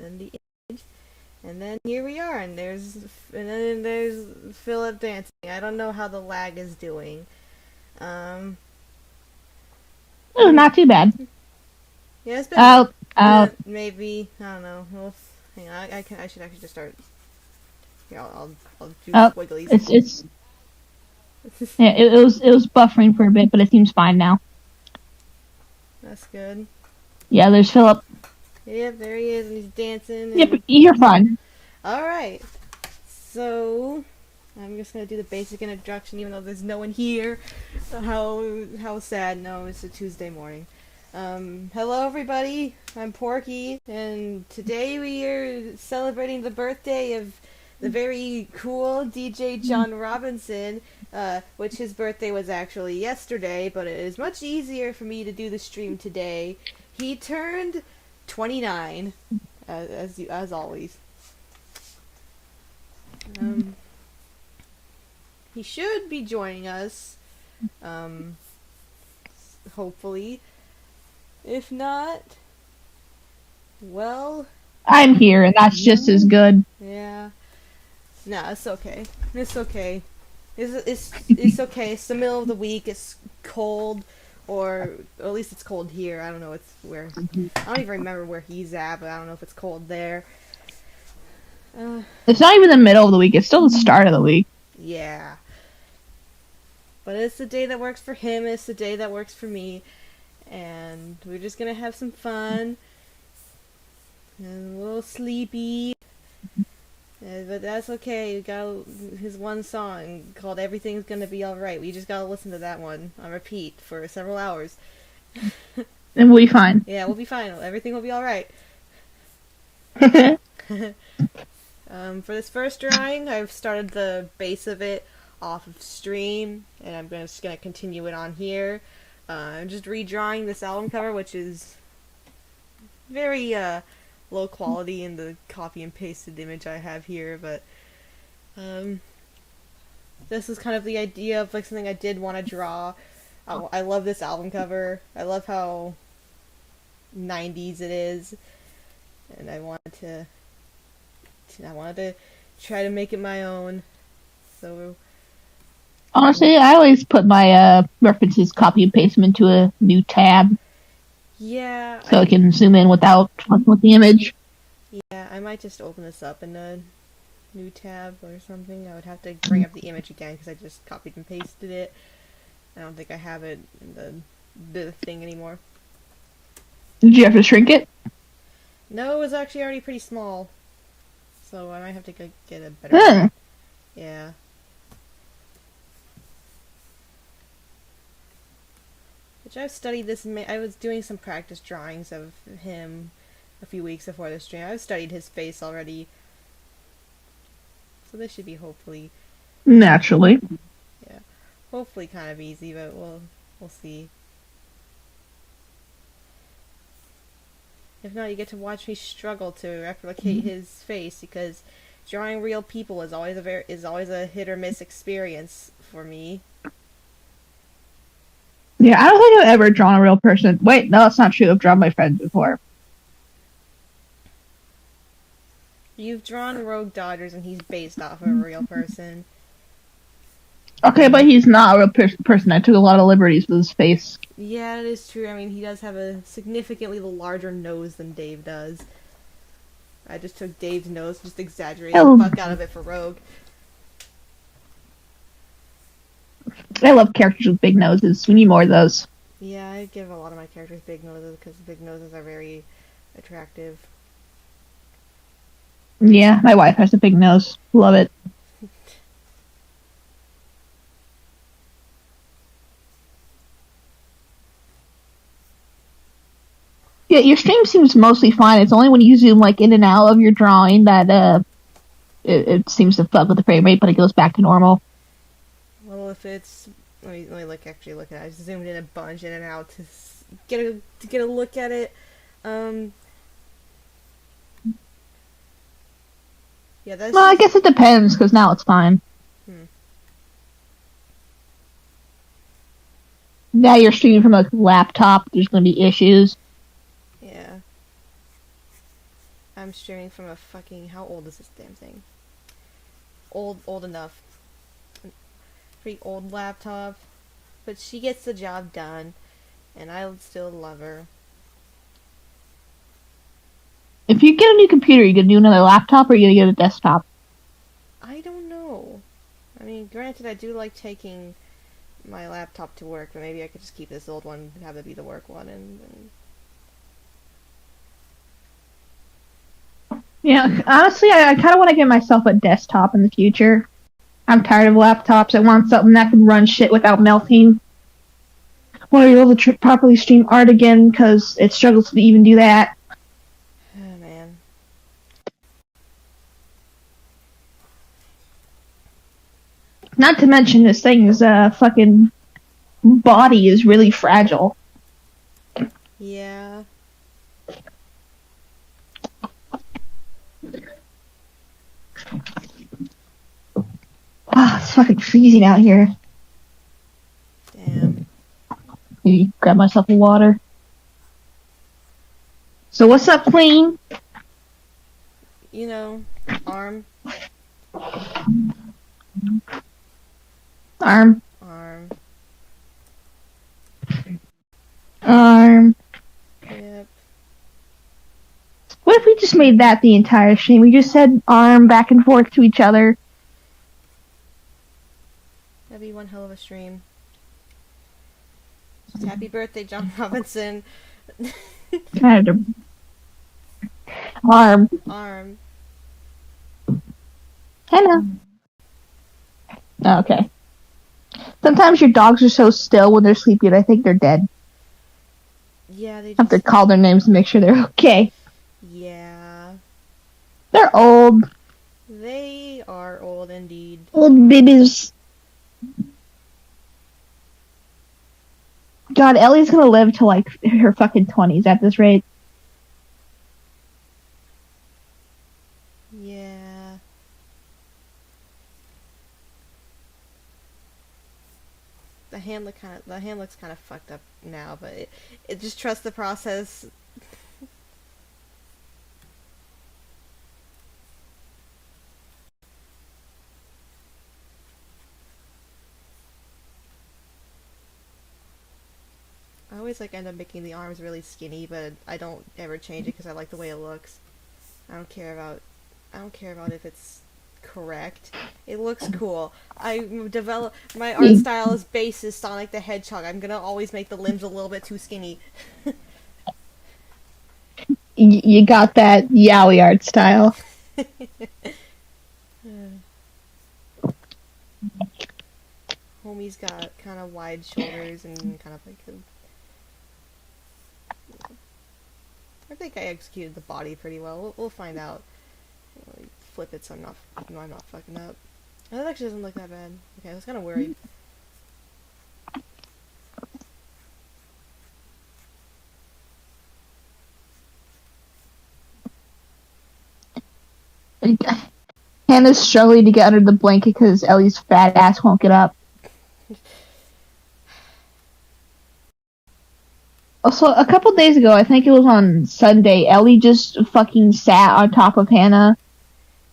then the image, and then here we are, and then there's Philip dancing. I don't know how the lag is doing. Um, Oh, not too bad. yeah, it's been Oh, oh, maybe I don't know. Well, hang on, I should actually just start. Here, I'll do oh. squigglies. It's yeah. It was buffering for a bit, but it seems fine now. That's good. Yeah, there's Philip. Yep, there he is, and he's dancing. Yep, And you're fine. all right, so I'm just gonna do the basic introduction, even though there's no one here. How sad? No, it's a Tuesday morning. Hello everybody. I'm Porky, and today we are celebrating the birthday of the very cool DJ John Robinson. Which his birthday was actually yesterday, but it is much easier for me to do the stream today. He turned 29, as always. He should be joining us, hopefully. If not, well, I'm here, and that's just as good. yeah. Nah, it's okay. It's okay. It's okay. It's the middle of the week. It's cold, or at least it's cold here. I don't know. It's where I don't even remember where he's at, but I don't know if it's cold there. It's not even the middle of the week. It's still the start of the week. Yeah. But it's the day that works for him. It's the day that works for me, and we're just gonna have some fun. And a little sleepy. But that's okay. We got his one song called "Everything's Gonna Be Alright." We just gotta listen to that one on repeat for several hours. And we'll be fine. Yeah, we'll be fine. Everything will be alright. For this first drawing, I've started the base of it off of stream, and I'm just gonna continue it on here. I'm just redrawing this album cover, which is very low quality in the copy and pasted image I have here, but this is kind of the idea of like something I did want to draw. I love this album cover. I love how 90s it is, and I wanted to try to make it my own. So Honestly, I always put my references, copy and paste them into a new tab, yeah, so I can zoom in without fucking with the image. Yeah, I might just open this up in a new tab or something. I would have to bring up the image again because I just copied and pasted it. I don't think I have it in the thing anymore. Did you have to shrink it? No, it was actually already pretty small. So I might have to get a better one. Yeah. Which I've studied this. I was doing some practice drawings of him a few weeks before the stream. I've studied his face already. So this should be hopefully... Naturally. Yeah. Hopefully kind of easy, but we'll see. If not, you get to watch me struggle to replicate his face, because drawing real people is always a hit or miss experience for me. Yeah, I don't think I've ever drawn a real person. Wait, no, that's not true. I've drawn my friends before. You've drawn Rogue Dodgers, and he's based off of a real person. Okay, but he's not a real person. I took a lot of liberties with his face. Yeah, that is true. I mean, he does have a significantly larger nose than Dave does. I just took Dave's nose, just exaggerated the fuck out of it for Rogue. I love characters with big noses. We need more of those. Yeah, I give a lot of my characters big noses because big noses are very attractive. Yeah, my wife has a big nose. Love it. Yeah, your stream seems mostly fine. It's only when you zoom like in and out of your drawing that it seems to fuck with the frame rate, but it goes back to normal. Well, if it's let me look at it. I just zoomed in a bunch in and out to get a look at it. Yeah, that's. Well, I guess it depends because now it's fine. Now you're streaming from a laptop. There's going to be issues. Yeah. I'm streaming from a fucking... How old is this damn thing? Old enough. Pretty old laptop. But she gets the job done. And I still love her. If you get a new computer, you gonna do another laptop or you gonna get a desktop? I don't know. I mean, granted, I do like taking my laptop to work, but maybe I could just keep this old one and have it be the work one. And Yeah, honestly, I kind of want to get myself a desktop in the future. I'm tired of laptops. I want something that can run shit without melting. I want to be able to properly stream art again because it struggles to even do that. oh man. Not to mention this thing's fucking body is really fragile. Yeah. Ah, it's fucking freezing out here. Damn. Maybe grab myself a water. So what's up, Queen? You know, arm. Arm. Arm. Arm. Yep. What if we just made that the entire stream? We just said arm back and forth to each other. That'd be one hell of a stream. Just happy birthday, John Robinson. Arm. Arm. Henna. Oh, okay. Sometimes your dogs are so still when they're sleeping, I think they're dead. Yeah, they I have to just... call their names to make sure they're okay. Yeah. They're old. They are old indeed. Old babies. God, Ellie's gonna live to like her fucking 20s at this rate. Yeah. The hand looks kind of fucked up now, but it just trust the process. I always like end up making the arms really skinny, but I don't ever change it because I like the way it looks. I don't care about if it's correct. It looks cool. My art style is based as Sonic the Hedgehog. I'm gonna always make the limbs a little bit too skinny. You got that yaoi art style. Homie's got kind of wide shoulders and kind of like I think I executed the body pretty well. We'll find out. Flip it so I'm not fucking up. Oh, that actually doesn't look that bad. Okay, I was kind of worried. Hannah's struggling to get under the blanket because Ellie's fat ass won't get up. Also, a couple days ago, I think it was on Sunday, Ellie just fucking sat on top of Hannah.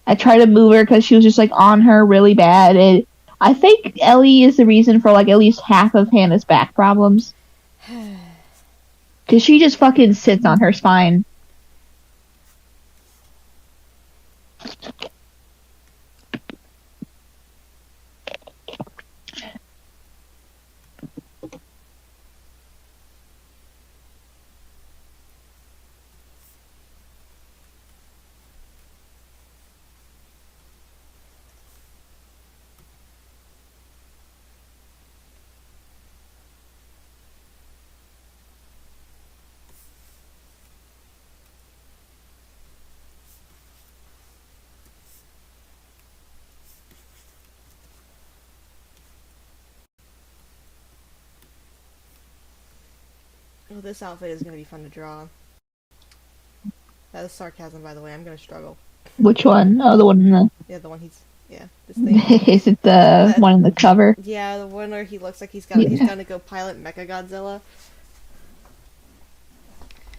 I tried to move her because she was just like on her really bad. I think Ellie is the reason for like at least half of Hannah's back problems. Because she just fucking sits on her spine. Oh, this outfit is gonna be fun to draw. That is sarcasm, by the way. I'm gonna struggle. Which one? Oh, the one in the... Yeah, the one this thing. Is it the one in the cover? Yeah, the one where he looks like he's gonna go pilot Mechagodzilla.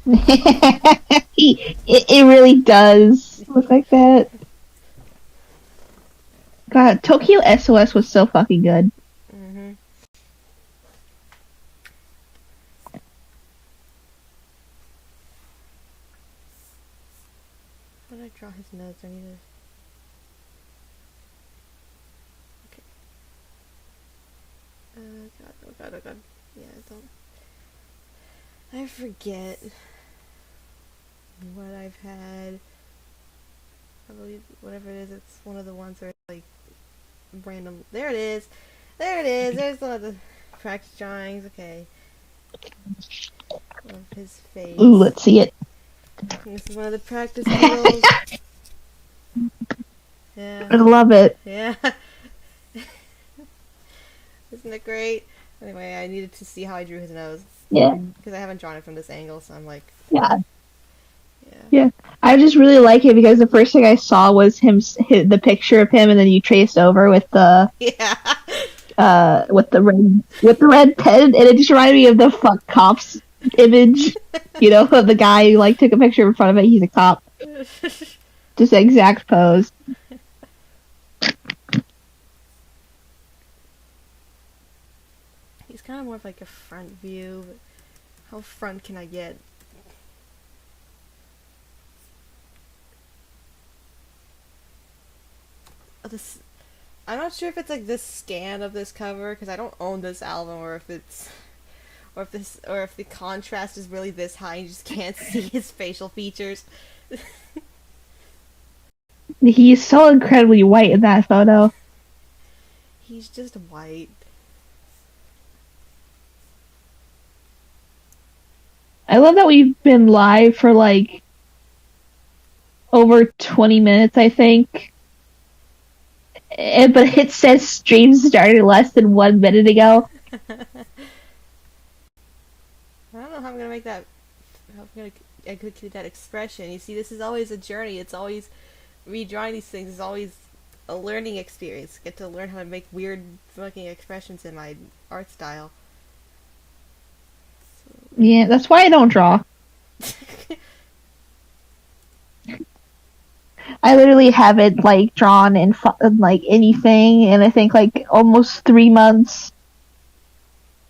it really does look like that. God, Tokyo SOS was so fucking good. Mm-hmm. How did I draw his nose? I need to... Okay. God, oh god, oh god. Yeah, don't... I forget what I've had. I believe whatever it is, it's one of the ones where like random. There it is. There it is. There's one of the practice drawings. Okay, of his Ooh, face. let's see it. And this is one of the practice doodles. Yeah. I love it. Yeah. Isn't it great? Anyway, I needed to see how I drew his nose Yeah, because I haven't drawn it from this angle, so I'm like, yeah, yeah. yeah. I just really like it because the first thing I saw was the picture of him, and then you traced over Yeah. with the red pen, and it just reminded me of the fuck cops image, of the guy who like took a picture in front of it. He's a cop, just the exact pose. He's kind of more of like a front view, but how front can I get? This, I'm not sure if it's like this scan of this cover because I don't own this album, or if it's, or if the contrast is really this high and you just can't see his facial features. He's so incredibly white in that photo. He's just white. I love that we've been live for like over 20 minutes, I think. But it says stream started less than 1 minute ago. I don't know how I'm gonna make that. How I'm gonna execute that expression. You see, this is always a journey. It's always redrawing these things. Is always a learning experience. Get to learn how to make weird fucking expressions in my art style. Yeah, that's why I don't draw. I literally haven't like drawn in like anything in I think like almost 3 months.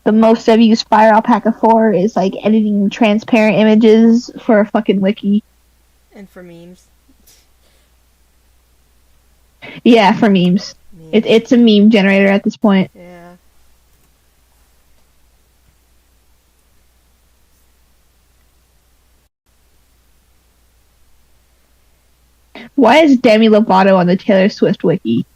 The most I've used Fire Alpaca for is like editing transparent images for a fucking wiki. And for memes. Yeah, for memes. It's a meme generator at this point. Yeah. Why is Demi Lovato on the Taylor Swift wiki?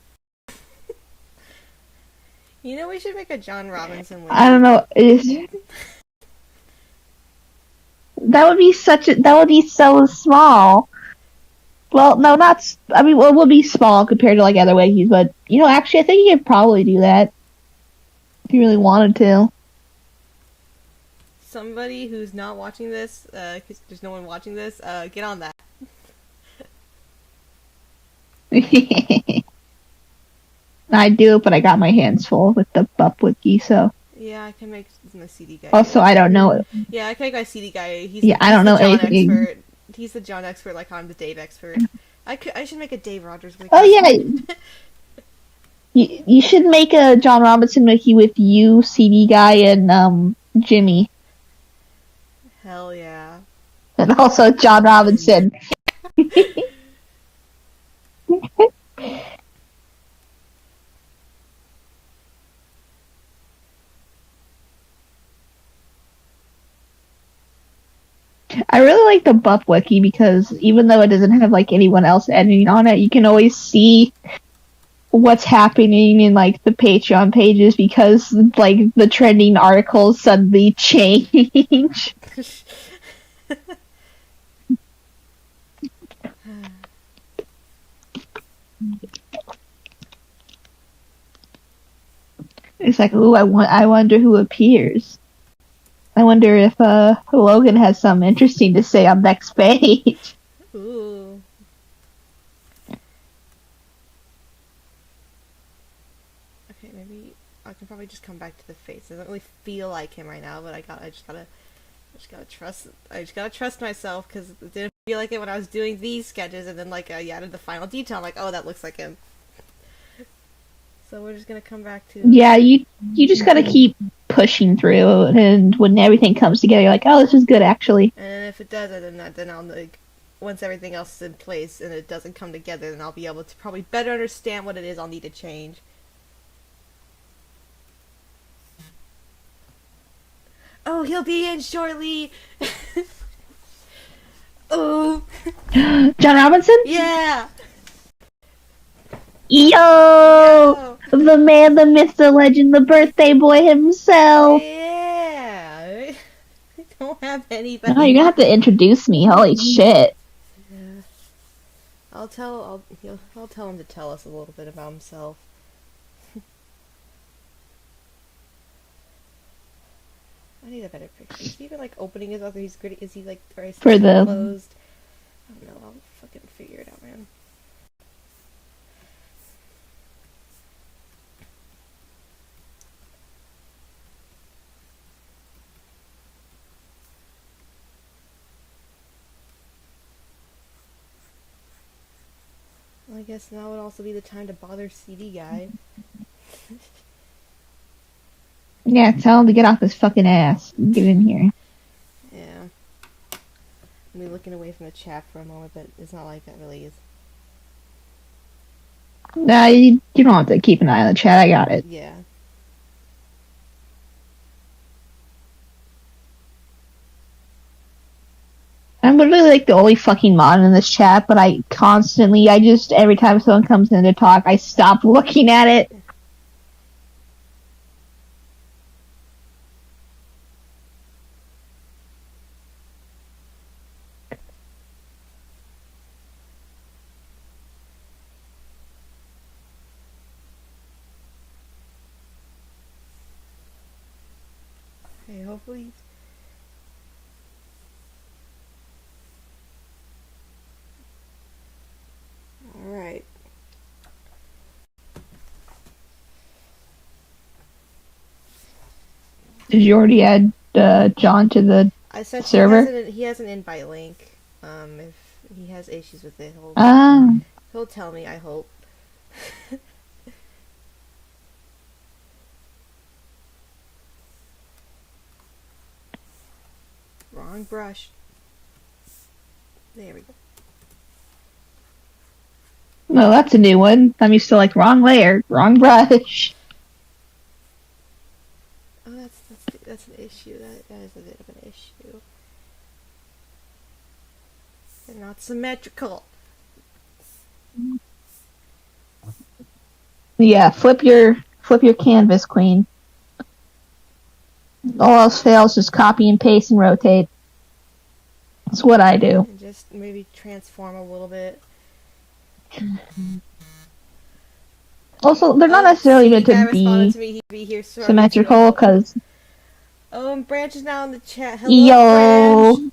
You know, we should make a John Robinson wiki. I don't know. That would be so small. Well, no, not. I mean, well, it would be small compared to like other wikis, but actually, I think you could probably do that if you really wanted to. Somebody who's not watching this, because there's no one watching this, get on that. I do, but I got my hands full with the Bup wiki, so. Yeah, I can make my CD guy. Also, I don't know. Yeah, I can make my CD guy. I don't know John anything. expert. He's the John expert, like I'm the Dave expert. I should make a Dave Rogers wiki. Oh yeah. You should make a John Robinson wiki with you, CD guy, and Jimmy. Hell yeah. And also John Robinson. I really like the Bup wiki because even though it doesn't have like anyone else editing on it, you can always see what's happening in like the Patreon pages because like the trending articles suddenly change. It's like, ooh, I wonder who appears. I wonder if Logan has something interesting to say on next page. Ooh. Okay, maybe I can probably just come back to the face. It doesn't really feel like him right now, but I just gotta I just gotta trust myself, because it didn't feel like it when I was doing these sketches, and then like I added the final detail. I'm like, oh, that looks like him. So we're just gonna come back to. Yeah, you just gotta keep pushing through, and when everything comes together, you're like, oh, this is good actually. And if it doesn't, then I'll like, once everything else is in place and it doesn't come together, then I'll be able to probably better understand what it is I'll need to change. Oh, he'll be in shortly. Oh. John Robinson? Yeah. Yo! The man, the myth, the legend, the birthday boy himself. Yeah. I don't have anybody. No, you're gonna have to introduce me. Holy shit. Yeah. I'll tell him to tell us a little bit about himself. I need a better picture. Is he even like opening his mouth? He's gritty. Is he like, or is he closed? I don't know. I'll fucking figure it out, man. Well, I guess now would also be the time to bother CD guy. Yeah, tell him to get off his fucking ass. Get in here. Yeah. I'll be looking away from the chat for a moment, but it's not like that really is. Nah, you don't have to keep an eye on the chat. I got it. Yeah. I'm literally like the only fucking mod in this chat, but every time someone comes in to talk, I stop looking at it. Okay, hopefully. Alright. Did you already add John to the server? He has an invite link. If he has issues with it, he'll tell me, I hope. Wrong brush. There we go. No, that's a new one. I'm used to like wrong layer, wrong brush. Oh, that's an issue. That is a bit of an issue. They're not symmetrical. Yeah, flip your canvas, queen. All else fails, just copy and paste and rotate. That's what I do. And just maybe transform a little bit. Also, they're not necessarily meant to be symmetrical, because... Oh, and Branch is now in the chat. Hello, Yo!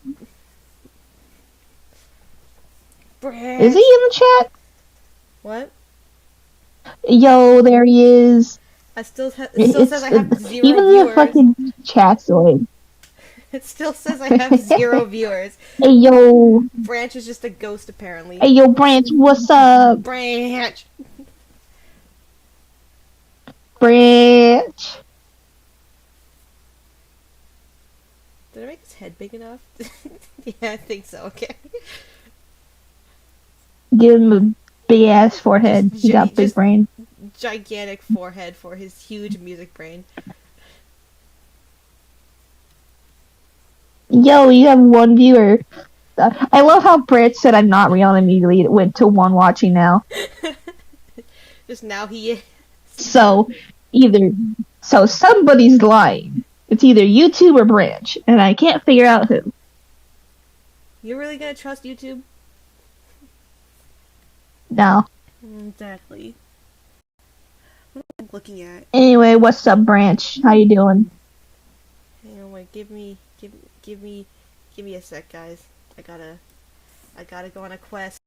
Branch! Is he in the chat? What? Yo, there he is. It still says I have 0 even viewers. The fucking chat's like... It still says I have 0 viewers. Hey, yo. Branch is just a ghost, apparently. Hey, yo, Branch, what's up? Branch! Branch. Did I make his head big enough? Yeah, I think so, okay. Give him a big-ass forehead. He got big brain. Gigantic forehead for his huge music brain. Yo, you have 1 viewer. I love how Branch said I'm not real and immediately it went to 1 watching now. Just now he is. So somebody's lying. It's either YouTube or Branch, and I can't figure out who. You're really gonna trust YouTube? No. Exactly. What am I looking at? Anyway, what's up, Branch? How you doing? Hang on, wait, give me a sec, guys. I gotta go on a quest.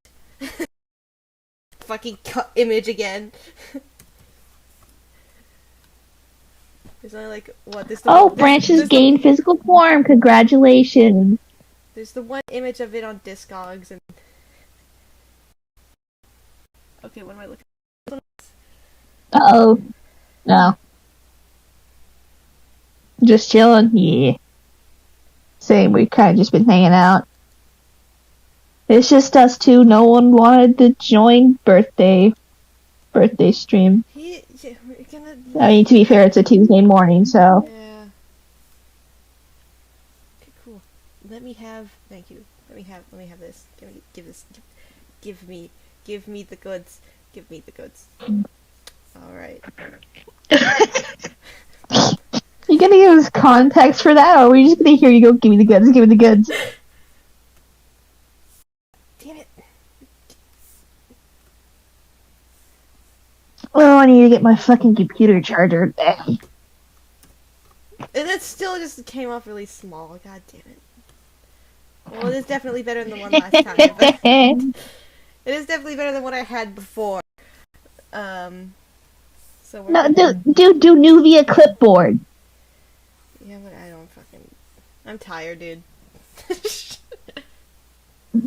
Fucking cut image again. There's only like what? Oh, Branches gained physical form. Congratulations. There's the one image of it on Discogs and. Okay, what am I looking at? Uh-oh. No. Just chilling? Yeah. Same, we kind of just been hanging out. It's just us two. No one wanted to join birthday stream. I mean, to be fair, it's a Tuesday morning, so. Yeah. Okay, cool. Thank you. Let me have this. Give me the goods. Give me the goods. Alright. You gonna give us context for that, or are we just gonna hear you go, give me the goods, give me the goods? Damn it. Oh, I need to get my fucking computer charger. And it still just came off really small. God damn it. Well, it is definitely better than the one last time. It is definitely better than what I had before. So we're do Nuvia clipboard. Yeah, but I don't fucking... I'm tired, dude.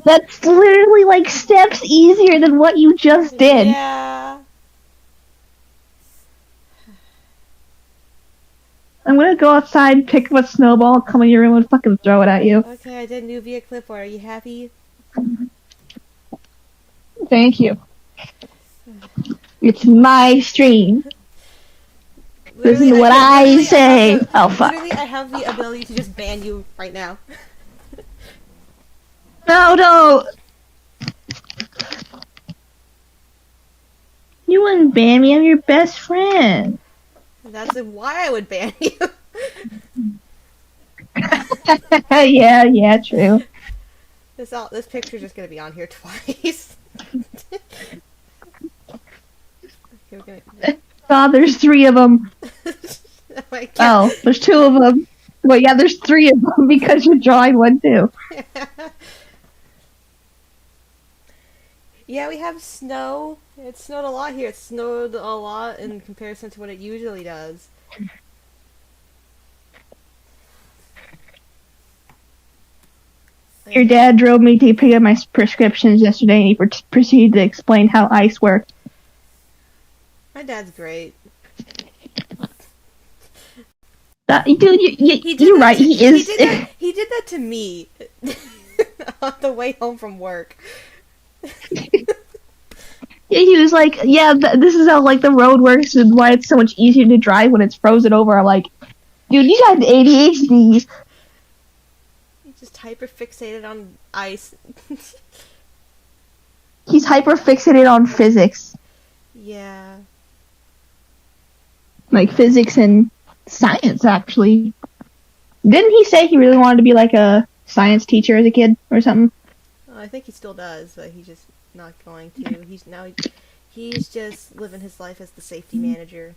That's literally like steps easier than what you just did. Yeah. I'm gonna go outside, pick up a snowball, come in your room and fucking throw it at you. Okay, I did Nuvia clipboard. Are you happy? Thank you. It's my stream. This is what I say. Oh, fuck. Literally, I have the ability to just ban you right now. No. You wouldn't ban me. I'm your best friend. That's why I would ban you. Yeah, true. This picture's just gonna be on here twice. Okay, Oh, there's 3 of them. Oh, there's 2 of them. Well, yeah, there's 3 of them because you're drawing one too. Yeah, we have snow. It snowed a lot here. It snowed a lot in comparison to what it usually does. Your dad drove me to pick up my prescriptions yesterday, and he proceeded to explain how ice works. My dad's great. Dude, you're right. He is. He did that to me on the way home from work. Yeah, he was like, "Yeah, this is how like the road works, and why it's so much easier to drive when it's frozen over." I'm like, dude, you got ADHD. He's just hyper fixated on ice. He's hyper fixated on physics. Yeah. Like physics and science, actually. Didn't he say he really wanted to be like a science teacher as a kid or something? Well, I think he still does, but he's just not going to. He's just living his life as the safety manager.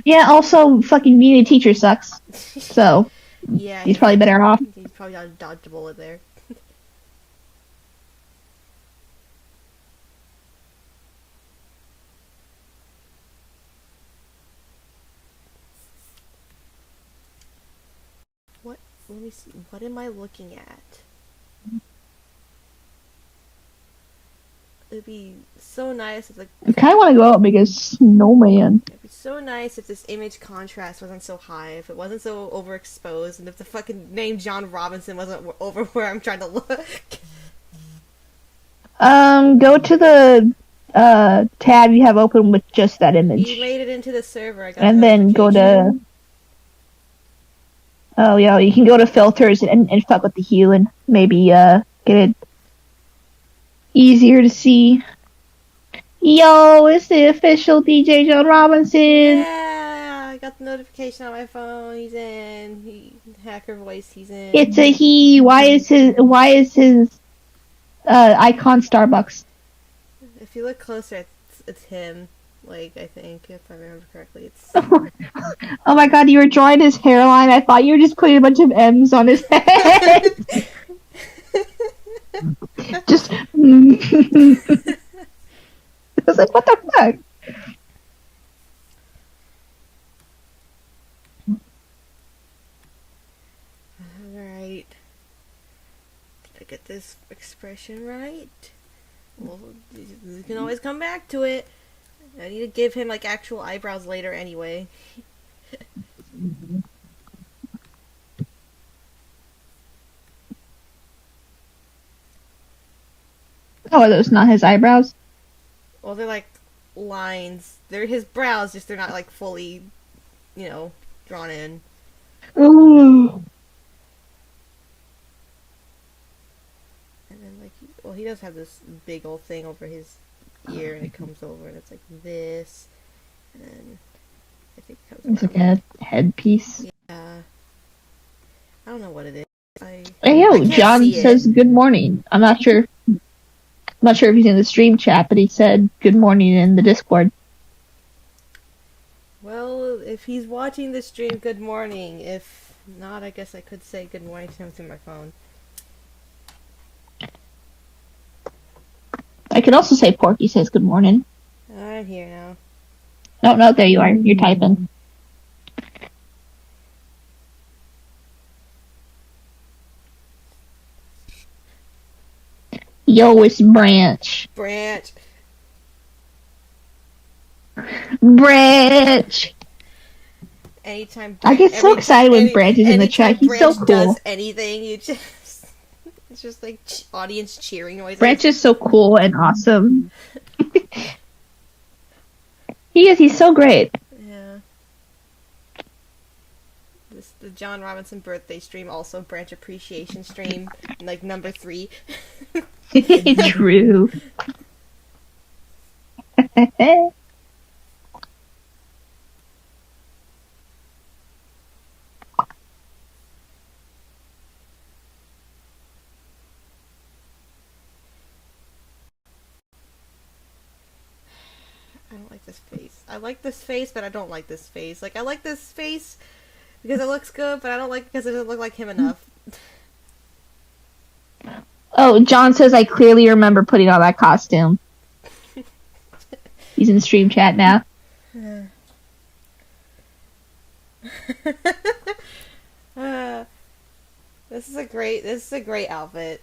Yeah, also fucking being a teacher sucks. So yeah, he's probably better off. He's probably got a dodge a bullet there. What? Let me see. What am I looking at? It'd be so nice if I kind of want to go out and make a snowman. It'd be so nice if this image contrast wasn't so high, if it wasn't so overexposed, and if the fucking name John Robinson wasn't over where I'm trying to look. Go to the tab you have open with just that image. You made it into the server. I got and then go to. Oh yeah, you can go to filters and fuck with the hue and maybe get it easier to see. Yo, it's the official DJ John Robinson. Yeah, I got the notification on my phone. He's in. Hacker voice. He's in. It's a he. Why is his icon Starbucks? If you look closer, it's him. Like, I think, if I remember correctly, it's... Oh my god, you were drawing his hairline. I thought you were just putting a bunch of M's on his head. Just... I was like, what the fuck? this expression right. Well, you can always come back to it. I need to give him like actual eyebrows later anyway. Oh, are those not his eyebrows? Well, they're like lines. They're his brows, just they're not like fully, drawn in. Ooh. And then like, well, he does have this big old thing over his ear, and it comes over, and it's like this, and then I think it comes. It's like a headpiece. Yeah. I don't know what it is. Hey, I yo, can't John see it. says good morning. I'm not sure if he's in the stream chat, but he said good morning in the Discord. Well, if he's watching the stream, good morning. If not, I guess I could say good morning to him through my phone. I could also say Porky says good morning. I'm here now. No, there you are. You're typing. Yo, it's Branch. Branch. Branch! Anytime. I get so excited when Branch is in the chat. He's so cool. Does anything, you just. It's just like audience cheering noises. Branch is so cool and awesome. He's so great. Yeah. The John Robinson birthday stream, also Branch appreciation stream, like number 3. True. I don't like this face. I like this face, but I don't like this face. Like, I like this face because it looks good, but I don't like it because it doesn't look like him enough. Oh, John says I clearly remember putting on that costume. He's in the stream chat now. This is a great outfit.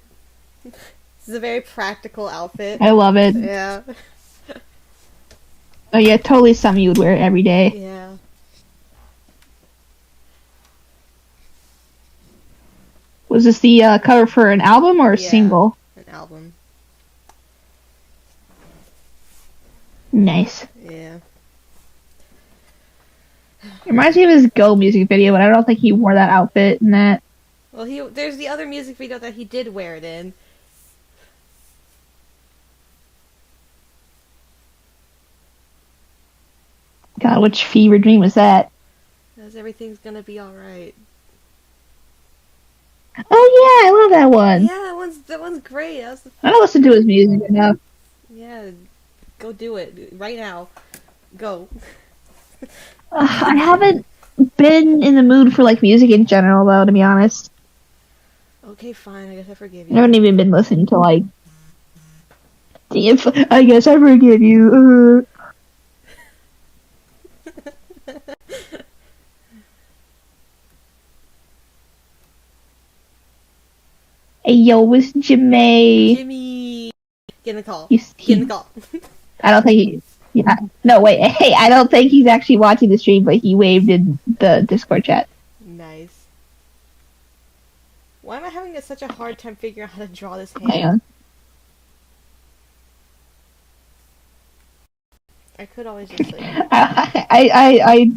This is a very practical outfit. I love it. Yeah. Oh yeah, totally something you would wear every day. Yeah. Was this the cover for an album or a single? An album. Nice. Yeah. It reminds me of his Go music video, but I don't think he wore that outfit in that. Well, there's the other music video that he did wear it in. God, which fever dream was that? Because everything's gonna be alright. Oh yeah, I love that one. Yeah, that one's great. I don't listen to his music enough. Yeah, go do it right now. Go. I haven't been in the mood for like music in general, though. To be honest. Okay, fine. I guess I forgive I you. haven't even been listening to like. I guess I forgive you. Hey yo, it's Jimmy. Jimmy, get in the call. Get in the call. I don't think he. Yeah. No, wait. Hey, I don't think he's actually watching the stream, but he waved in the Discord chat. Nice. Why am I having such a hard time figuring out how to draw this hand? Hang on. I could always just like. I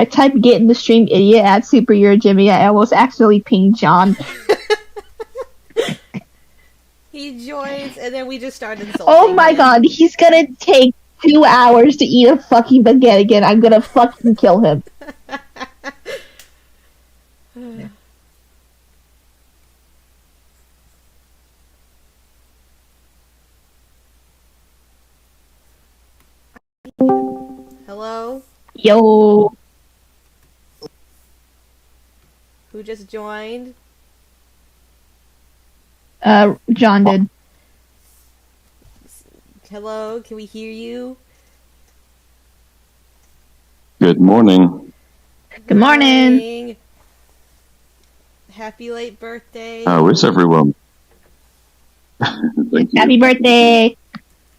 typed "get in the stream, idiot" at Superhero Jimmy. I almost accidentally pinged John. He joins, and then we just start insulting. Oh my him. god, he's gonna take 2 hours to eat a fucking baguette again. I'm gonna fucking kill him. Hello? Yo. Who just joined? John did. Hello, can we hear you? Good morning. Good morning. Happy late birthday. How is everyone? Thank you. Happy birthday!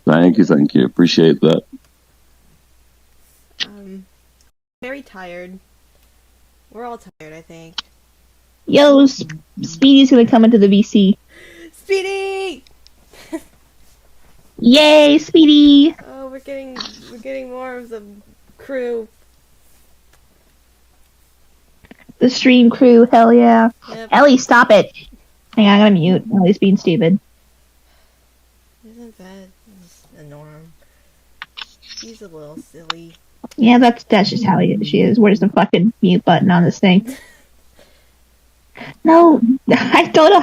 Thank you. Appreciate that. Very tired. We're all tired, I think. Yo, Speedy's gonna come into the VC. Speedy! Yay, Speedy! Oh, we're getting more of the crew. The stream crew, hell yeah. Yep. Ellie, stop it! Hang on, I'm gonna mute. Ellie's being stupid. Isn't that just a norm? He's a little silly. Yeah, that's just how she is. Where's the fucking mute button on this thing? No, I don't know.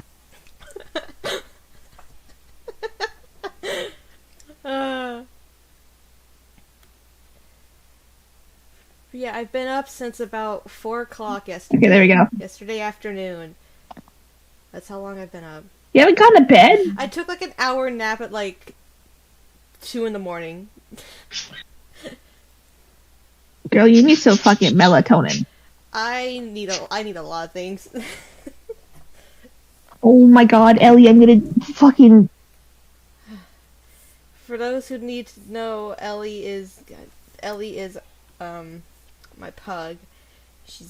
Yeah, I've been up since about 4 o'clock yesterday. Okay, there we go. Yesterday afternoon. That's how long I've been up. You haven't gone to bed? I took like an hour nap at like 2 in the morning. Girl, you need some fucking melatonin. I need a lot of things. Oh my god, Ellie, I'm gonna fucking... For those who need to know, Ellie is my pug. She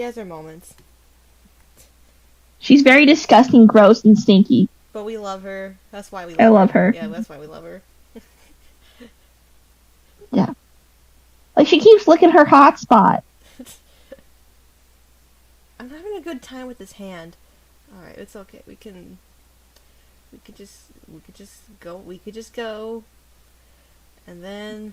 has her moments. She's very disgusting, gross, and stinky. But we love her. That's why we love I love her. Yeah, that's why we love her. Yeah. Like, she keeps licking her hot spot. I'm having a good time with this hand. Alright, it's okay. We could just go. And then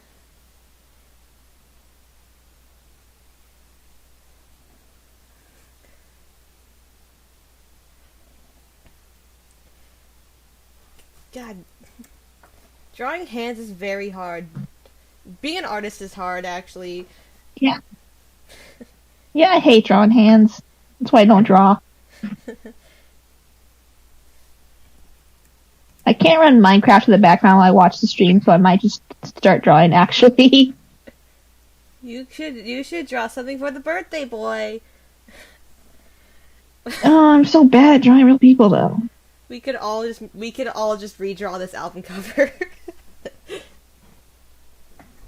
God, drawing hands is very hard. Being an artist is hard, actually. Yeah. Yeah, I hate drawing hands. That's why I don't draw. I can't run Minecraft in the background while I watch the stream, so I might just start drawing, actually. You should draw something for the birthday boy. Oh, I'm so bad at drawing real people, though. We could all just redraw this album cover.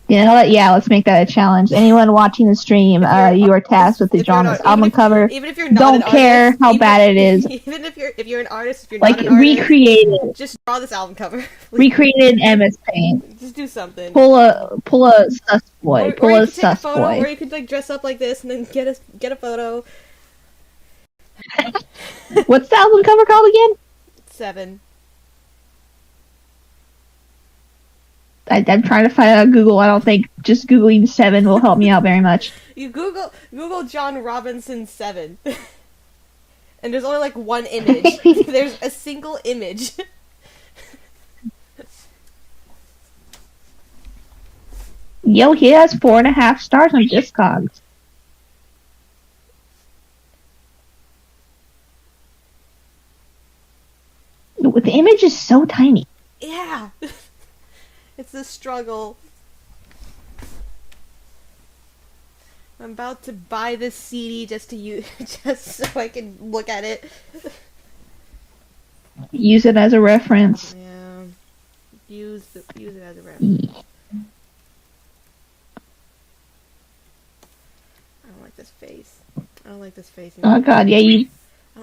You know what? Yeah, let's make that a challenge. Anyone watching the stream, you are tasked with the drawing this album cover. Even if you're not Don't an care artist, how bad it is. Even if you're an artist, if you're Like, not an artist, recreate it. just draw this album cover. Recreate it in MS Paint. Just do something. Pull a sus boy. Pull or you a could take a sus photo, boy. or you could like dress up like this and then get a photo. What's the album cover called again? 7. I'm trying to find it on Google. I don't think just Googling 7 will help me out very much. You Google John Robinson 7. And there's only like one image. There's a single image. Yo, he has 4.5 stars on Discogs. The image is so tiny. Yeah. It's a struggle. I'm about to buy this CD just so I can look at it. Use it as a reference. Yeah. Use it as a reference. I don't like this face. I don't like this face. Oh god, yeah,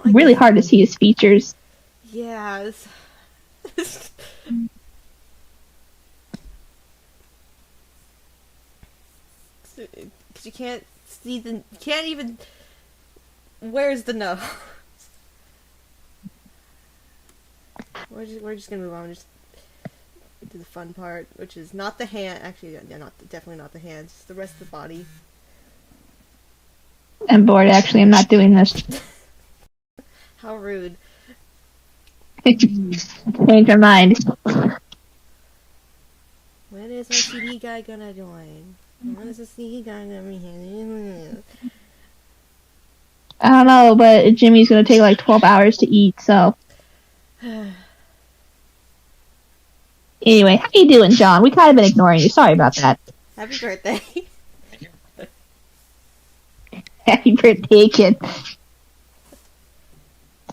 really hard to see his features. Yeah. Because you can't see can't even. Where's the nose? We're just gonna move on. Just do the fun part, which is not the hand. Actually, yeah, definitely not the hands. Just the rest of the body. I'm bored. Actually, I'm not doing this. How rude. Change my mind. When is my CD guy gonna join? When is the CD guy gonna be here? I don't know, but Jimmy's gonna take like 12 hours to eat, so. Anyway, how you doing, John? We kind of been ignoring you. Sorry about that. Happy birthday. Happy birthday, kid.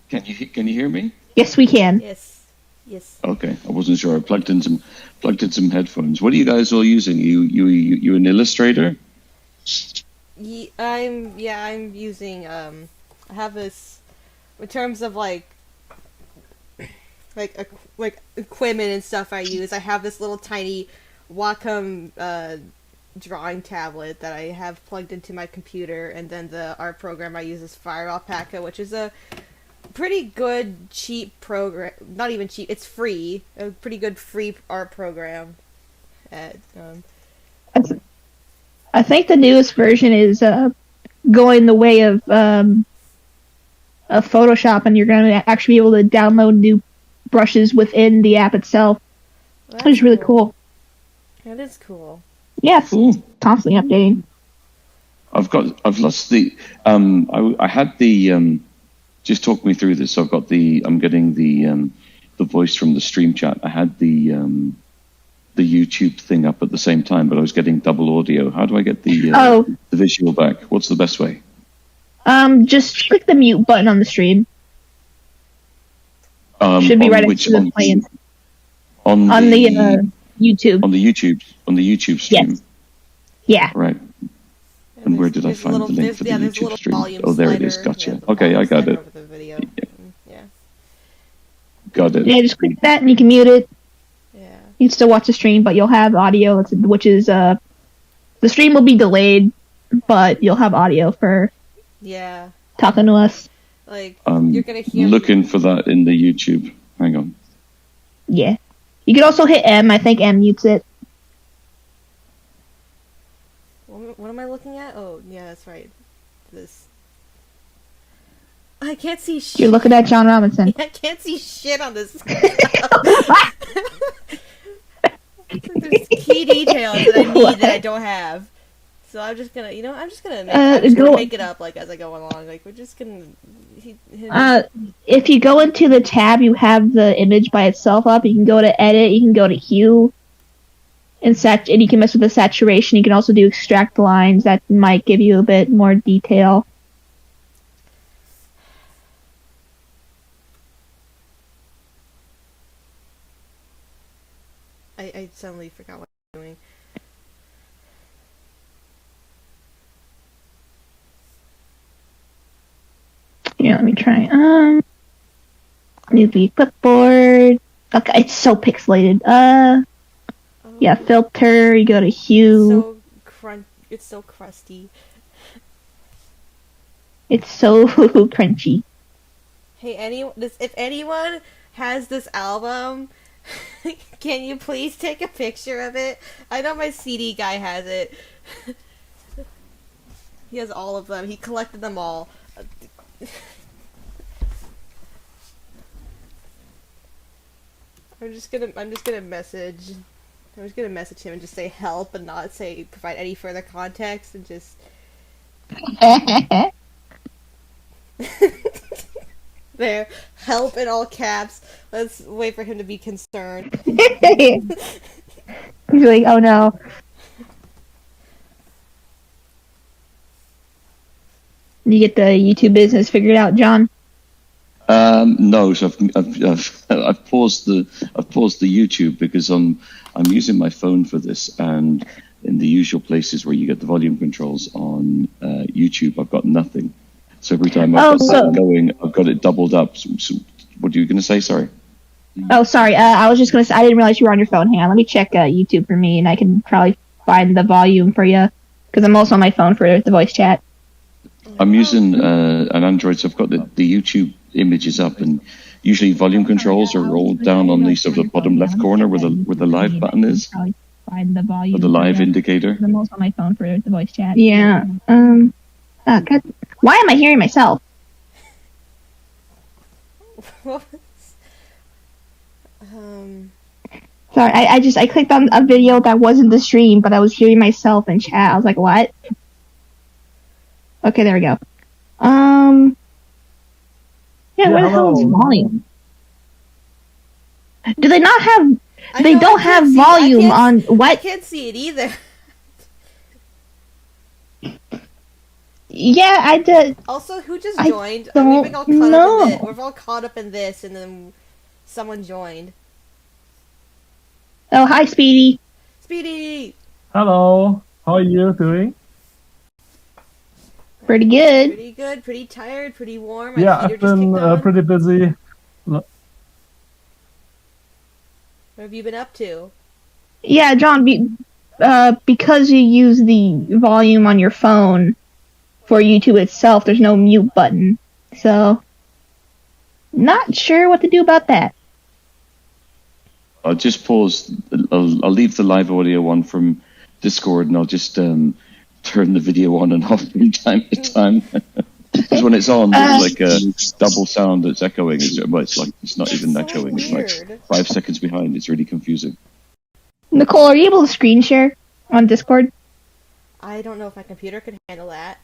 Can you hear me? Yes, we can. Yes. Yes. Okay, I wasn't sure. I plugged in some headphones. What are you guys all using? You an illustrator? I'm using I have this in terms of like equipment and stuff I use. I have this little tiny Wacom drawing tablet that I have plugged into my computer, and then the art program I use is Fire Alpaca, which is a pretty good cheap program. Not even cheap, it's free. A pretty good free art program. At I think the newest version is going the way of Photoshop, and you're going to actually be able to download new brushes within the app itself, which is really cool. That is cool. Yes, constantly updating. I've lost the I had the just talk me through this. So I'm getting the voice from the stream chat. I had the YouTube thing up at the same time, but I was getting double audio. How do I get the visual back? What's the best way? Just click the mute button on the stream. Should be right next to the plane. On the YouTube. On the YouTube stream. Yes. Yeah. Right. And where did I find the link for the YouTube stream? Oh, there it is. Gotcha. Okay, I got it. Yeah. Got it. Yeah, just click that and you can mute it. Yeah. You can still watch the stream, but you'll have audio, which is the stream will be delayed, but you'll have audio for talking to us. Like you're gonna hear. Looking for that in the YouTube. Hang on. Yeah. You can also hit M. I think M mutes it. What am I looking at? Oh, yeah, that's right. This. I can't see shit. You're looking at John Robinson. I can't see shit on this. There's key details that I need that I don't have. So I'm just gonna, make it up like as I go along. Like we're just gonna. If you go into the tab, you have the image by itself up. You can go to edit. You can go to hue, and you can mess with the saturation. You can also do extract lines. That might give you a bit more detail. I suddenly forgot what I'm doing. Yeah, let me try. New clipboard. Okay, it's so pixelated. Yeah, filter. You go to hue. It's so crusty. It's so crunchy. Hey, if anyone has this album, can you please take a picture of it? I know my CD guy has it. He has all of them. He collected them all. I'm just gonna message him and just say help and not provide any further context and just there, help in all caps. Let's wait for him to be concerned. He's like, oh no. You get the YouTube business figured out, John? No, so I've paused the YouTube because I'm using my phone for this, and in the usual places where you get the volume controls on YouTube, I've got nothing. So every time I've got something going, I've got it doubled up. So what are you going to say? Sorry. Oh, sorry. I was just going to say, I didn't realize you were on your phone. Hang on, let me check YouTube for me, and I can probably find the volume for you, because I'm also on my phone for the voice chat. I'm using an Android, so I've got the YouTube images up, and usually volume controls are rolled down on the sort of the bottom left corner where the live button is, Find the volume or the live indicator. I'm also on my phone for the voice chat. Yeah. God, why am I hearing myself? Sorry, I clicked on a video that wasn't the stream, but I was hearing myself in chat. I was like, what? Okay, there we go. Yeah, where the hell is volume? Do they not have... They don't have volume on... What? I can't see it either. Yeah, I did. Also, who just I joined? don't know. We've all caught up in this, and then someone joined. Oh, hi, Speedy. Speedy! Hello, how are you doing? Pretty good. Pretty good, pretty tired, pretty warm. My Yeah, heater I've just been kicked on. pretty busy. What have you been up to? Yeah, John, because you use the volume on your phone for YouTube itself, there's no mute button. So, not sure what to do about that. I'll just pause. I'll leave the live audio on from Discord, and I'll just turn the video on and off from time to time. Because when it's on, there's like a double sound that's echoing. It's not even so echoing. weird. It's like 5 seconds behind. It's really confusing. Nicole, are you able to screen share on Discord? I don't know if my computer can handle that,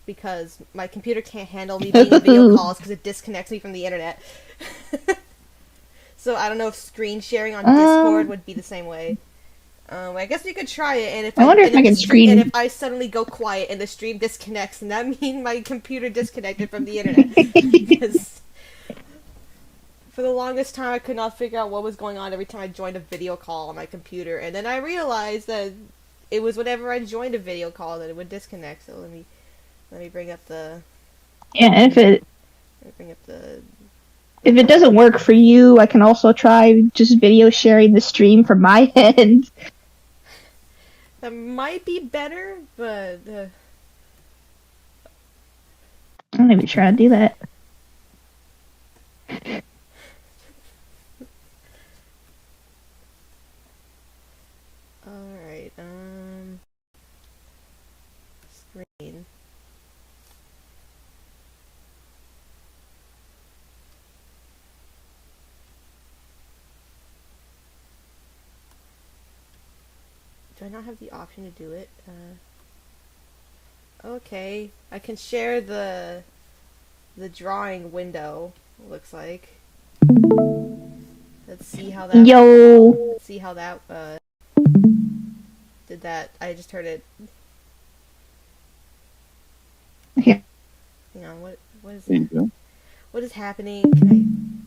because my computer can't handle me being in video calls because it disconnects me from the internet. So I don't know if screen sharing on Discord would be the same way. I guess you could try it, and if I wonder if I can screen. And if I suddenly go quiet and the stream disconnects, then that means my computer disconnected from the internet. Because for the longest time, I could not figure out what was going on every time I joined a video call on my computer, and then I realized that it was whenever I joined a video call that it would disconnect. So let me bring up the. Yeah, if it bring up the. If it doesn't work for you, I can also try just video sharing the stream from my end. That might be better, but I'm not even sure how to do that. Alright, screen. Do I not have the option to do it? Okay, I can share the drawing window. Looks like. Let's see how that. Yo. Let's see how that did that. I just heard it. Okay. Hang on. What is There you go. what is happening? Can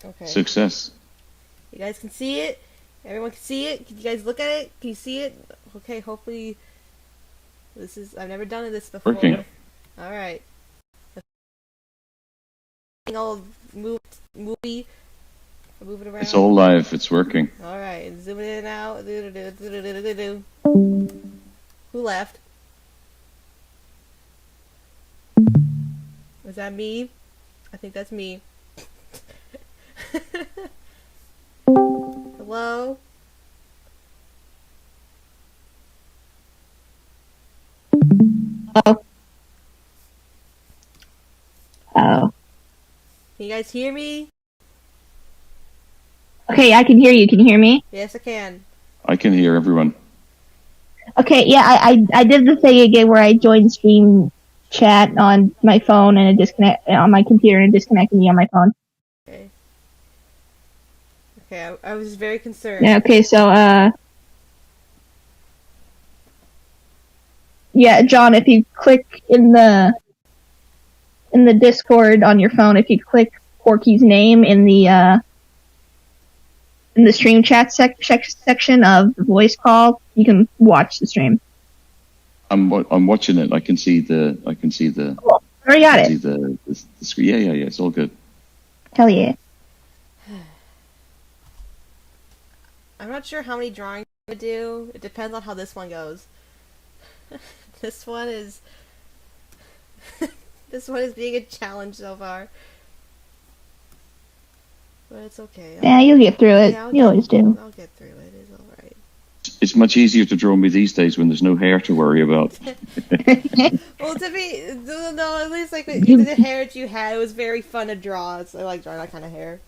I? Okay. Success. You guys can see it. Everyone can see it. Can you guys look at it? Can you see it? Okay, hopefully this is... I've never done this before. Working. Alright. All movie. Move it around. It's all live. It's working. Alright, zoom in and out. Who left? Was that me? I think that's me. Hello? Oh. Oh. Can you guys hear me? Okay, I can hear you. Can you hear me? Yes, I can. I can hear everyone. Okay, yeah, I did the thing again where I joined stream chat on my phone and it disconnect on my computer and it disconnected me on my phone. Okay. Okay, I was very concerned. Yeah, okay, so, yeah, John, if you click in the Discord on your phone, if you click Porky's name in the stream chat section of the voice call, you can watch the stream. I'm watching it. I can see the. Cool. Already got it. See the screen. Yeah. It's all good. Hell yeah. I'm not sure how many drawings I'm gonna do. It depends on how this one goes. This one is this one is being a challenge so far. But it's okay. Yeah, you'll get through it. Yeah, You always do. I'll get through it. It's alright. It's much easier to draw me these days when there's no hair to worry about. Well, to be no, at least like the hair that you had, it was very fun to draw. I like drawing that kind of hair.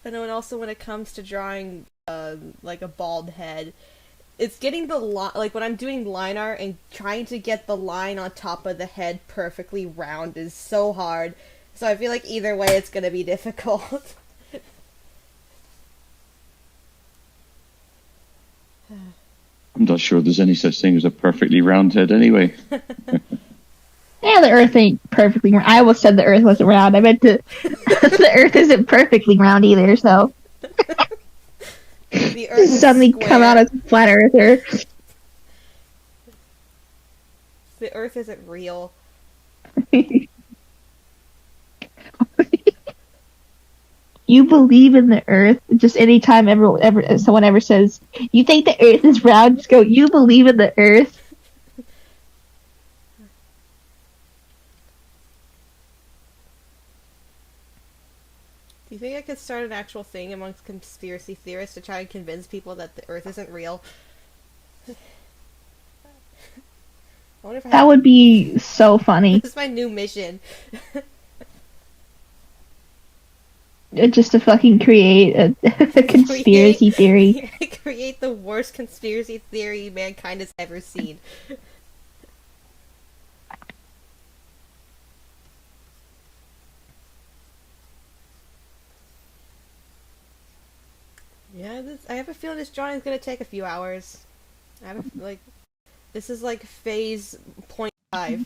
And then also when it comes to drawing like a bald head, it's getting the line, like when I'm doing line art and trying to get the line on top of the head perfectly round is so hard. So I feel like either way it's gonna be difficult. I'm not sure there's any such thing as a perfectly round head anyway. Yeah, the Earth ain't perfectly round. I almost said the Earth wasn't round. I meant to. The Earth isn't perfectly round either, so. The Earth is Suddenly square. come out as a flat earther. The Earth isn't real. You believe in the Earth. Just anytime someone ever says, you think the Earth is round, just go, you believe in the Earth. Do you think I could start an actual thing amongst conspiracy theorists to try and convince people that the Earth isn't real? I wonder if I That have... would be so funny. This is my new mission. Just to fucking create a conspiracy theory. Create the worst conspiracy theory mankind has ever seen. Yeah, I have a feeling this drawing is gonna take a few hours. This is like phase 0.5.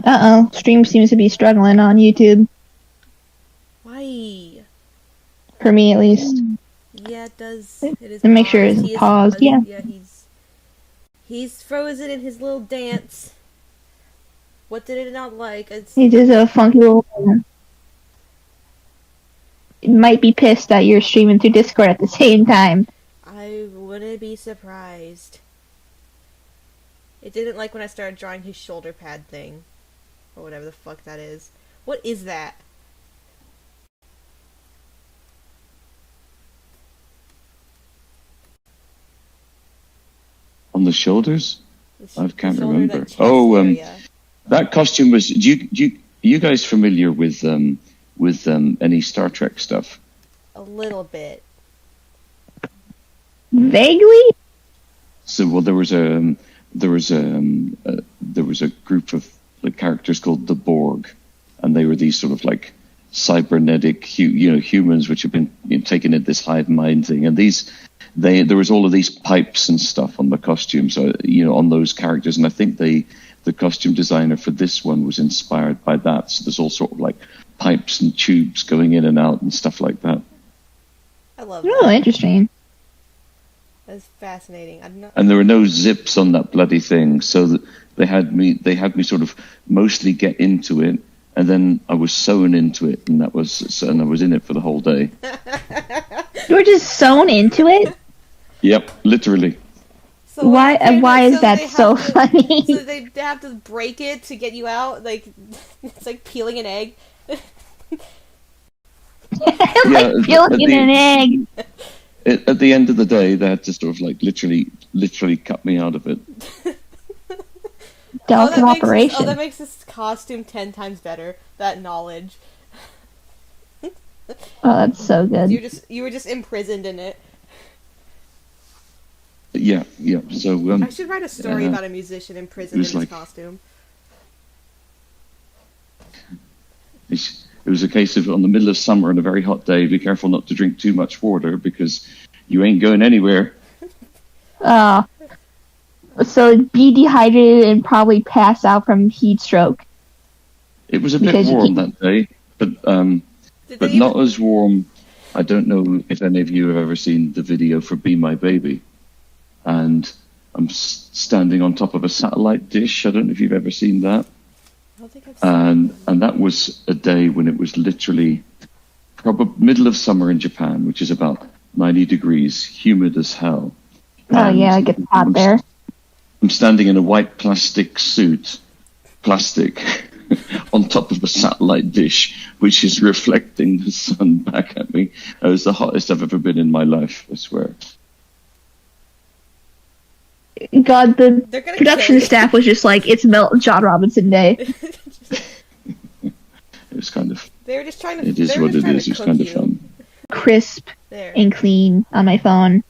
Uh-oh, stream seems to be struggling on YouTube. Why? For me, at least. Yeah, it does. It is. And make sure paused. it's He is paused, yeah. Yeah, he's frozen in his little dance. What did it not like? He does a funky little... It might be pissed that you're streaming through Discord at the same time. I wouldn't be surprised. It didn't like when I started drawing his shoulder pad thing. Or whatever the fuck that is. What is that? On the shoulders? I can't shoulder, remember. like, chest Oh, area. that costume was. You guys familiar with any Star Trek stuff? A little bit. Vaguely? So, well, there was a group of characters called the Borg, and they were these sort of like cybernetic, humans which have been taken in this hive mind thing, and there was all of these pipes and stuff on the costumes, on those characters, and I think the costume designer for this one was inspired by that. So there's all sort of like pipes and tubes going in and out and stuff like that. I love Oh, that. interesting. That's fascinating. And there were no zips on that bloody thing, so that they had me sort of mostly get into it, and then I was sewn into it, and I was in it for the whole day. You were just sewn into it? Yep, literally. So Why is so that they so have to- funny? So they have to break it to get you out? Like, it's like peeling an egg? Like peeling an egg. At the end of the day, they had to sort of like literally cut me out of it. Delicate operation. That makes this costume 10 times better. That knowledge. Oh, that's so good. You were just imprisoned in it. Yeah. So I should write a story about a musician imprisoned in his costume. It was a case of, on the middle of summer on a very hot day, be careful not to drink too much water because you ain't going anywhere. So be dehydrated and probably pass out from heat stroke. It was a bit warm that day, but not as warm. I don't know if any of you have ever seen the video for Be My Baby. And I'm standing on top of a satellite dish. I don't know if you've ever seen that. I don't think I've seen And that was a day when it was literally probably middle of summer in Japan, which is about 90 degrees, humid as hell. Oh yeah, it gets hot there. I'm standing in a white plastic suit, on top of a satellite dish, which is reflecting the sun back at me. It was the hottest I've ever been in my life, I swear. God, the They're gonna production kill you. staff was just like, it's John Robinson Day. It was kind of They were just trying to. It is what it is. It's kind of fun. Crisp There. and clean on my phone.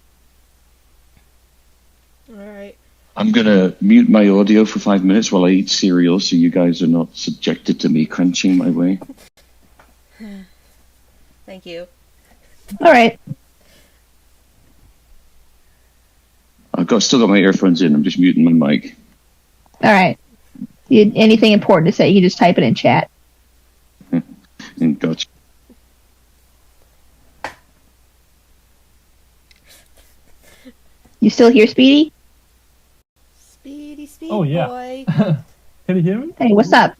Alright. I'm gonna mute my audio for 5 minutes while I eat cereal, so you guys are not subjected to me crunching my way. Thank you. Alright. Still got my earphones in. I'm just muting my mic. Alright. Anything important to say, you can just type it in chat. Gotcha. You still here, Speedy? Speedy Oh, yeah. boy. Can you hear me? Hey, what's up?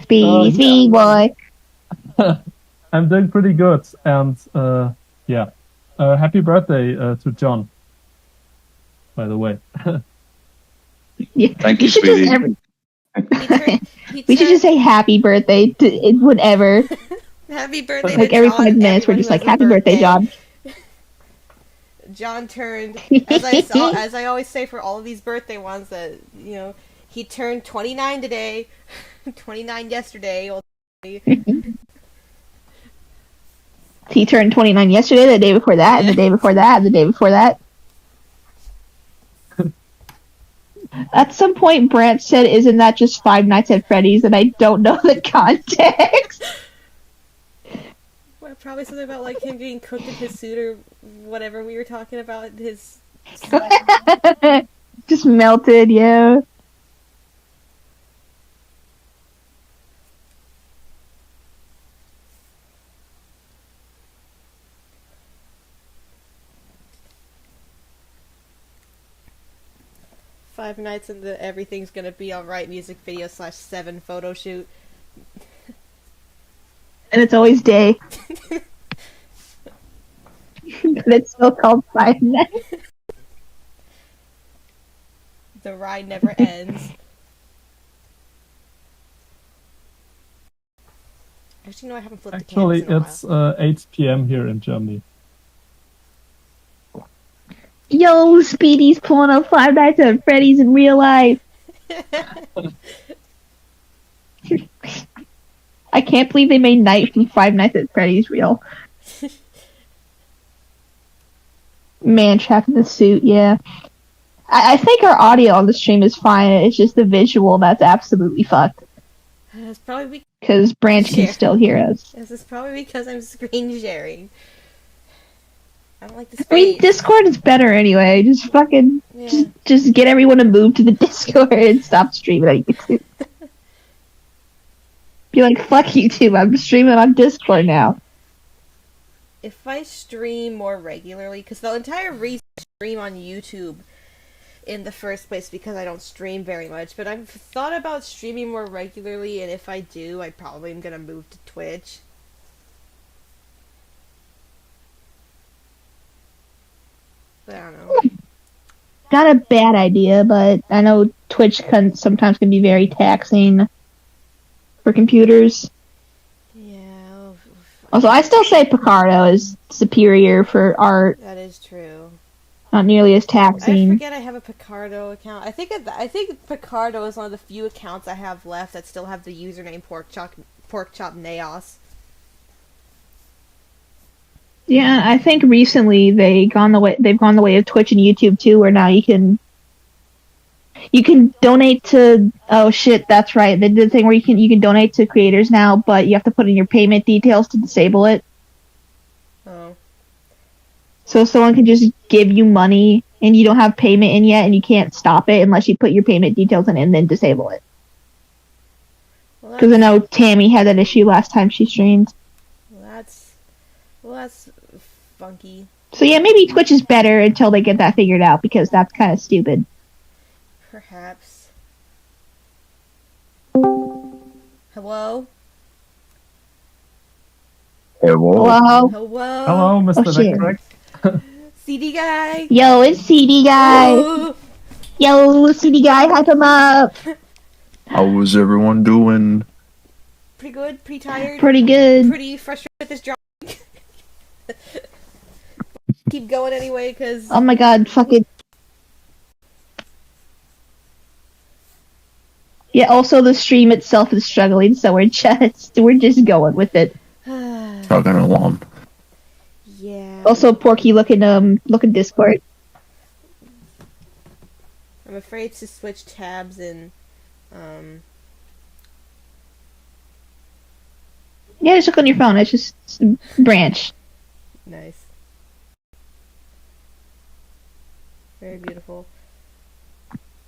Speedy boy. I'm doing pretty good, and yeah. Happy birthday to John, by the way. Yeah. Thank you, should Speedy. We should just say happy birthday to whatever. Happy birthday Like to every John, 5 minutes, we're everyone just who like, has a happy birthday, John. John turned, as I always say for all of these birthday ones, that, you know, he turned 29 today, 29 yesterday. He turned 29 yesterday, the day before that, and the day before that, and the day before that. At some point, Brant said, "Isn't that just Five Nights at Freddy's?" And I don't know the context. Well, probably something about like him getting cooked in his suit or whatever we were talking about. His Just melted, yeah. Five Nights in the Everything's Gonna Be Alright music video / 7 photo shoot. And it's always day. But it's still called Five Nights. The ride never ends. Actually, no, I haven't flipped Actually, the candles in a while. it's 8 p.m. here in Germany. Yo, Speedy's pulling up Five Nights at Freddy's in real life. I can't believe they made Night from Five Nights at Freddy's real. Man trapped in the suit, yeah. I think our audio on the stream is fine. It's just the visual that's absolutely fucked. It's probably Because Branch can still hear us. This is probably because I'm screen sharing. I don't like the I mean, space. Discord is better anyway. Just fucking, Yeah. just get everyone to move to the Discord and stop streaming on YouTube. Be like, fuck YouTube, I'm streaming on Discord now. If I stream more regularly, because the entire reason I stream on YouTube in the first place because I don't stream very much, but I've thought about streaming more regularly, and if I do, I probably am gonna move to Twitch. But I don't know. Not a bad idea, but I know Twitch sometimes can be very taxing for computers. Yeah. Also, I still say Picardo is superior for art. That is true. Not nearly as I taxing. forget I have a Picardo account. I think Picardo is one of the few accounts I have left that still have the username Porkchop Naos. Yeah, I think recently they've gone the way of Twitch and YouTube too, where now you can donate to. Oh shit, that's right. They did the thing where you can donate to creators now, but you have to put in your payment details to disable it. Oh. So someone can just give you money and you don't have payment in yet, and you can't stop it unless you put your payment details in and then disable it. Because I know Tammy had that issue last time she streamed. Well, that's funky. So yeah, maybe Twitch is better until they get that figured out, because that's kind of stupid. Perhaps. Hello? Hello. Hello? Hello? Hello, Mr. Oh, shit. Necrex. CD guy? Yo, it's CD guy. Ooh. Yo, CD guy, hype him up. How was everyone doing? Pretty good, pretty tired, Pretty good. pretty frustrated with this job. Keep going anyway, because... Oh my god, fucking... Yeah, also the stream itself is struggling, so we're just going with it. Chugging along. Yeah. Also, Porky, look in Discord. I'm afraid to switch tabs and Yeah, just look on your phone. It's just branch. nice. Very beautiful.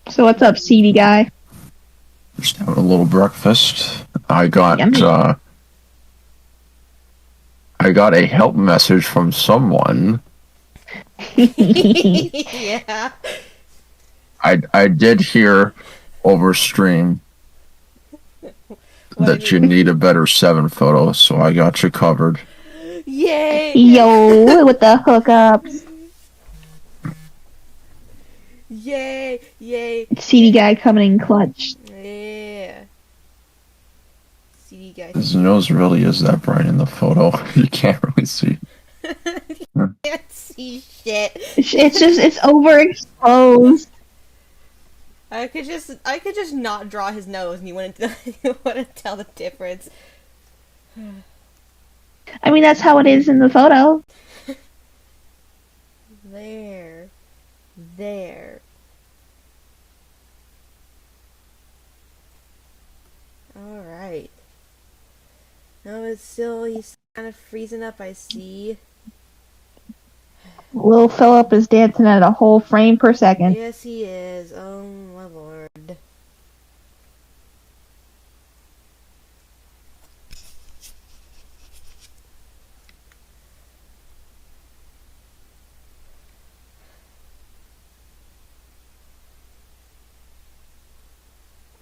So what's up, CD guy? Just having a little breakfast. I got Yummy. I got a help message from someone. Yeah. I did hear over stream What that did you need a better 7 photo, so I got you covered. Yay! Yo, with the hookups. Yay! Yay! CD guy coming in clutch. Yeah. CD guy. His nose really is that bright in the photo. You can't really see. Can't see shit. It's overexposed. I could just not draw his nose, and you wouldn't tell the difference. I mean, that's how it is in the photo. There. All right. No, he's kind of freezing up. I see. Lil Phillip is dancing at a whole frame per second. Yes, he is. Oh my lord.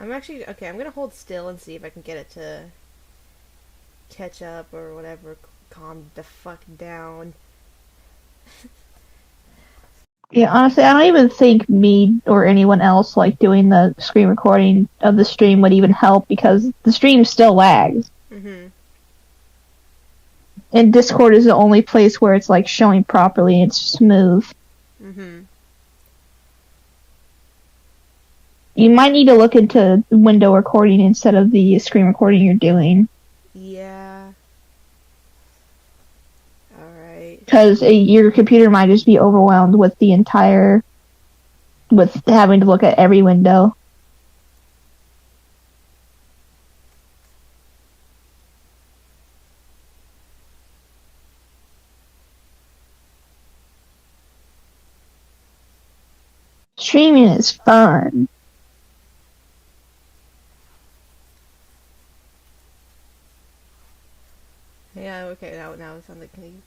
I'm gonna hold still and see if I can get it to catch up or whatever. Calm the fuck down. Yeah, honestly, I don't even think me or anyone else like doing the screen recording of the stream would even help because the stream still lags. Mhm. And Discord is the only place where it's like showing properly and it's smooth. Mhm. You might need to look into window recording instead of the screen recording you're doing. Yeah. Alright. Because your computer might just be overwhelmed with with having to look at every window. Streaming is fun. Yeah, okay, now it's on the can you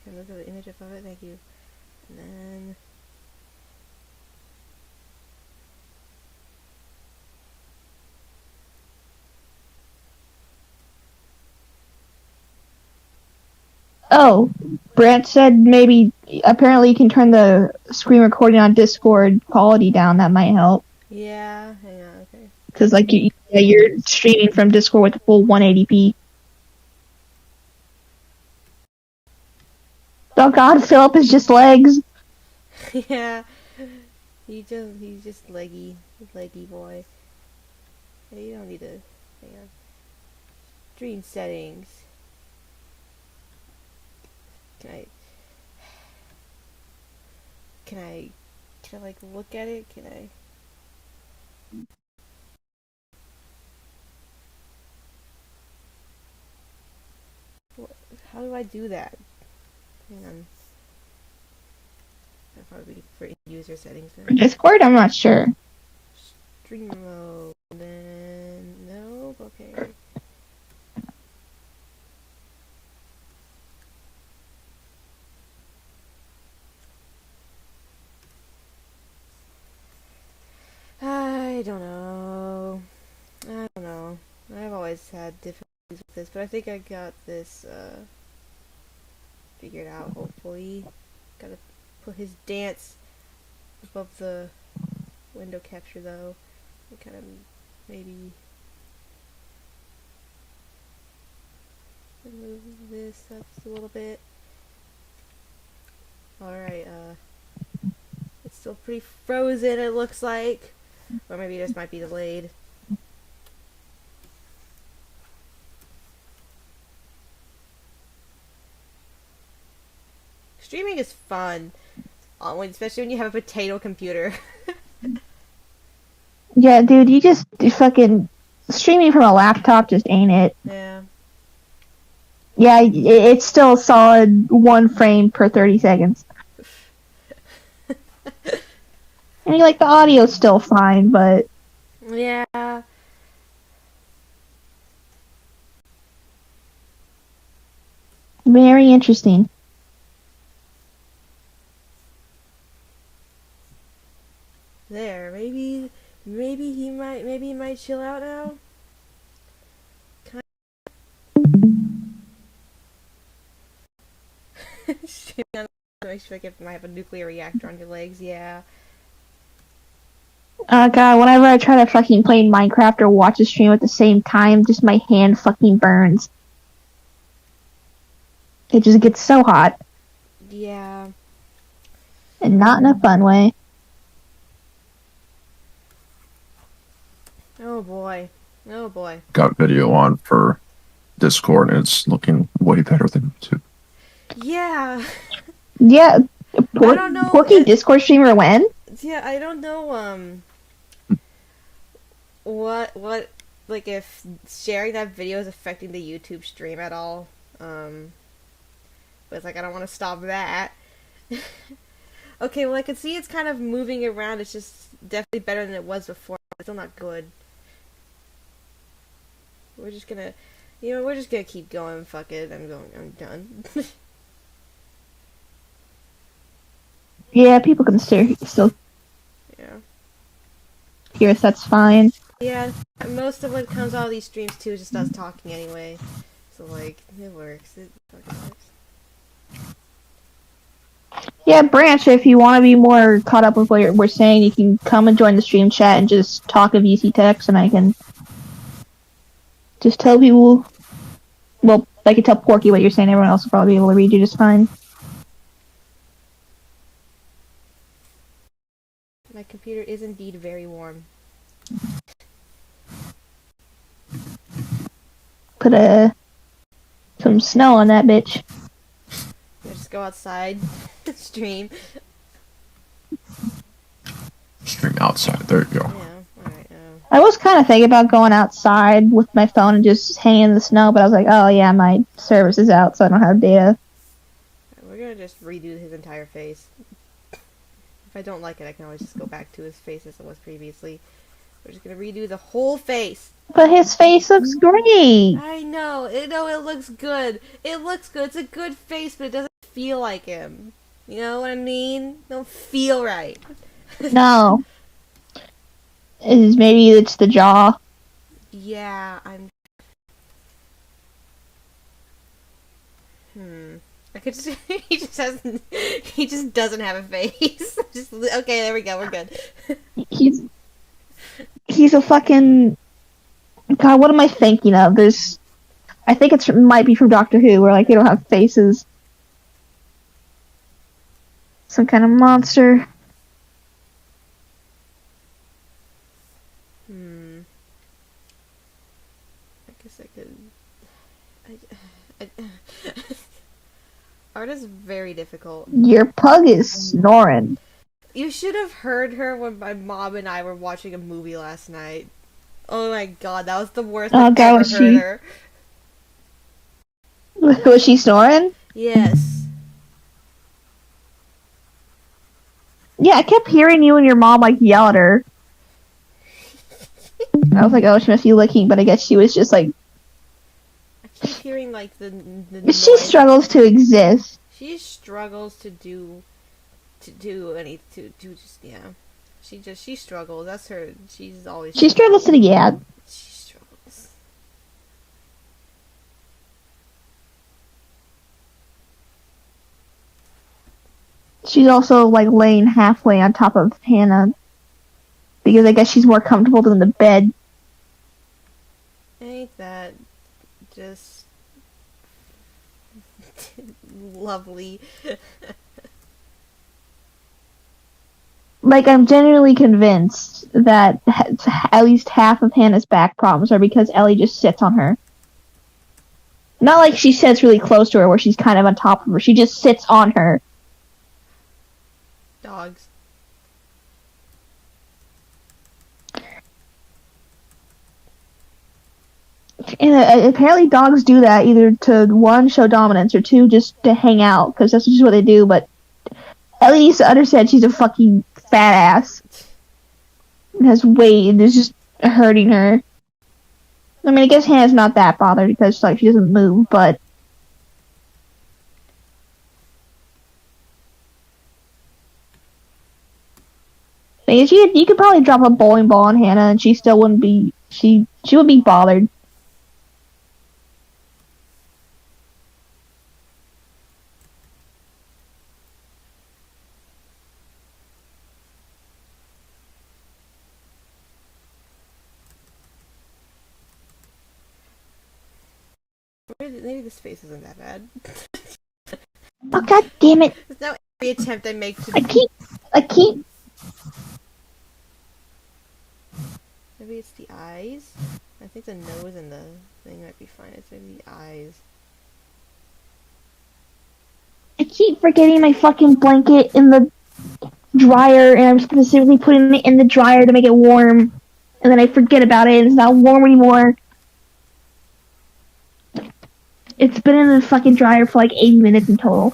look at the image above it? Thank you. And then Oh, Brant said apparently you can turn the screen recording on Discord quality down. That might help. yeah, hang on, okay. Because like you're streaming from Discord with the full 180p. Oh God, Philip is just legs. Yeah. He's just leggy boy. Hey, you don't need to hang on. Stream settings. Can I like look at it? Can I how do I do that? Hang on. That'd probably be for user settings For then. Discord, I'm not sure. Stream mode. Then no. Okay. I don't know. I've always had difficulties with this, but I think I got this figured out, hopefully. Gotta put his dance above the window capture, though. And kind of maybe move this up a little bit. Alright, it's still pretty frozen, it looks like. Or maybe this might be delayed. Streaming is fun, especially when you have a potato computer. Yeah, dude, you fucking streaming from a laptop just ain't it. Yeah. Yeah, it's still a solid 1 frame per 30 seconds. I mean, like, the audio's still fine, but... Yeah. Very interesting. There, maybe he might chill out now. Makes you like if you might have a nuclear reactor on your legs. Yeah. Oh god, whenever I try to fucking play Minecraft or watch a stream at the same time, just my hand fucking burns. It just gets so hot. Yeah. And not in a fun way. Oh boy. Oh boy. Got video on for Discord, and it's looking way better than YouTube. Yeah. Yeah. I don't know. Porky Discord streamer when? Yeah, I don't know, what, like, if sharing that video is affecting the YouTube stream at all. But it's like, I don't want to stop that. Okay, well, I can see it's kind of moving around. It's just definitely better than it was before. It's still not good. We're just gonna, we're just gonna keep going. Fuck it. I'm done. Yeah, people can still Yeah. hear us, that's fine. Yeah, most of what comes out of these streams, too, is just us talking anyway. So, like, it works. It fucking works. Yeah, Branch, if you want to be more caught up with what we're saying, you can come and join the stream chat and just talk of VC text, and I can just tell people, well, I can tell Porky what you're saying, everyone else will probably be able to read you just fine. My computer is indeed very warm. Put some snow on that bitch. Just go outside, stream. Stream outside. There you go. Yeah, alright. I was kind of thinking about going outside with my phone and just hanging in the snow, but I was like, oh yeah, my service is out, so I don't have data. We're gonna just redo his entire face. If I don't like it, I can always just go back to his face as it was previously. We're just gonna redo the whole face. But his face looks great. I know. It looks good. It looks good. It's a good face, but it doesn't feel like him. You know what I mean? It don't feel right. No. Maybe it's the jaw. Yeah, I could just, he just doesn't have a face. Okay, there we go, we're good. He's a fucking, God, what am I thinking of? I think it might be from Doctor Who, where, like, they don't have faces. Some kind of monster. I guess I could, art is very difficult. Your pug is snoring. You should have heard her when my mom and I were watching a movie last night. Oh my god, that was the worst I've ever heard her. Was she snoring? Yes. Yeah, I kept hearing you and your mom, like, yell at her. I was like, oh, she must be licking, but I guess she was just, like... I keep hearing, like, the She noise. struggles to exist. She struggles to just, yeah. She struggles. That's her. She's always. She struggles to yeah. She struggles. She's also, like, laying halfway on top of Hannah. Because I guess she's more comfortable than the bed. Ain't that just lovely? Like, I'm genuinely convinced that at least half of Hannah's back problems are because Ellie just sits on her. Not like she sits really close to her where she's kind of on top of her. She just sits on her And apparently dogs do that either to, one, show dominance, or two, just to hang out, because that's just what they do, but Ellie needs to understand she's a fucking fat ass. It has weight, and it's just hurting her. I mean, I guess Hannah's not that bothered because like she doesn't move, but you could probably drop a bowling ball on Hannah and she still wouldn't be she would be bothered. Maybe this face isn't that bad. Oh, god damn it! Now every attempt I make to. I keep. Maybe it's the eyes. I think the nose and the thing might be fine. It's maybe the eyes. I keep forgetting my fucking blanket in the dryer, and I'm specifically putting it in the dryer to make it warm, and then I forget about it, and it's not warm anymore. It's been in the fucking dryer for like 80 minutes in total.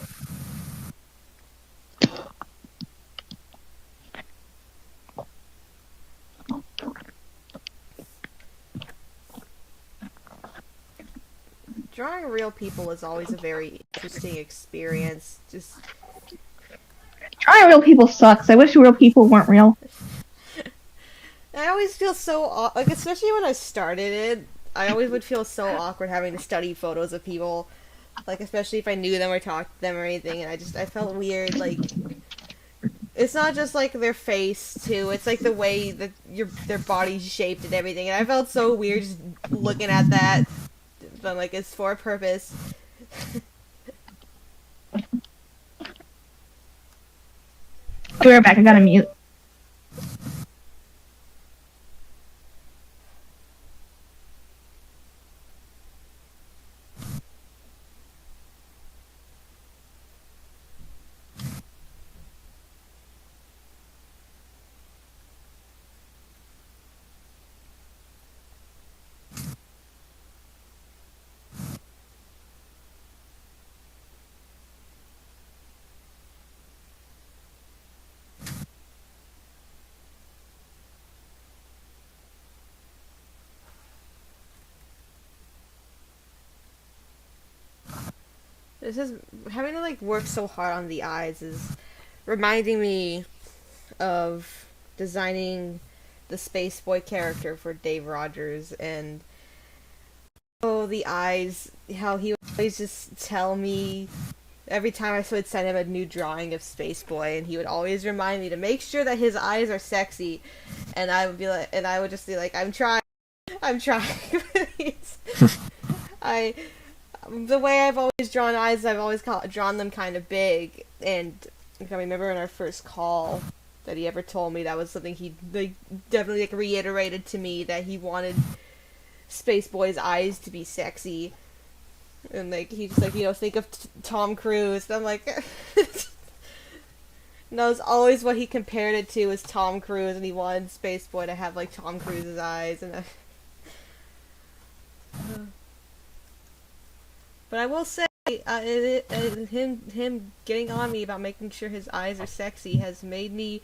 Drawing real people is always a very interesting experience. Just Drawing real people sucks. I wish real people weren't real. I always feel so like, especially when I started it, I always would feel so awkward having to study photos of people, like especially if I knew them or talked to them or anything, and I felt weird. Like it's not just like their face too; it's like the way that their body's shaped and everything, and I felt so weird just looking at that. But like it's for a purpose. Be right back. I gotta mute. This is having to like work so hard on the eyes is reminding me of designing the Space Boy character for Dave Rogers, and the eyes, how he would always just tell me every time I would send him a new drawing of Space Boy, and he would always remind me to make sure that his eyes are sexy, and I would be like, and I would just be like, I'm trying. The way I've always drawn eyes, I've always drawn them kind of big, and I remember in our first call that he ever told me that was something he definitely reiterated to me, that he wanted Space Boy's eyes to be sexy, and he just think of Tom Cruise. And I'm like, no, it's always what he compared it to was Tom Cruise, and he wanted Space Boy to have like Tom Cruise's eyes, and. But I will say, him getting on me about making sure his eyes are sexy has made me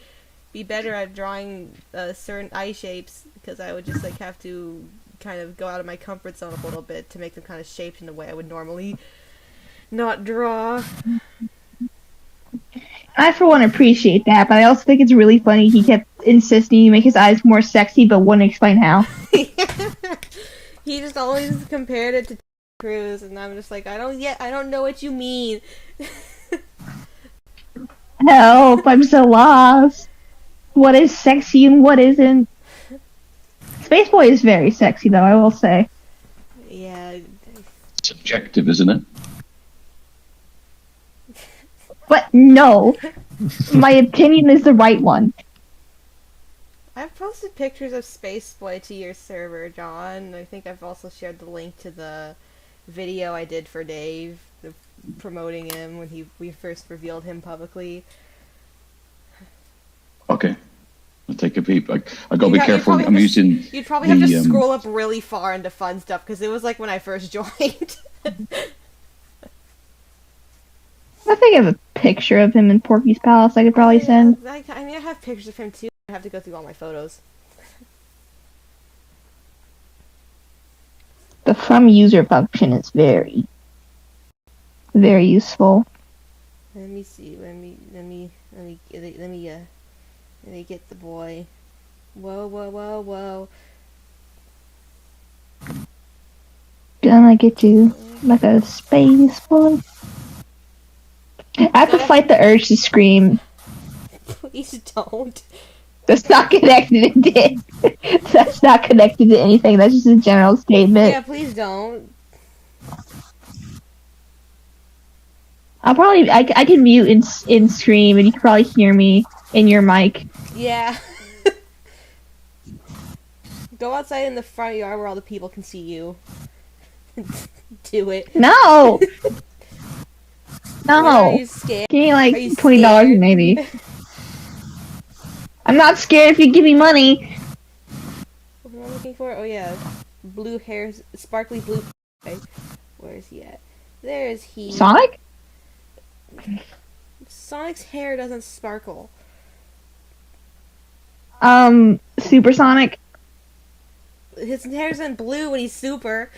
be better at drawing certain eye shapes, because I would just have to kind of go out of my comfort zone a little bit to make them kind of shaped in a way I would normally not draw. I, for one, appreciate that, but I also think it's really funny he kept insisting you make his eyes more sexy, but wouldn't explain how. He just always compared it to Cruise, and I'm just like, I don't know what you mean. Help, I'm so lost. What is sexy and what isn't? Space Boy is very sexy, though, I will say. Yeah. Subjective, isn't it? But no. My opinion is the right one. I've posted pictures of Space Boy to your server, John. I think I've also shared the link to the video I did for Dave, promoting him when we first revealed him publicly. Okay. I'll take a peep. I gotta You'd be ha- you'd careful. probably I'm have to- using You'd probably have to the, scroll up really far into fun stuff because it was like when I first joined. I think I have a picture of him in Porky's Palace I could probably send. I mean, I have pictures of him too. I have to go through all my photos. The from user function is very, very useful. Let me see. Let me get the boy. Whoa. Gonna get you like a space boy. I have to fight the urge to scream. Please don't. That's not connected to it. That's not connected to anything. That's just a general statement. Yeah, please don't. I'll probably I can mute and scream, and you can probably hear me in your mic. Yeah. Go outside in the front yard where all the people can see you. Do it. No. Are No. you scared? Give me Are like you $20 scared? maybe. I'm not scared if you give me money. What am I looking for? Oh yeah, blue hair, sparkly blue. Okay. Where is he at? There is he. Sonic? Sonic's hair doesn't sparkle. Supersonic? His hair isn't blue when he's super.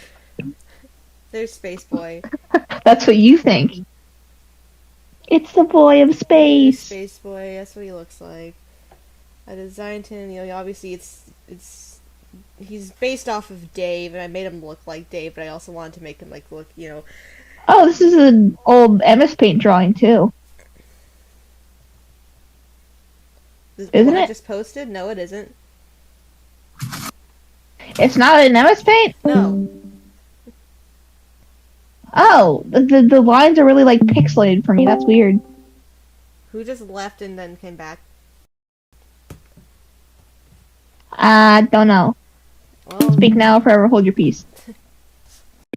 There's Space Boy. That's what you think. It's the boy of There's space. Space Boy. That's what he looks like. I designed him. You know, obviously he's based off of Dave, and I made him look like Dave, but I also wanted to make him like look, you know. Oh, this is an old MS Paint drawing too. Isn't I it? just posted? No, it isn't. It's not an MS Paint? No. Oh, the lines are really like pixelated for me. That's weird. Who just left and then came back? I don't know. Well, Speak now or forever hold your peace.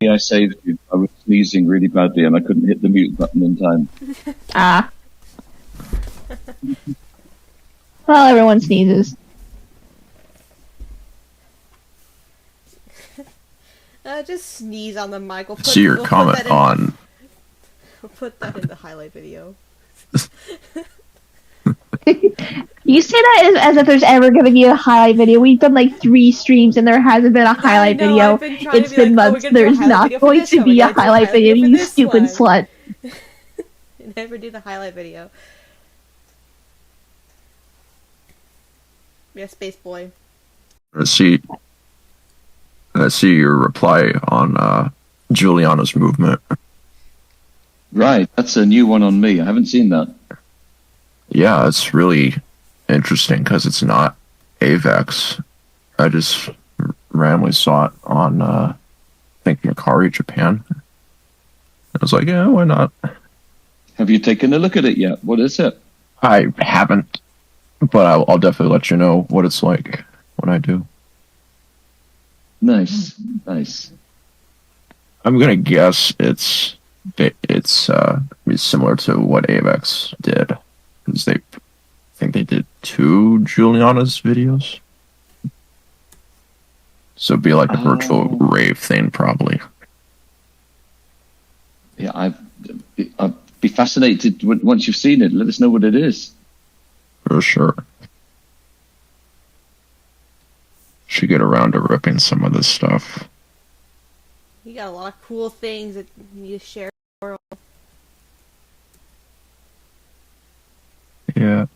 I saved you. I was sneezing really badly and I couldn't hit the mute button in time. Ah. Well, everyone sneezes. just sneeze on the mic. See your comment on. We'll put that in the highlight video. You say that as if there's ever going to be a highlight video. We've done like 3 streams and there hasn't been a highlight video. It's been months. There's not going to be a highlight video, you stupid slut. Never do the highlight video. Yeah, Space Boy. Let's see your reply on Juliana's movement. Right, that's a new one on me. I haven't seen that. Yeah, it's really interesting because it's not AVEX. I just randomly saw it on, I think, Mercari, Japan. I was like, yeah, why not? Have you taken a look at it yet? What is it? I haven't, but I'll definitely let you know what it's like when I do. Nice. I'm gonna guess it's similar to what AVEX did, because I think they did 2 Juliana's videos. So it'd be like a virtual rave thing, probably. Yeah, I'd be fascinated once you've seen it. Let us know what it is. For sure. Should get around to ripping some of this stuff. You got a lot of cool things that you need to share with the world. Yeah.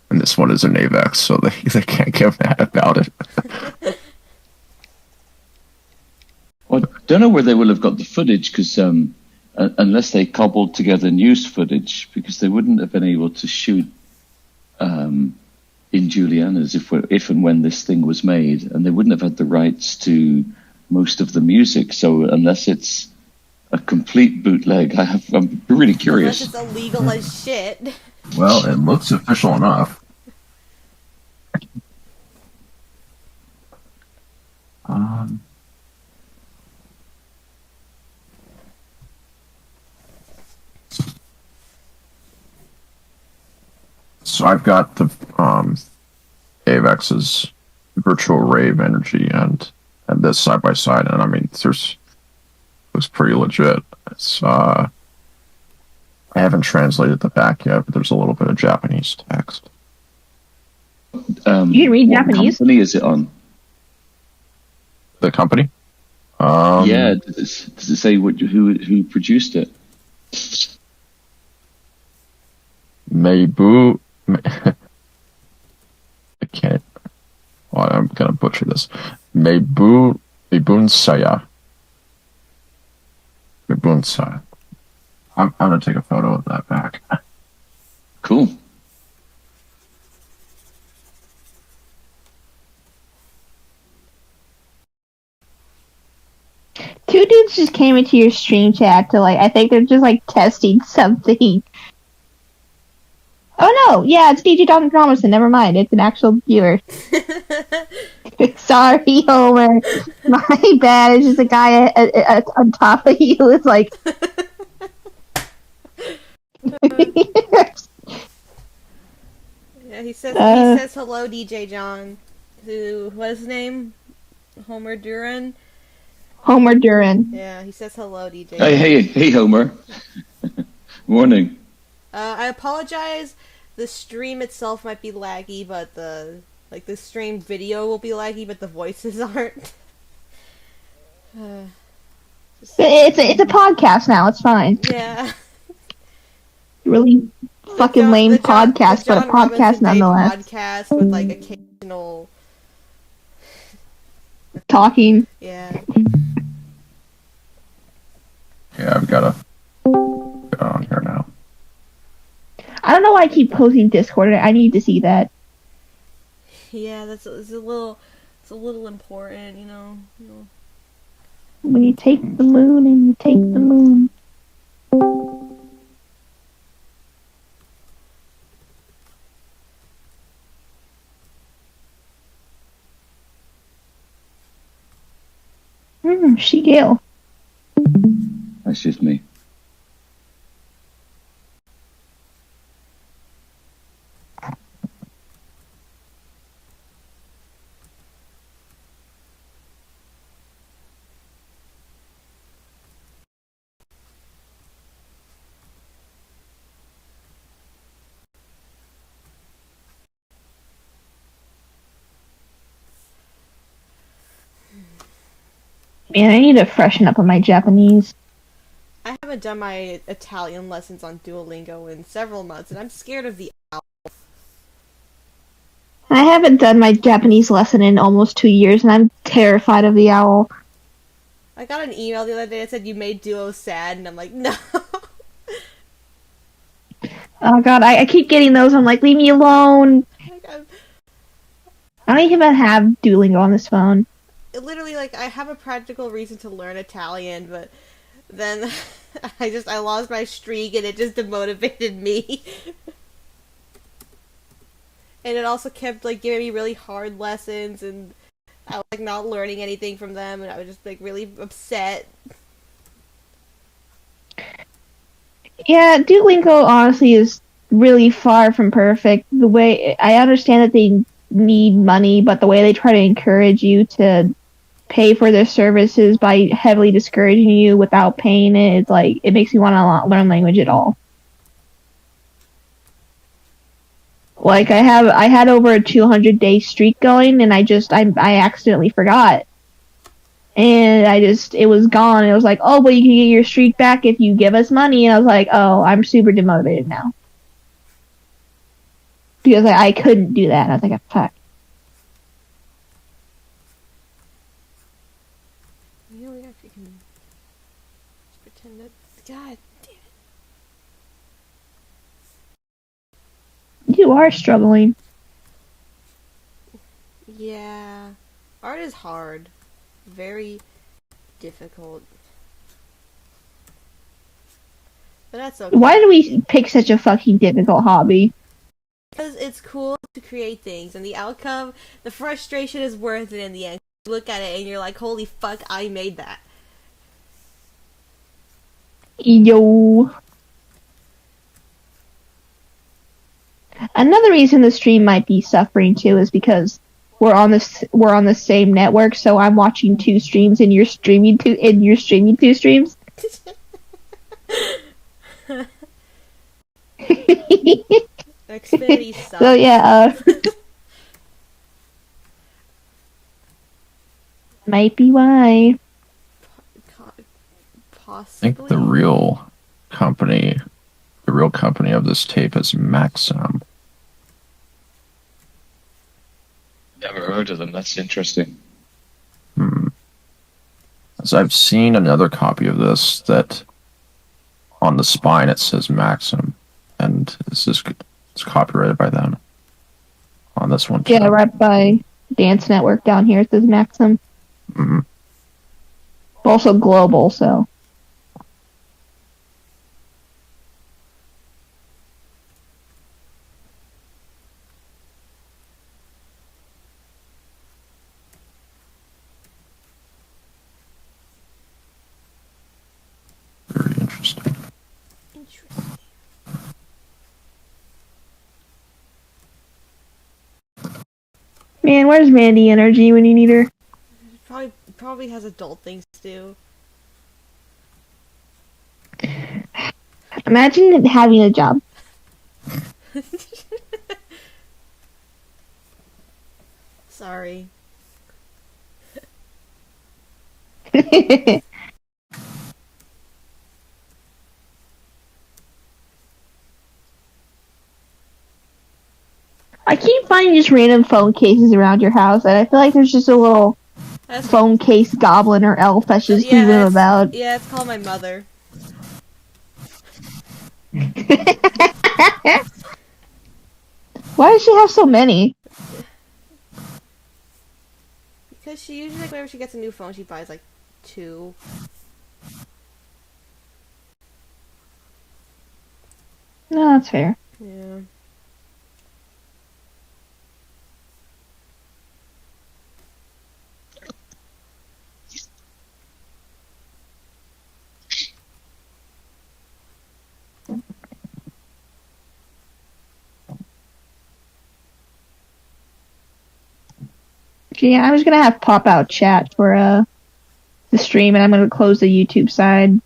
And this one is an AVEX, so they can't get mad about it. Well, I don't know where they will have got the footage, because unless they cobbled together news footage, because they wouldn't have been able to shoot in Juliana's if and when this thing was made, and they wouldn't have had the rights to most of the music. So unless it's a complete bootleg, I'm really curious. Unless it's illegal as shit. Well, it looks official enough. So I've got the AVEX's virtual rave energy and this side by side, and I mean, looks pretty legit. It's I haven't translated the back yet, but there's a little bit of Japanese text. You can read What Japanese? company is it on? The company? Yeah, does it say who produced it? Meibu. I can't. Well, I'm gonna butcher this. Meibunsaya. Mebunsaya. I'm gonna take a photo of that back. Cool. Two dudes just came into your stream chat to I think they're just testing something. Oh no, yeah, it's DJ Don Robinson. Never mind, it's an actual viewer. Sorry, Homer. My bad. It's just a guy on top of you. It's Yeah, he says hello, DJ John. What's his name? Homer Duran. Homer Duran. Yeah, he says hello, DJ. Hey, Homer. Morning. I apologize. The stream itself might be laggy, but the stream video will be laggy, but the voices aren't. It's a podcast now. It's fine. Yeah. Really fucking lame podcast, but a podcast nonetheless. Podcast with occasional talking. Yeah. Yeah, I've got to get on here now. I don't know why I keep posting Discord. I need to see that. Yeah, it's a little important, you know. When you take the moon and you take the moon. Shigale. That's just me. Man, I need to freshen up on my Japanese. I haven't done my Italian lessons on Duolingo in several months, and I'm scared of the owl. I haven't done my Japanese lesson in almost 2 years, and I'm terrified of the owl. I got an email the other day that said you made Duo sad, and I'm like, no. Oh god, I keep getting those. I'm like, leave me alone. I don't even have Duolingo on this phone. Literally, I have a practical reason to learn Italian, but then I lost my streak, and it just demotivated me. And it also kept giving me really hard lessons, and I was not learning anything from them, and I was just really upset. Yeah, Duolingo honestly is really far from perfect. The way I understand that they need money, but the way they try to encourage you to pay for their services by heavily discouraging you without paying it, it's it makes me want to learn language at all. I had over a 200-day streak going, and I accidentally forgot. And it was gone. It was oh, well, you can get your streak back if you give us money. And I was like, oh, I'm super demotivated now. Because I couldn't do that. And I was like, fuck. You know, we actually can just pretend that. God damn it. You are struggling. Yeah. Art is hard. Very difficult. But that's okay. Why do we pick such a fucking difficult hobby? Because it's cool to create things, and the outcome, the frustration is worth it in the end. You look at it and you're like, holy fuck, I made that. Yo. Another reason the stream might be suffering too is because we're on the same network, so I'm watching two streams and you're streaming two streams. Xfinity sucks. So yeah, might be why. Possibly. I think the real company of this tape is Maxim. Never heard of them. That's interesting. So I've seen another copy of this that on the spine it says Maxim, and it's copyrighted by them. On this one, Yeah, right by Dance Network down here it says Maxim. Mm-hmm. Also global, so. Very interesting. Man, where's Mandy Energy when you need her? Probably has adult things to do. Imagine having a job. Sorry. I keep finding just random phone cases around your house, and I feel like there's just a little phone case goblin or elf that's just moving about. Yeah, it's called my mother. Why does she have so many? Because she usually, like, whenever she gets a new phone, she buys, like, 2. No, that's fair. Yeah. Yeah, I'm just gonna have pop-out chat for the stream, and I'm gonna close the YouTube side.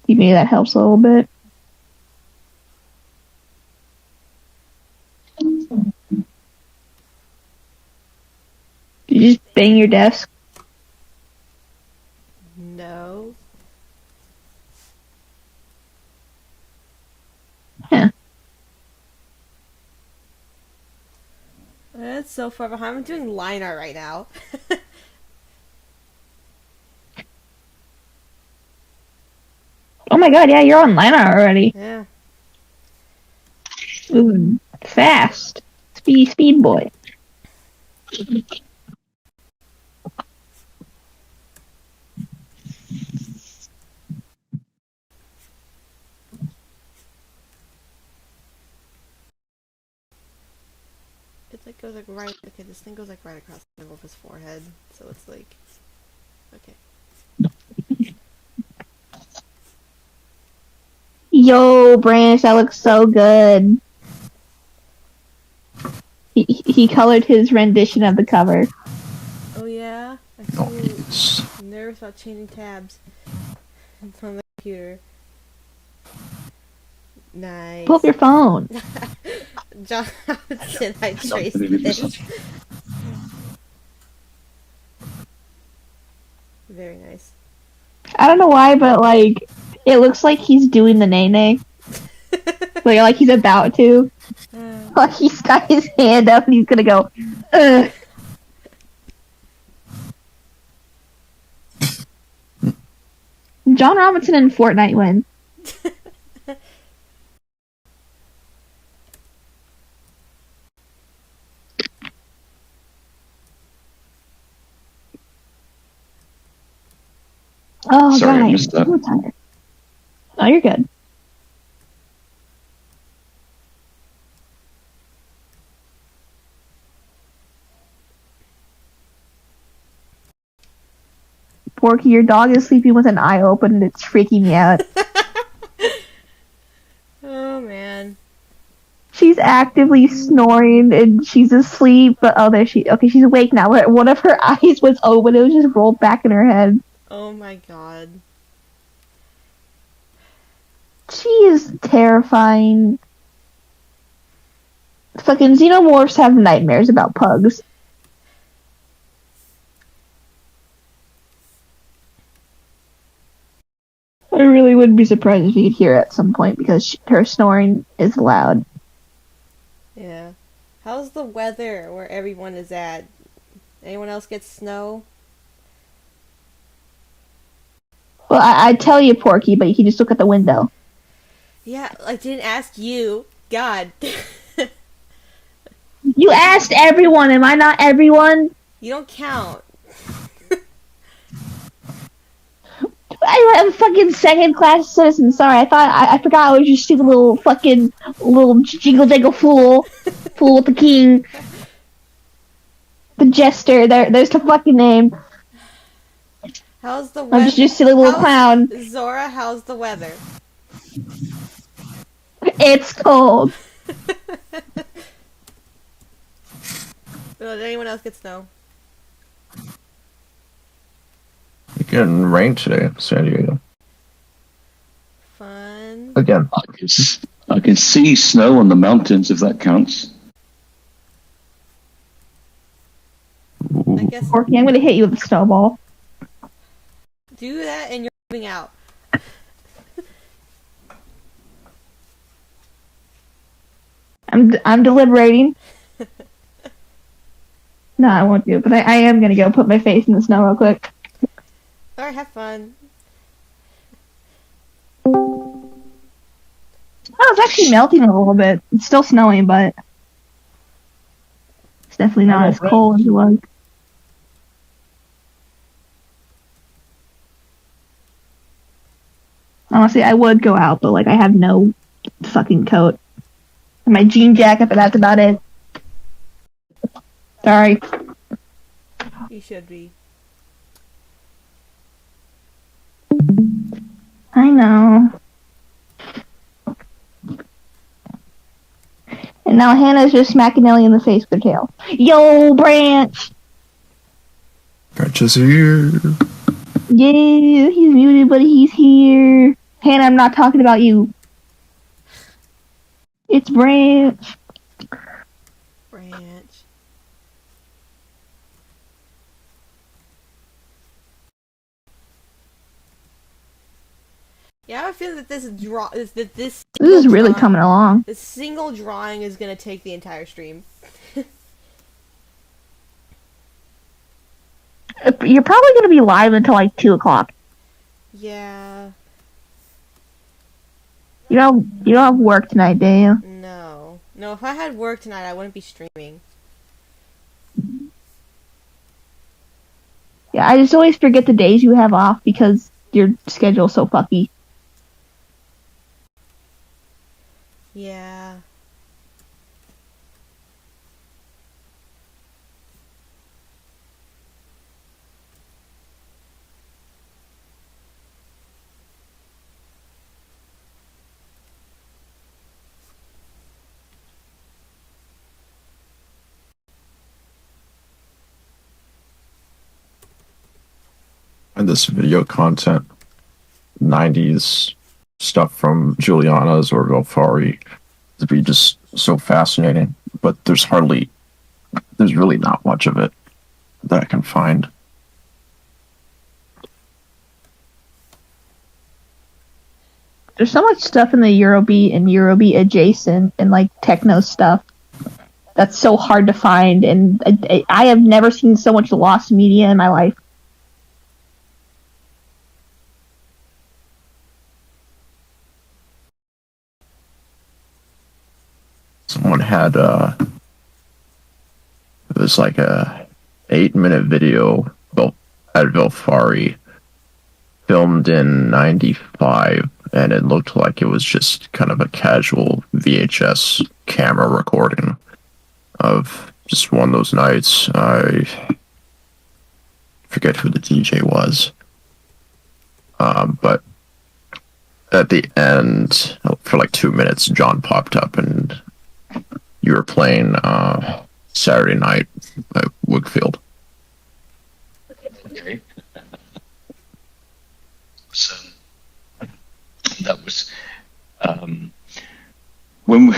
Maybe that helps a little bit. Did you just bang your desk? No. Huh. That's so far behind. I'm doing line art right now. Oh my god, yeah, you're online already. Yeah. Moving fast. Speed boy. It like goes like right. Okay, this thing goes like right across the middle of his forehead, so it's like, okay. Yo, Branch, that looks so good. He colored his rendition of the cover. Oh yeah, I'm Nice. nervous about changing tabs. It's on the computer. Nice. Pull up your phone. John, did I trace this? Very nice. I don't know why, but like, it looks like he's doing the nay-nay. like he's about to. Like he's got his hand up and he's gonna go, ugh. John Robinson and Fortnite win. Oh, Sorry, God. I missed that. I'm tired. Oh, you're good. Porky, your dog is sleeping with an eye open and it's freaking me out. Oh man. actively snoring and she's asleep, but she's awake now. One of her eyes was open, it was just rolled back in her head. Oh my god. She is terrifying. Fucking xenomorphs have nightmares about pugs. I really wouldn't be surprised if you could hear it at some point because her snoring is loud. Yeah. How's the weather where everyone is at? Anyone else get snow? Well, I'd tell you, Porky, but you can just look at the window. Yeah, I didn't ask you. God. You asked everyone, am I not everyone? You don't count. I'm a fucking second class citizen, sorry, I forgot I was just stupid little jingle jangle fool. Fool with the king. The jester, there's the fucking name. How's the weather? I'm just a silly little clown. Zora, how's the weather? It's cold. Did anyone else get snow? It's getting rain today in San Diego. Fun. Again. I can see snow on the mountains, if that counts. I guess Porky, I'm gonna hit you with a snowball. do that and you're moving out. I'm deliberating. No, I won't do it, but I am gonna go put my face in the snow real quick. Alright, have fun. Oh, it's actually melting a little bit. It's still snowing, but it's definitely not as cold as it was. Honestly, I would go out, but I have no fucking coat. And my jean jacket, but that's about it. Sorry. You should be. I know. And now Hannah's just smacking Ellie in the face with her tail. Yo, Branch! Branch is here. Yeah, he's muted, but he's here. Hannah, I'm not talking about you. It's Branch. Branch. Yeah, I have a feeling that this This is really coming along. This single drawing is gonna take the entire stream. You're probably going to be live until 2 o'clock. Yeah. You don't have work tonight, do you? No. No, if I had work tonight, I wouldn't be streaming. Yeah, I just always forget the days you have off because your schedule's so fucky. Yeah. And this video content, 90s stuff from Juliana's or Velfari, to be just so fascinating. But there's really not much of it that I can find. There's so much stuff in the Eurobeat and Eurobeat adjacent and techno stuff that's so hard to find, and I have never seen so much lost media in my life. Someone had it was like a 8-minute video at Velfari filmed in 95, and it looked like it was just kind of a casual VHS camera recording of just one of those nights. I forget who the DJ was, but at the end, for 2 minutes, John popped up and you were playing Saturday night at Wickfield. Okay. So that was when we,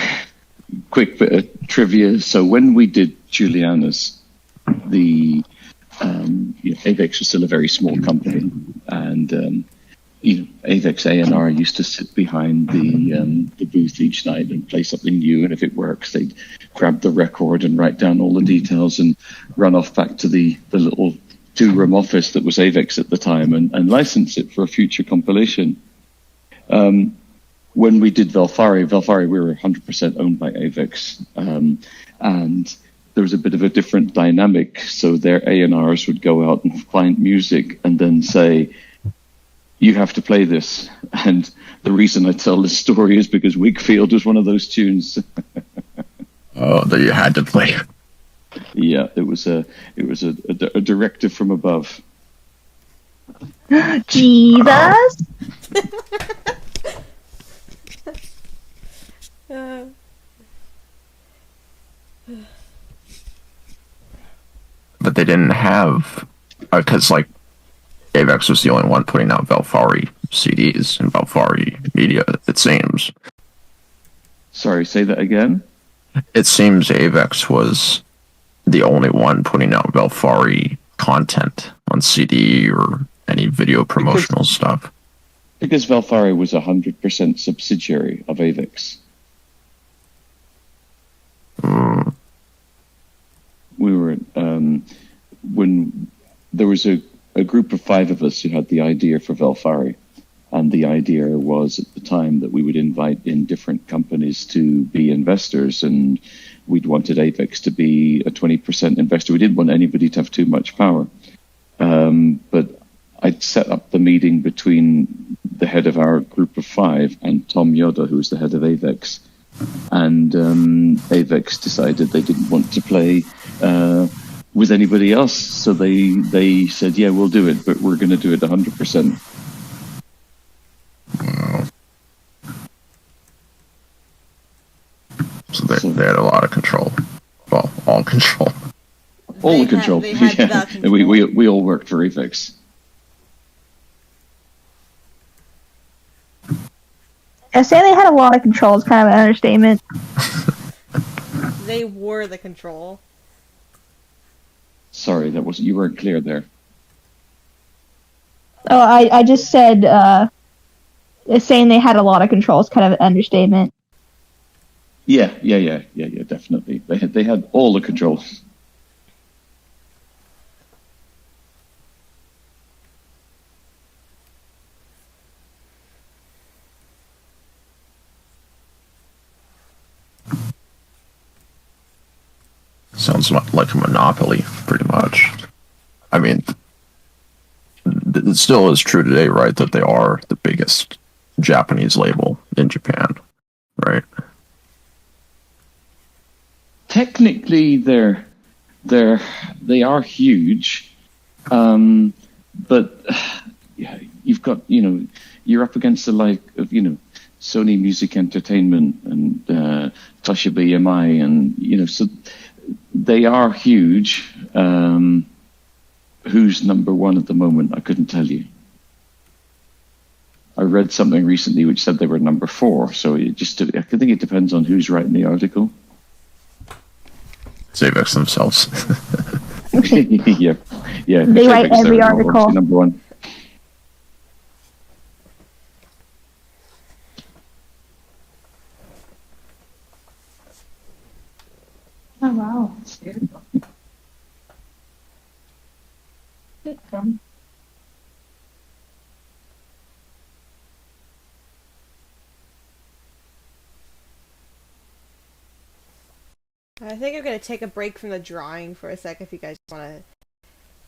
quick bit of trivia. So when we did Juliana's, the Avex was still a very small company, and Avex A&R used to sit behind the booth each night and play something new, and if it works, they'd grab the record and write down all the details and run off back to the little 2-room office that was Avex at the time and license it for a future compilation. When we did Velfari, we were 100% owned by Avex, and there was a bit of a different dynamic. So their A&Rs would go out and find music and then say, you have to play this. And the reason I tell this story is because Wickfield was one of those tunes. Oh, that you had to play. Yeah, it was a directive from above. Jesus. But they didn't have, because like Avex was the only one putting out Velfari CDs and Velfari media, it seems. Sorry, say that again? It seems Avex was the only one putting out Velfari content on CD or any video promotional stuff. Because Velfari was 100% subsidiary of Avex. We were, when there was a group of 5 of us who had the idea for Velfari, and the idea was at the time that we would invite in different companies to be investors, and we'd wanted Avex to be a 20% investor. We didn't want anybody to have too much power. But I'd set up the meeting between the head of our group of 5 and Tom Yoda, who was the head of Avex. And Avex decided they didn't want to play with anybody else, so they said, yeah, we'll do it, but we're going to do it 100%. Wow. So they had a lot of control. Well, all control. All the control. They had Yeah. the control. We all worked for Avex. Yeah, saying they had a lot of control is kind of an understatement. They were the control. Sorry, you weren't clear there. Oh, I just said saying they had a lot of control is kind of an understatement. Yeah, definitely. They had all the control. Sounds like a monopoly, pretty much. I mean, it still is true today, right? That they are the biggest Japanese label in Japan, right? Technically, they are huge, but yeah, you've got you're up against the like of Sony Music Entertainment and Toshiba EMI, and so they are huge. Who's number 1 at the moment? I couldn't tell you. I read something recently which said they were number 4. So I think it depends on who's writing the article. Avex themselves. yeah. They write every article. Number 1. Oh wow. I think I'm gonna take a break from the drawing for a sec if you guys wanna.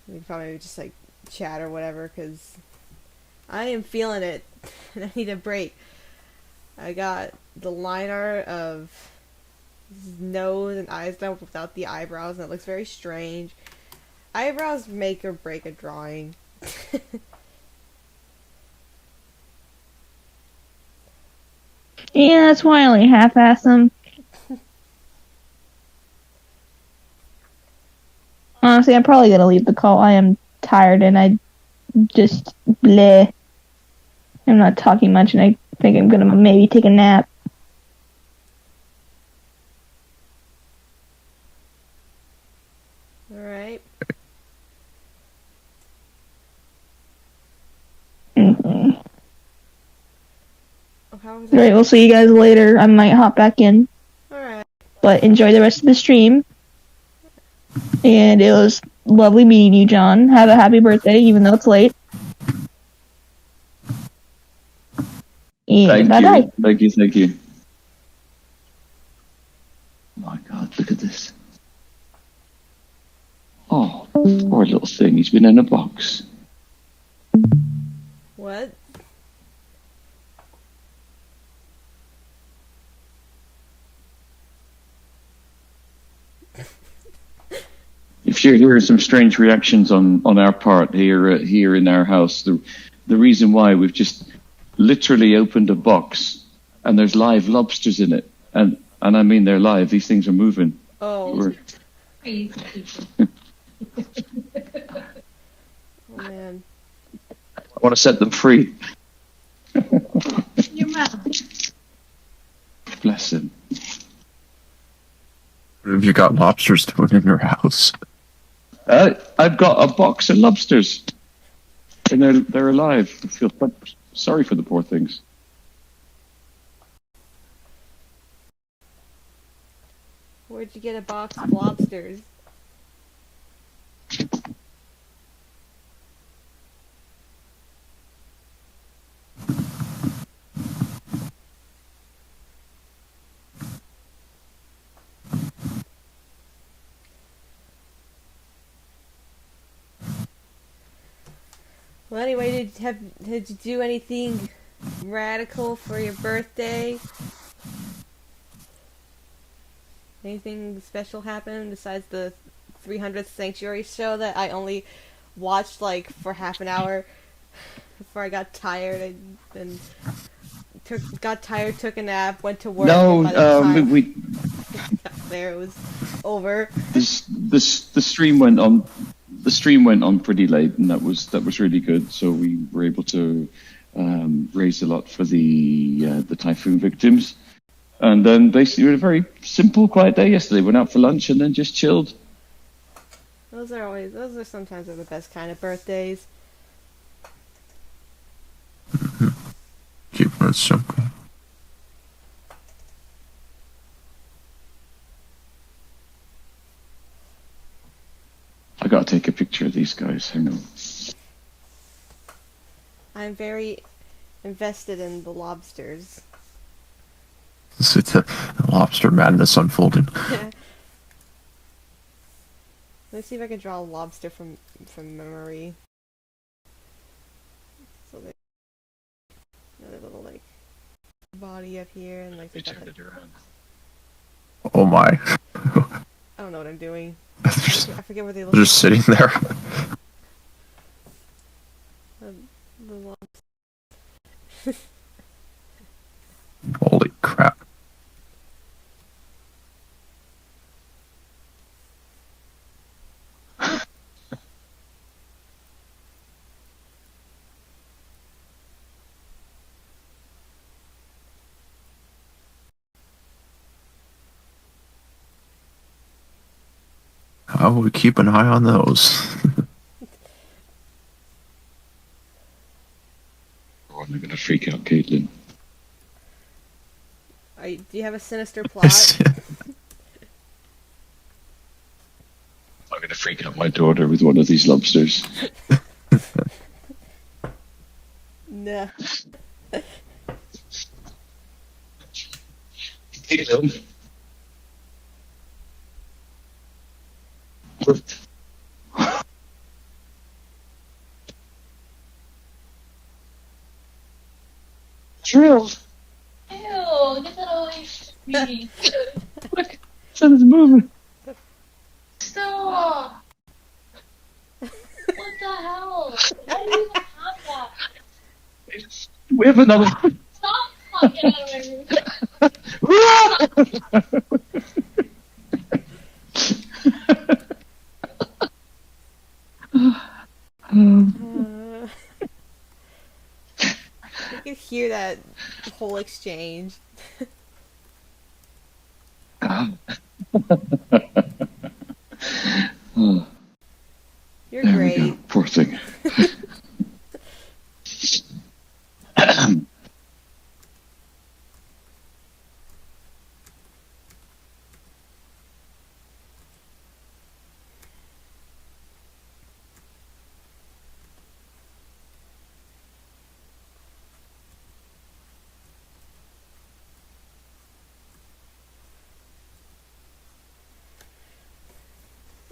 We can probably just like chat or whatever, because I am feeling it and I need a break. I got the line art of his nose and eyes done without the eyebrows, and it looks very strange. Eyebrows make or break a drawing. Yeah, that's why I only half-ass them. Honestly, I'm probably gonna leave the call. I am tired and I just bleh. I'm not talking much and I think I'm gonna maybe take a nap. Alright. Mm-hmm. Oh, how was Alright, we'll see you guys later. I might hop back in. Alright. But enjoy the rest of the stream. And it was lovely meeting you, John. Have a happy birthday, even though it's late. And bye-bye. Thank you. Oh my God, look at this. Oh, poor little thing. He's been in a box. What? If you're hearing some strange reactions on our part here in our house, the reason why we've just literally opened a box and there's live lobsters in it, and I mean they're live. These things are moving. Oh. Oh man. I want to set them free. Your mouth. Bless him. What have you got lobsters doing in your house? I've got a box of lobsters, and they're alive. I feel sorry for the poor things. Where'd you get a box of lobsters? Well, anyway, did you do anything radical for your birthday? Anything special happen besides the 300th Sanctuary show that I only watched like for half an hour before I got tired and took a nap, went to work. No, and by the time we got there it was over. the stream went on. The stream went on pretty late, and that was really good. So we were able to raise a lot for the typhoon victims. And then basically we had a very simple, quiet day yesterday. Went out for lunch and then just chilled. Those are sometimes the best kind of birthdays. Keep it simple. I gotta take a picture of these guys. Hang on. I'm very invested in the lobsters. It's the lobster madness unfolding. Let's see if I can draw a lobster from memory. So they another little like body up here and like they got like, Oh my. I don't know what I'm doing. I forget where they look. They're just sitting there. The lobster. Holy crap. How will we keep an eye on those? Oh, I'm gonna freak out Caitlin. Do you have a sinister plot? I'm gonna freak out my daughter with one of these lobsters. No. Caitlin. Drill. Ew, get that away from me. Look, something's moving. Stop! What the hell? Why do you even have that? We have another one. Stop fucking out of my room. could hear that whole exchange. God. Oh, You're there we go. great. Poor thing.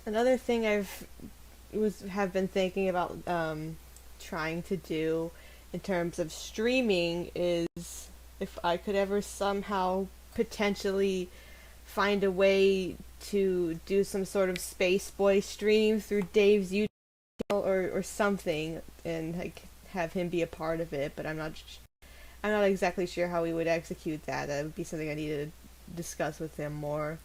Another thing have been thinking about trying to do in terms of streaming is if I could ever somehow potentially find a way to do some sort of Space Boy stream through Dave's YouTube channel or something, and like have him be a part of it. But I'm not exactly sure how we would execute that. That would be something I need to discuss with him more.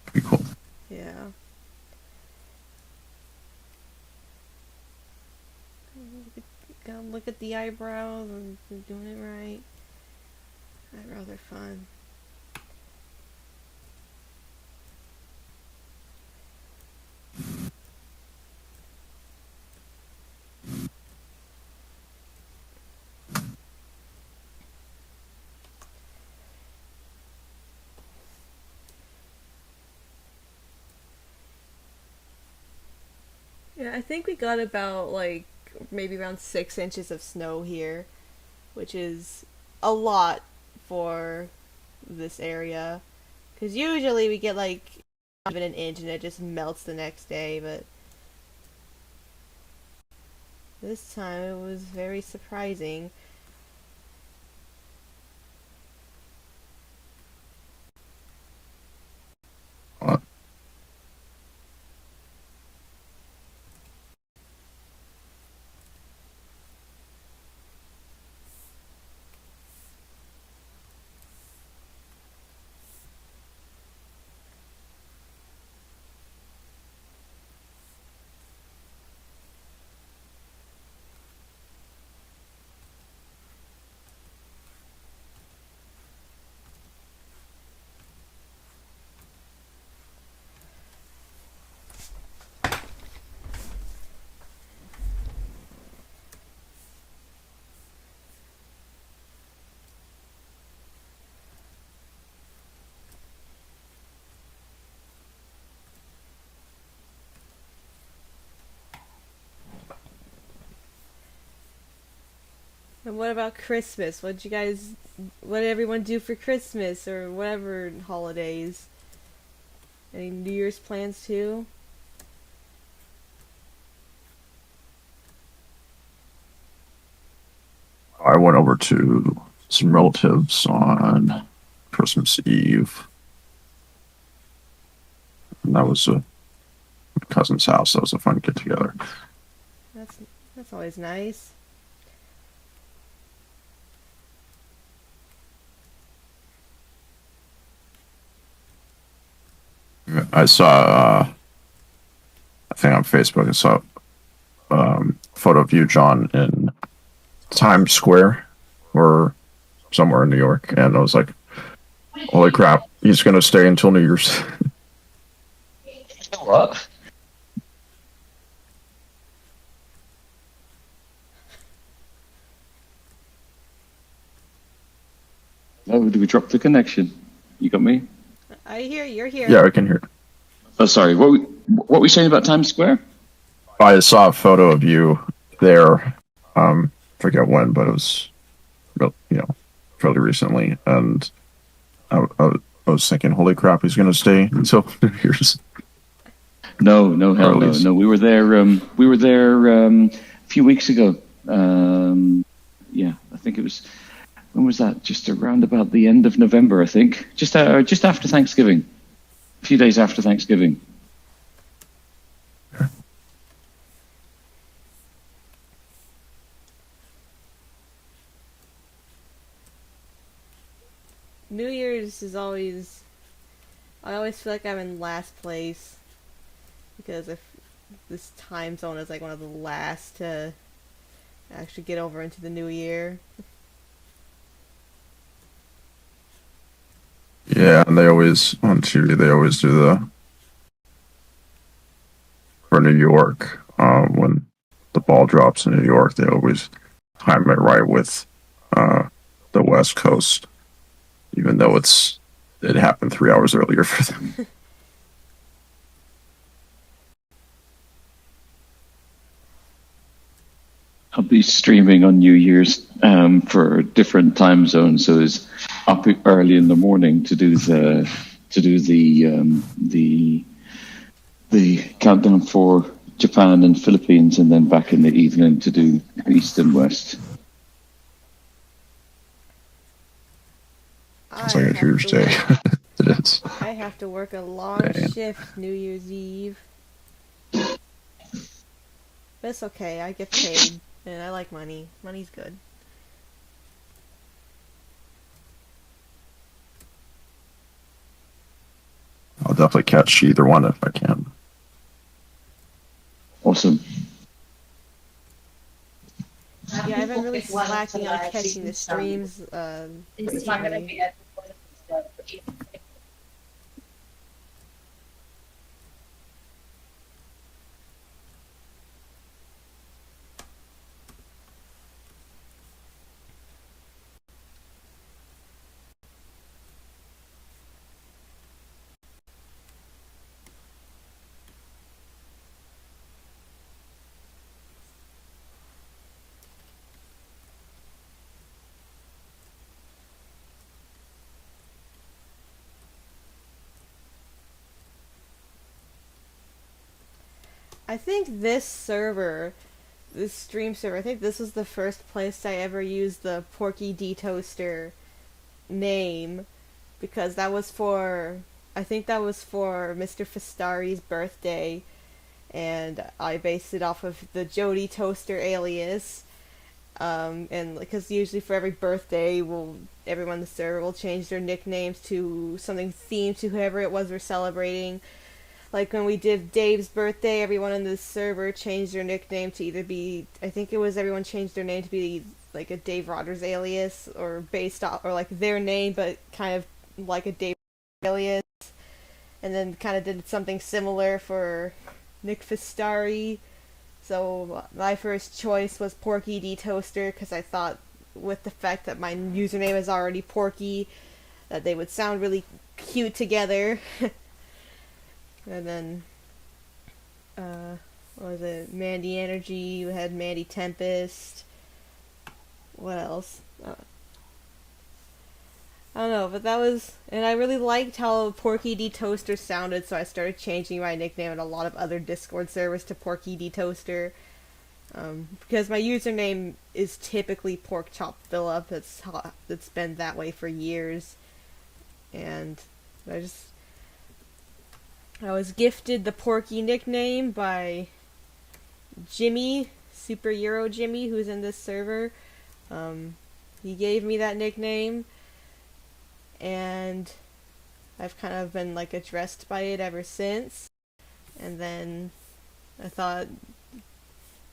Pretty cool. Yeah. Gotta look at the eyebrows and doing it right. Eyebrows are fun. Yeah, I think we got about like maybe around 6 inches of snow here, which is a lot for this area. Because usually we get like even an inch and it just melts the next day, but this time it was very surprising. Uh, And what about Christmas? What did everyone do for Christmas or whatever holidays? Any New Year's plans too? I went over to some relatives on Christmas Eve. And that was a cousin's house. That was a fun get together. That's that's always nice. I saw, I think on Facebook, I saw a photo of you, John, in Times Square or somewhere in New York. And I was like, holy crap, he's going to stay until New Year's. What? Oh, did we drop the connection? You got me? I hear you're here. Yeah, I can hear. Oh, sorry. What were we saying about Times Square? I saw a photo of you there. Forget when, but it was, fairly recently. And I was thinking, holy crap, he's going to stay until New Year's. No, hell no, least- no. We were there. We were there a few weeks ago. Yeah, I think it was. When was that? Just around about the end of November, I think. Just after Thanksgiving. A few days after Thanksgiving. New Year's is always. I always feel like I'm in last place. because if this time zone is like one of the last to actually get over into the new year. Yeah, and they always on TV they always do the for New York. When the ball drops in New York, they always time it right with the West Coast, even though it happened 3 hours earlier for them. I'll be streaming on New Year's for different time zones, so it's up early in the morning to do the countdown for Japan and Philippines, and then back in the evening to do East and West. It's like a huge day. It is. I have to work a long shift New Year's Eve. But it's okay, I get paid, and I like money. Money's good. I'll definitely catch either one if I can. Awesome. Yeah, I've been really slacking on catching the streams. Recently. I think this server, this stream server, I think this was the first place I ever used the Porky D Toaster name, because that was for, I think that was for Mr. Fistari's birthday, and I based it off of the Jody Toaster alias, and because usually for every birthday, everyone in the server will change their nicknames to something themed to whoever it was we're celebrating. Like when we did Dave's birthday, everyone in the server changed their nickname to either be, I think it was everyone changed their name to be like a Dave Rogers alias, or based off, or like their name, but kind of like a Dave alias. And then kind of did something similar for Nick Fistari. So my first choice was Porky D Toaster, because I thought with the fact that my username is already Porky, that they would sound really cute together. And then, what was it? Mandy Energy, we had Mandy Tempest. What else? I don't know, but that was, and I really liked how Porky D Toaster sounded, so I started changing my nickname in a lot of other Discord servers to Porky D Toaster. Because my username is typically Pork Chop Phillip. It's been that way for years. And I was gifted the Porky nickname by Jimmy, Super Euro Jimmy, who's in this server. He gave me that nickname, and I've kind of been like addressed by it ever since. And then I thought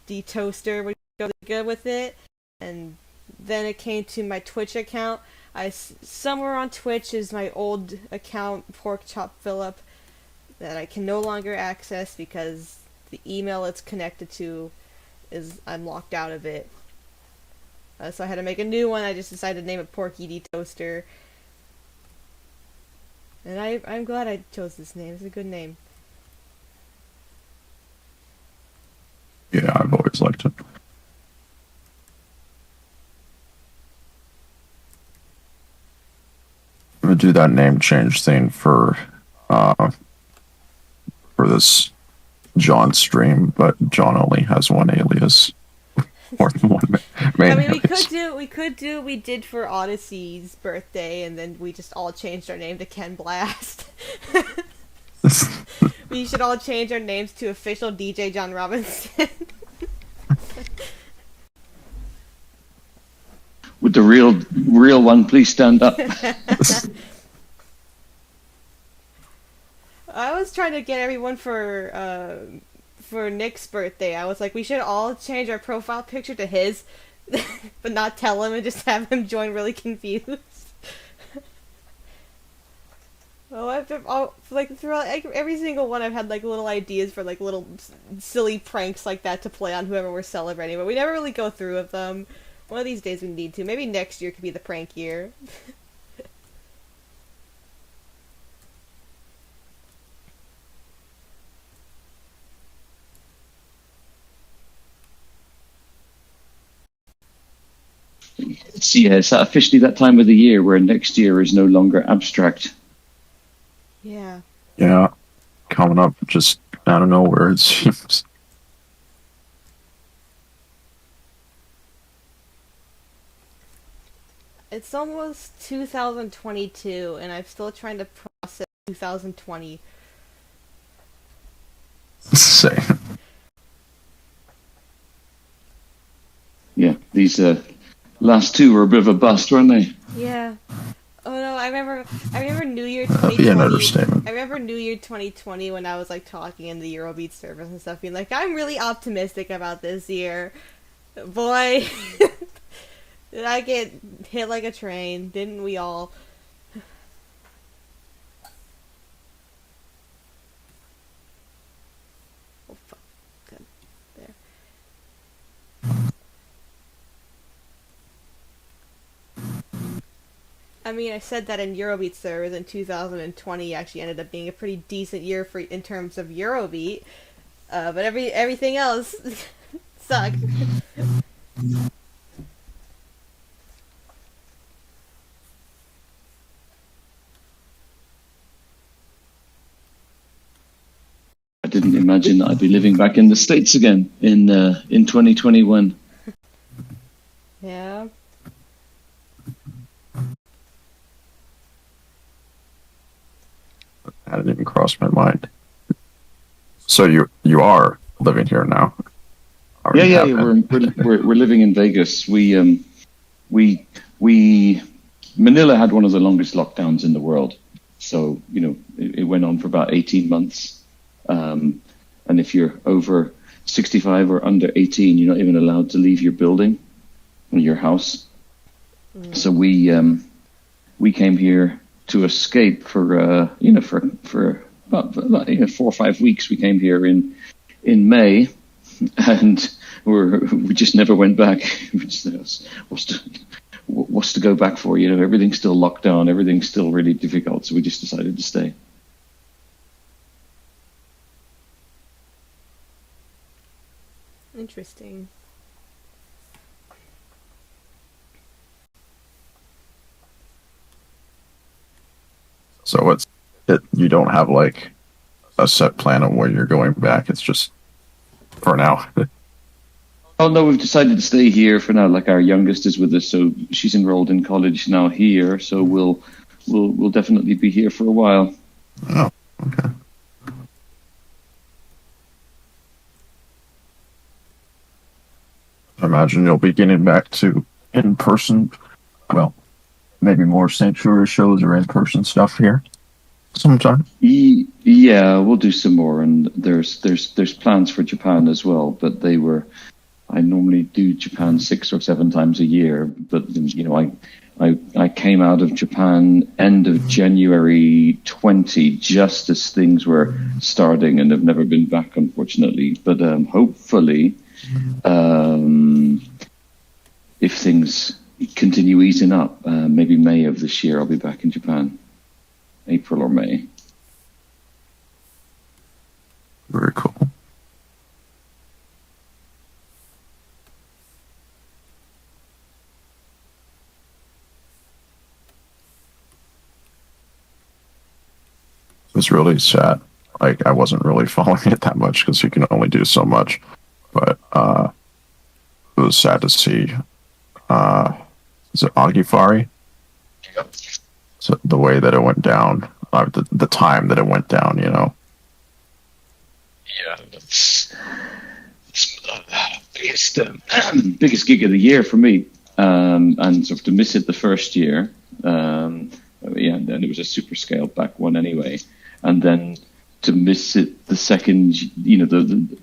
the Toaster would go good with it, and then it came to my Twitch account. Somewhere on Twitch is my old account, Pork Chop Phillip, that I can no longer access because the email it's connected to I'm locked out of it. So I had to make a new one. I just decided to name it Porky D Toaster. And I'm glad I chose this name. It's a good name. Yeah, I've always liked it. I'm gonna do that name change thing for this John stream, but John only has one alias. More than one main I mean, alias. we did for Odyssey's birthday, and then we just all changed our name to Ken Blast. We should all change our names to official DJ John Robinson. Would the real one please stand up? I was trying to get everyone for Nick's birthday. I was like, we should all change our profile picture to his, but not tell him and just have him join really confused. Oh, I've been, like throughout every single one, I've had like little ideas for like little silly pranks like that to play on whoever we're celebrating, but we never really go through with them. One of these days we need to. Maybe next year could be the prank year. See, it's officially that time of the year where next year is no longer abstract. Yeah. Yeah, coming up just out of nowhere, it seems. It's almost 2022, and I'm still trying to process 2020. Same. Yeah, these last two were a bit of a bust, weren't they? Yeah. Oh no, I remember New Year That'd be an 2020. understatement. I remember New Year 2020 when I was like talking in the Eurobeat service and stuff, being like, I'm really optimistic about this year. Boy, did I get hit like a train? Didn't we all? Oh fuck. Good. There. I mean, I said that in Eurobeat servers, and 2020 actually ended up being a pretty decent year for in terms of Eurobeat, but everything else sucked. I didn't imagine that I'd be living back in the States again in 2021. Yeah. That didn't even cross my mind. So you are living here now? Or Yeah, you yeah, have yeah. been? We're living in Vegas. We Manila had one of the longest lockdowns in the world. So it went on for about 18 months. And if you're over 65 or under 18, you're not even allowed to leave your building or your house. Mm. So we came here to escape for about 4 or 5 weeks. We came here in May, and we just never went back. What's to go back for? Everything's still locked down. Everything's still really difficult. So we just decided to stay. Interesting. So you don't have like a set plan on where you're going back. It's just for now. Oh no, we've decided to stay here for now. Like our youngest is with us, so she's enrolled in college now here. So we'll definitely be here for a while. Oh, okay. I imagine you'll be getting back to in-person, well, maybe more Sanctuary shows or in-person stuff here sometime. Yeah, we'll do some more, and there's plans for Japan as well. But I normally do Japan 6 or 7 times a year. But I came out of Japan end of January 20, just as things were starting, and have never been back, unfortunately. But hopefully. If things continue easing up, maybe May of this year, I'll be back in Japan. April or May. Very cool. It was really sad. Like, I wasn't really following it that much because you can only do so much. But it was sad to see. Is it Agifari? Yep. So the way that it went down, the time that it went down, Yeah, that's biggest gig of the year for me. And sort of to miss it the first year, and then it was a super scaled back one anyway. And then to miss it the second,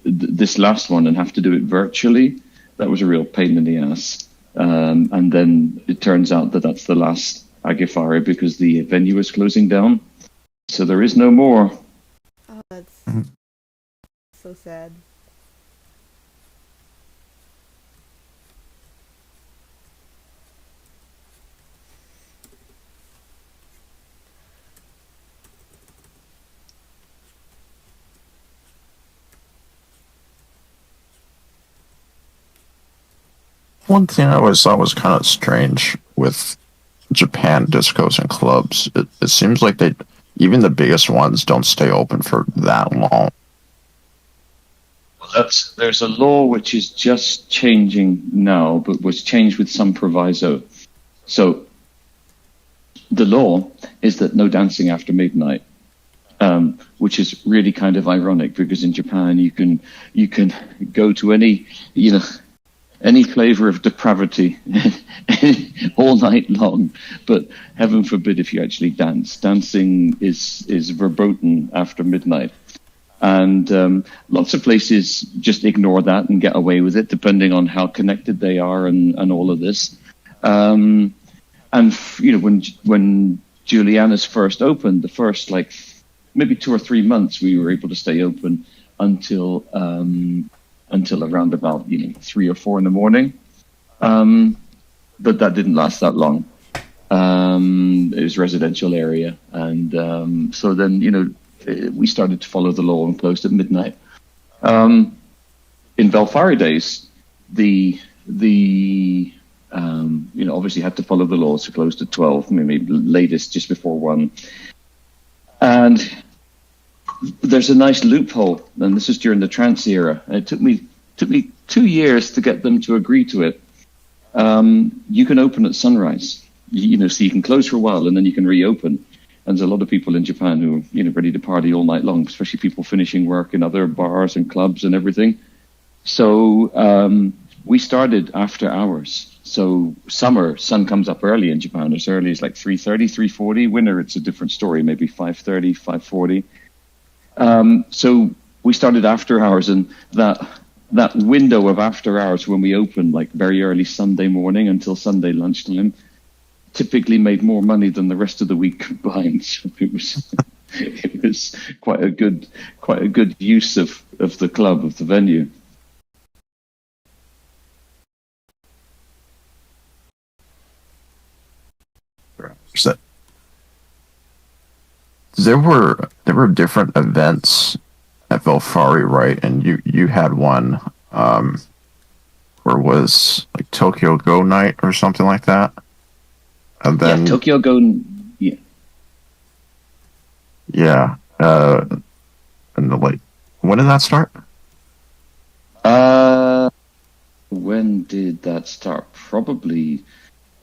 this last one and have to do it virtually. That was a real pain in the ass. And then it turns out that that's the last Agifari because the venue is closing down. So there is no more. Oh, that's so sad. One thing I always thought was kind of strange with Japan discos and clubs, it seems like even the biggest ones don't stay open for that long. Well, there's a law which is just changing now, but was changed with some proviso. So the law is that no dancing after midnight, which is really kind of ironic because in Japan you can go to any flavor of depravity all night long, but heaven forbid if you actually dance. Dancing is verboten after midnight. And lots of places just ignore that and get away with it, depending on how connected they are and all of this. When Juliana's first opened, the first maybe 2 or 3 months, we were able to stay open until around about 3 or 4 in the morning, but that didn't last that long. It was a residential area, and so then we started to follow the law and closed at midnight. In Belfari days, the obviously had to follow the law, so closed at 12, maybe latest just before 1, and there's a nice loophole, and this is during the trance era. And it took me 2 years to get them to agree to it. You can open at sunrise, so you can close for a while and then you can reopen. And there's a lot of people in Japan who are ready to party all night long, especially people finishing work in other bars and clubs and everything. So we started after hours. So summer, sun comes up early in Japan, as early as 3:30, 3:40. Winter, it's a different story, maybe 5:30, 5:40. So we started after hours, and that window of after hours when we opened, very early Sunday morning until Sunday lunchtime, typically made more money than the rest of the week combined. So it was quite a good use of the club, of the venue. So there were different events at Belfari, right? And you had one where it was Tokyo Go Night or something like that. And then Tokyo Go, yeah. Yeah. And when did that start? When did that start? Probably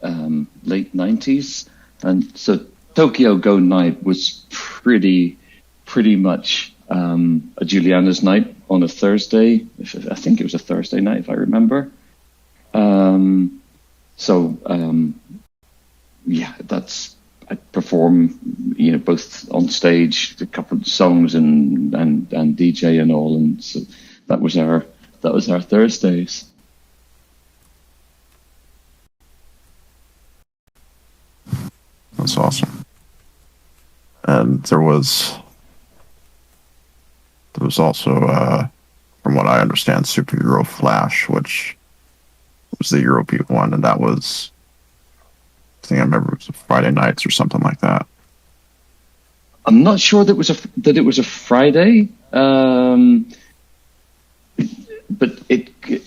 late 90s. And so Tokyo Go Night was pretty much a Juliana's night on a Thursday. I think it was a Thursday night, if I remember. I perform, both on stage, a couple of songs and DJ and all, and so that was our Thursdays. That's awesome. And there was also, from what I understand, Super Euro Flash, which was the European one, and that was, I think I remember it was Friday nights or something like that. I'm not sure that it was a Friday, but it could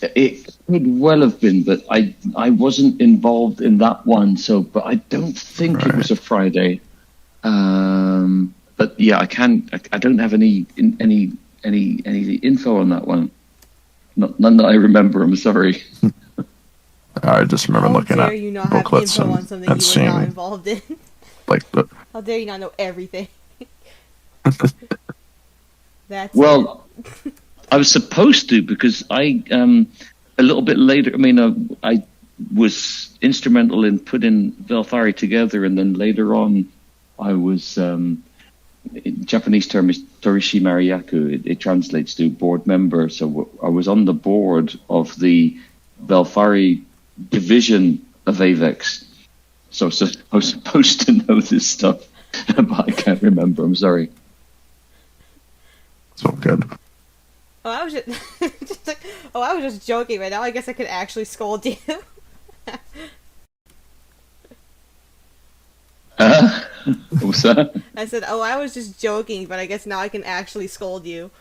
well have been. But I wasn't involved in that one, but I don't think it was a Friday. But yeah, I don't have any info on that one. None that I remember. I'm sorry. I just remember looking at booklets and seeing not involved in. How dare you not know everything? I was supposed to, because I a little bit later. I mean, I was instrumental in putting Belfari together, and then later on, I was Japanese term is Torishi Mariaku. It translates to board member. So I was on the board of the Belfari division of AVEX. So I was supposed to know this stuff, but I can't remember. I'm sorry. It's all good. Oh, I was I was just joking, but now I guess I could actually scold you. What's that? I said, oh, I was just joking, but I guess now I can actually scold you.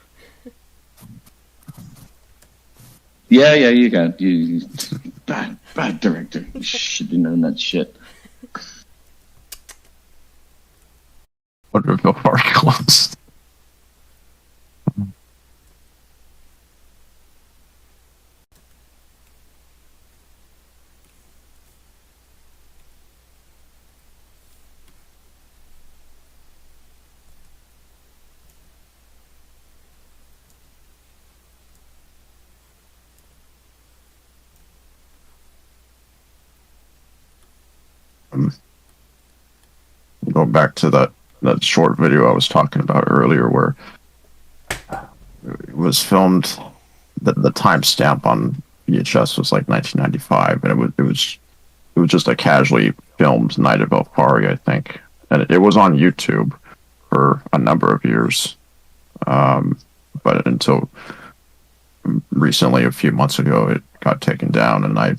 Yeah, you can. You bad director. You should have known that shit. Wonder if Belfari closed. Going back to that short video I was talking about earlier, where it was filmed. The timestamp on VHS was like 1995, and it was just a casually filmed night at Belfari, I think, and it was on YouTube for a number of years, but until recently, a few months ago, it got taken down, and I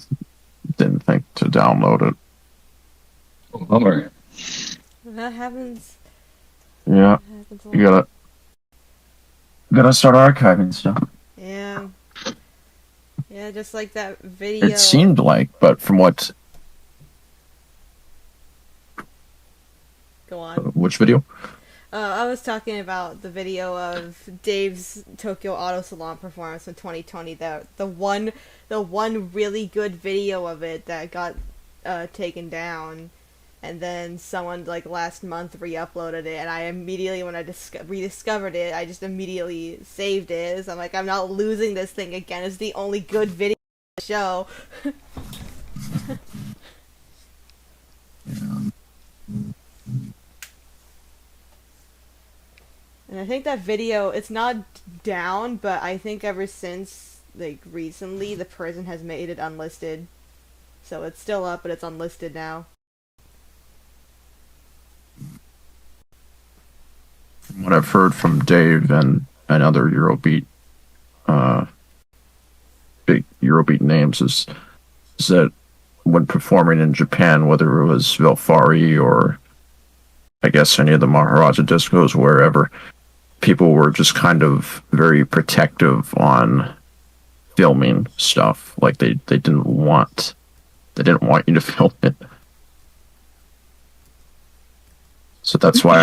didn't think to download it. Bummer. That happens. Yeah, That happens a you lot. gotta start archiving stuff. Yeah. Yeah, just like that video. It seemed like, but from what? Go on. Which video? I was talking about the video of Dave's Tokyo Auto Salon performance in 2020. The one really good video of it that got taken down, and then someone like last month re-uploaded it, and I immediately, when I rediscovered it, I just immediately saved it. So I'm like, I'm not losing this thing again. It's the only good video of the show. And I think that video, it's not down, but I think ever since, like, recently, the prison has made it unlisted. So it's still up, but it's unlisted now. From what I've heard from Dave and other Eurobeat, big Eurobeat names, is that when performing in Japan, whether it was Velfari or I guess any of the Maharaja discos, wherever, people were just kind of very protective on filming stuff. Like they didn't want you to film it. So that's why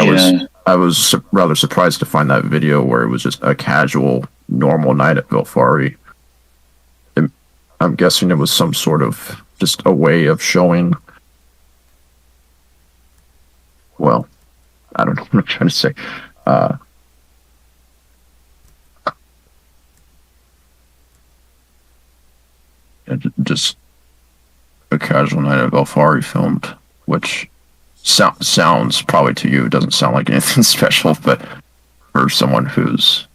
I was rather surprised to find that video where it was just a casual, normal night at Vilfari. I'm guessing it was some sort of just a way of showing. Well, I don't know what I'm trying to say. Just a casual night at Vilfari filmed, which sounds probably to you doesn't sound like anything special, but for someone who's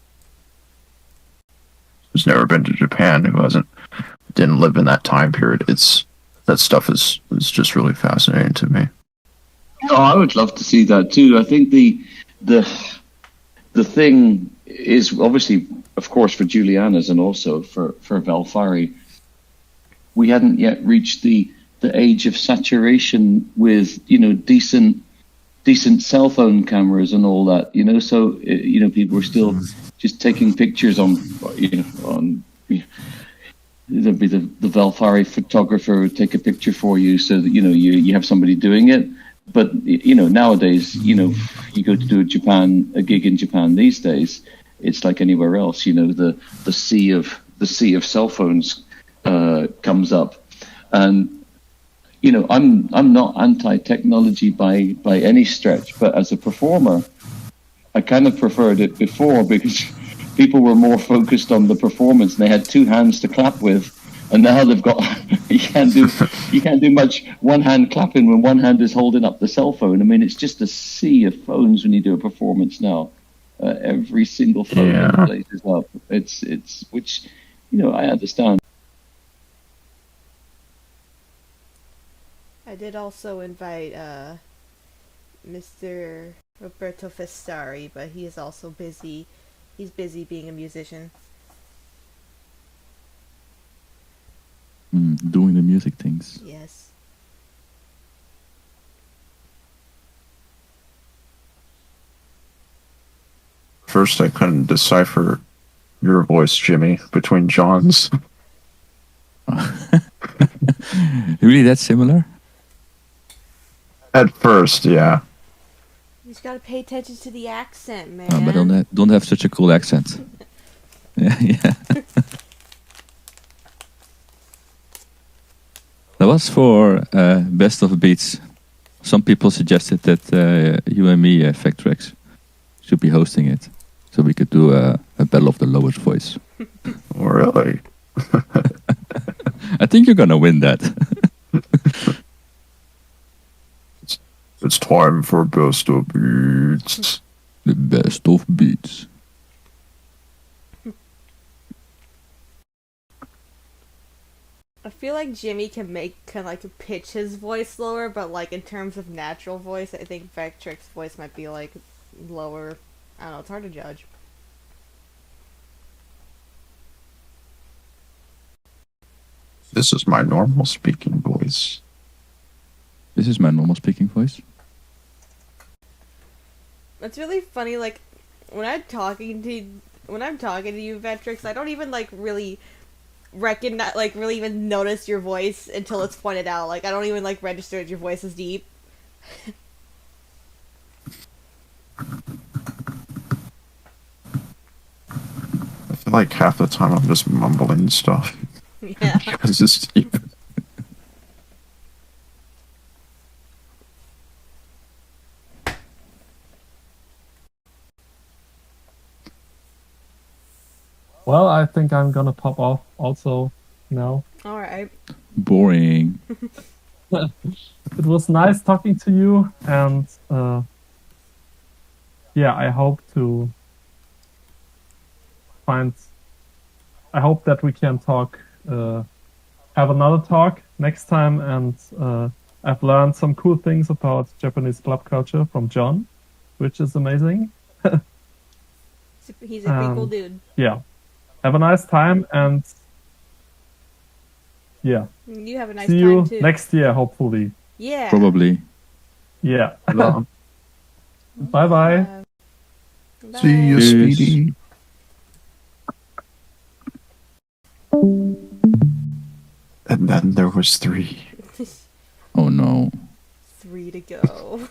never been to Japan, who didn't live in that time period, that stuff is just really fascinating to me. Oh, I would love to see that too. I think the thing is obviously, of course, for Juliana's and also for Valfari, we hadn't yet reached the age of saturation with decent cell phone cameras and all that. So people were still just taking pictures on there'd be the Valfari photographer would take a picture for you, so that you have somebody doing it. But nowadays, you go to do a gig in Japan these days, it's like anywhere else. The sea of cell phones comes up, and I'm not anti-technology by any stretch, but as a performer, I kind of preferred it before because people were more focused on the performance and they had two hands to clap with And now they've got you can't do much one hand clapping when one hand is holding up the cell phone. I mean, it's just a sea of phones when you do a performance now. Every single phone in the place is up. It's which, I understand. I did also invite Mr. Roberto Festari, but he is also busy. He's busy being a musician. Doing the music things. Yes. First, I couldn't decipher your voice, Jimmy, between John's. Really that similar? At first, yeah. You just gotta pay attention to the accent, man. But don't have such a cool accent. yeah. That was for Best of Beats. Some people suggested that you and me, Factrex, should be hosting it. So we could do a battle of the lowest voice. Really? I think you're gonna win that. It's time for Best of Beats. The Best of Beats. I feel like Jimmy can pitch his voice lower, but like in terms of natural voice, I think Vectrix's voice might be like lower. I don't know, it's hard to judge. This is my normal speaking voice. This is my normal speaking voice. It's really funny, like when I'm talking to you, Vectrix, I don't even like really recognize, like really even notice your voice until it's pointed out. Like I don't even like register that your voice is deep. I feel like half the time I'm just mumbling stuff. Yeah. Because it's deep. Well, I think I'm gonna pop off also now. All right. Boring. It was nice talking to you, and yeah, I hope that we can talk, have another talk next time, and I've learned some cool things about Japanese club culture from John, which is amazing. He's a pretty cool dude. Yeah. Have a nice time, and yeah. You have a nice See time you too. next year, hopefully. Yeah. Probably. Yeah. Hello. Bye-bye. See you, Cheers. Speedy. And then there was 3. Oh no. 3 to go.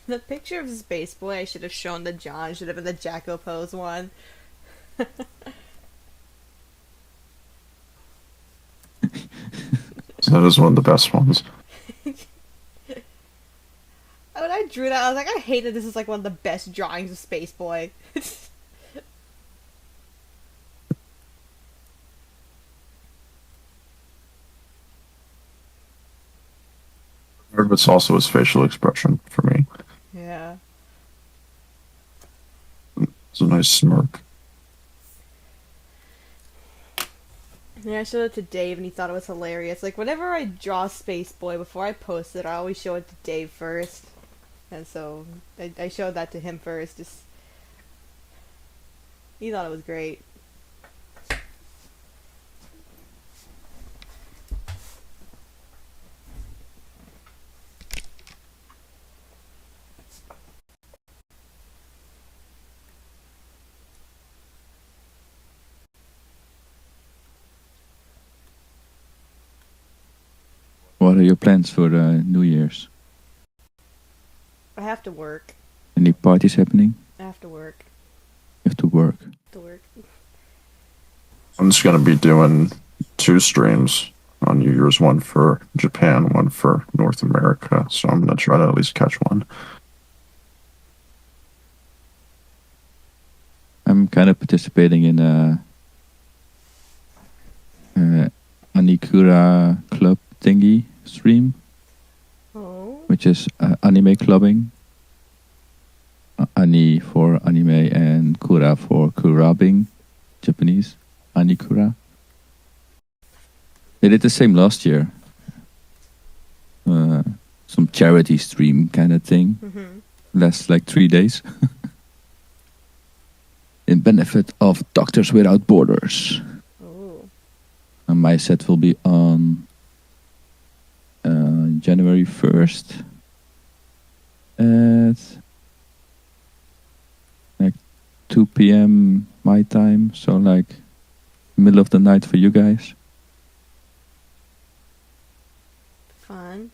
The picture of Space Boy I should have shown to John should have been the Jacko pose one. So that is one of the best ones. When I drew that, I was like, I hate that this is like one of the best drawings of Space Boy. It's also his facial expression for me. Yeah. It's a nice smirk. Yeah, I showed it to Dave and he thought it was hilarious. Like, whenever I draw Space Boy, before I post it, I always show it to Dave first. And so, I showed that to him first. Just, he thought it was great. What are your plans for New Year's? I have to work. Any parties happening? I have to work. You have to work. To work. I'm just gonna be doing 2 streams on New Year's, one for Japan, one for North America. So I'm gonna try to at least catch one. I'm kind of participating in a Anikura club thingy stream, Oh. which is anime clubbing. Ani for anime and kura for kurabing, Japanese. Anikura. They did the same last year. Some charity stream kind of thing. Mm-hmm. Lasts like 3 days. In benefit of Doctors Without Borders. Oh. And my set will be on January 1st at like 2 p.m. my time, so like middle of the night for you guys. Fun.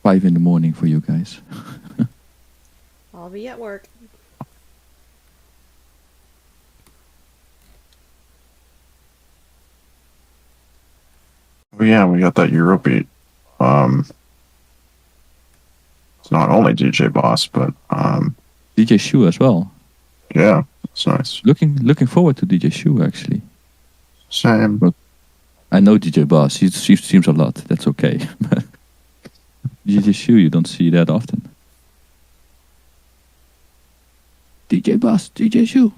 Five in the morning for you guys. I'll be at work. Oh, yeah, we got that Eurobeat. It's not only DJ Boss, but DJ Shu as well. yeah, it's nice. Looking forward to DJ Shu actually. Same. I know DJ Boss. He seems a lot. That's okay. But DJ Shu, you don't see that often. DJ Boss, DJ Shu.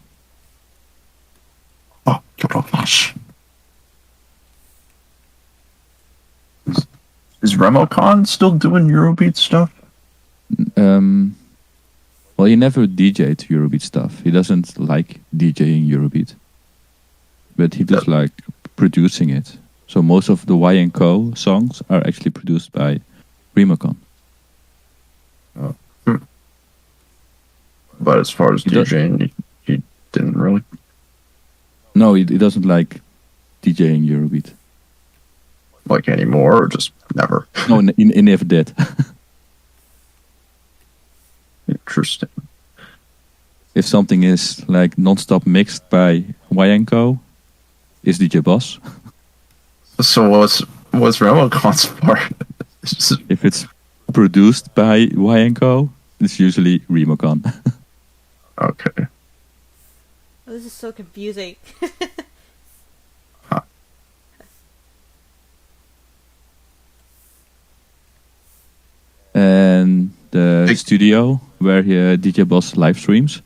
Oh, gosh. Is Remocon still doing Eurobeat stuff? Well, he never DJ'd Eurobeat stuff. He doesn't like DJing Eurobeat, but he does like producing it. So most of the Y and Co songs are actually produced by Remocon. But as far as He does- DJing, he didn't really. No, he doesn't like DJing Eurobeat. Like anymore, or just never. No, he never did. Interesting. If something is like non-stop mixed by Y and Co, is DJ Boss. So what's Remocon's part? If it's produced by Y and Co, it's usually Remocon. Okay. Oh, this is so confusing. And the studio where DJ Boss live streams,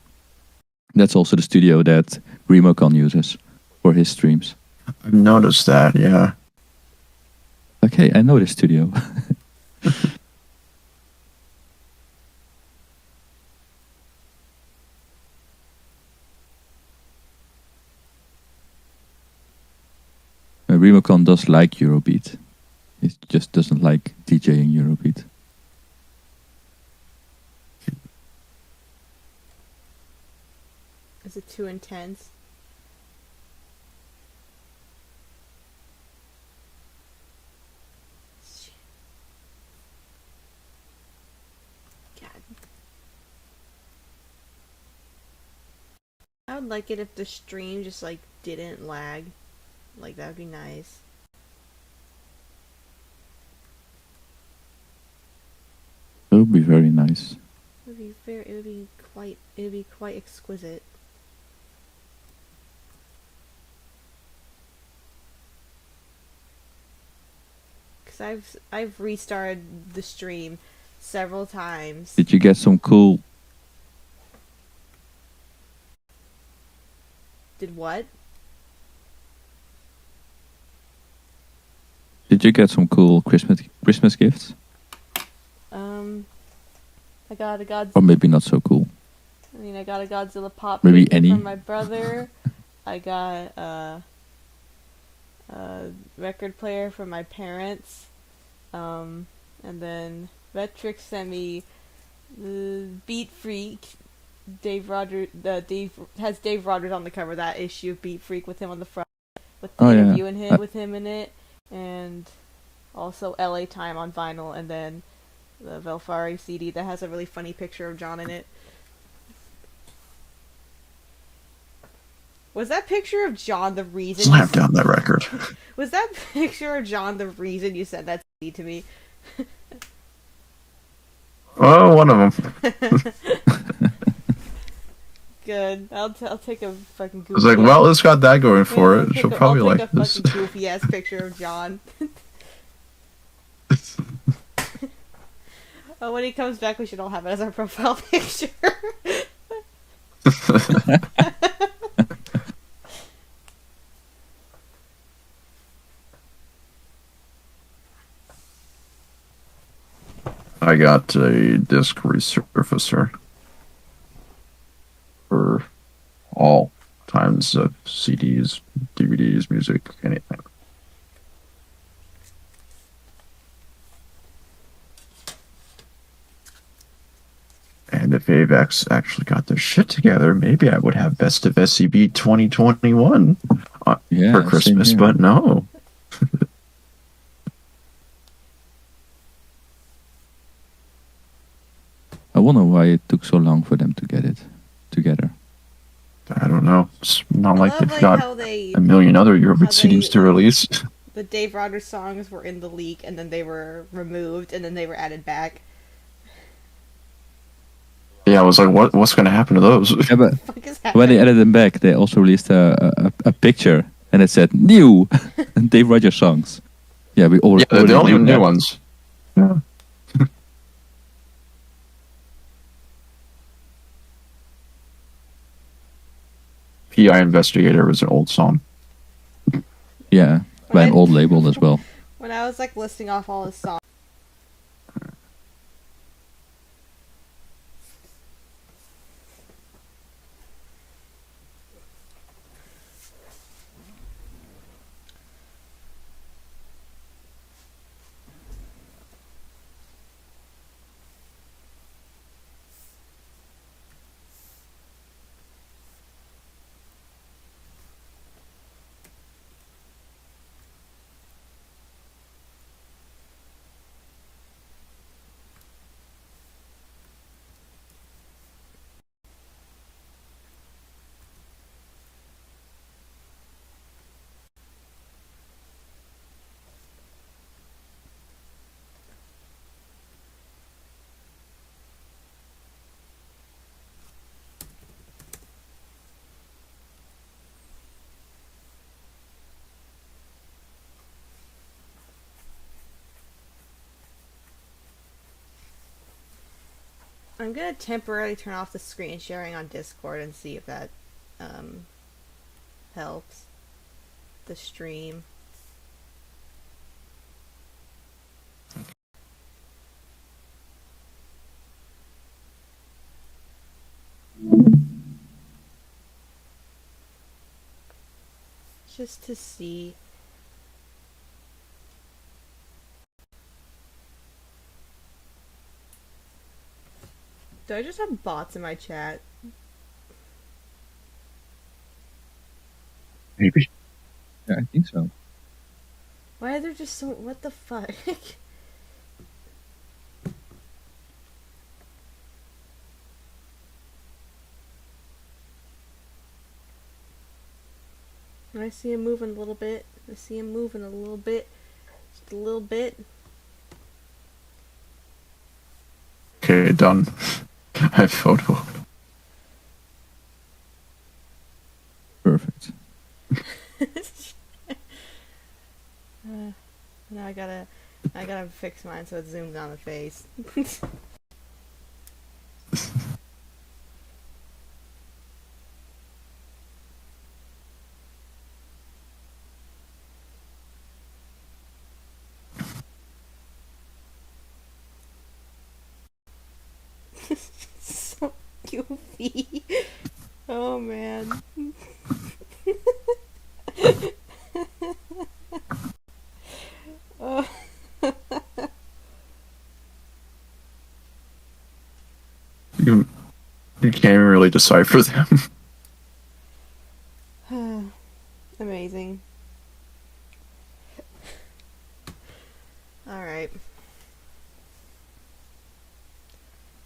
that's also the studio that Remocon uses for his streams. I've noticed that, yeah. Okay, I know the studio. Remocon does like Eurobeat. It just doesn't like DJing Eurobeat. Is it too intense? God. I would like it if the stream just like didn't lag. Like that would be nice. It would be very nice. It would be quite exquisite. Cause I've restarted the stream several times. Did you get some cool? Did what? Did you get some cool Christmas gifts? I got a Or maybe not so cool. I got a Godzilla pop Maybe figure any? from my brother. I got a record player from my parents. And then Vetrix sent me the Beat Freak. Dave Rogers has Dave Rogers on the cover of that issue of Beat Freak with him on the front with the Oh, yeah. interview with him in it, and Also, LA Time on vinyl, and then the Velfari CD that has a really funny picture of John in it. Was that picture of John the reason? Slap down that record. Was that picture of John the reason you sent that CD to me? Oh, one of them. Good. I'll take a fucking goofy. I was like, well, it's got that going for it. She'll probably I'll take like a this. fucking goofy ass picture of John. Oh, when he comes back, we should all have it as our profile picture. I got a disc resurfacer for all kinds of CDs, DVDs, music, anything. And if AVEX actually got their shit together, maybe I would have Best of SCB 2021 Yeah, for same Christmas, here. but no. I wonder why it took so long for them to get it together. I don't know. It's not like I they've love got how they a million other Eurobeat how they, CDs to release. the Dave Rogers songs were in the leak, and then they were removed, and then they were added back. Yeah, I was like, what's going to happen to those? Yeah, but What the fuck is when happening? they added them back, they also released a picture, and it said new Dave Rogers songs. Yeah, we all. Yeah, they're the only knew new that. ones. Yeah. PI Investigator was an old song. Yeah, by an old label as well. When I was like listing off all his songs. I'm gonna temporarily turn off the screen sharing on Discord and see if that helps the stream. Just to see. Do I just have bots in my chat? Maybe. Yeah, I think so. Why are there just so... What the fuck? I see him moving a little bit. I see him moving a little bit. Just a little bit. Okay, done. I have photo. Perfect. Now I gotta fix mine so it zooms on the face. So goofy. Oh man. Oh. You can't even really decipher them. Amazing. Alright.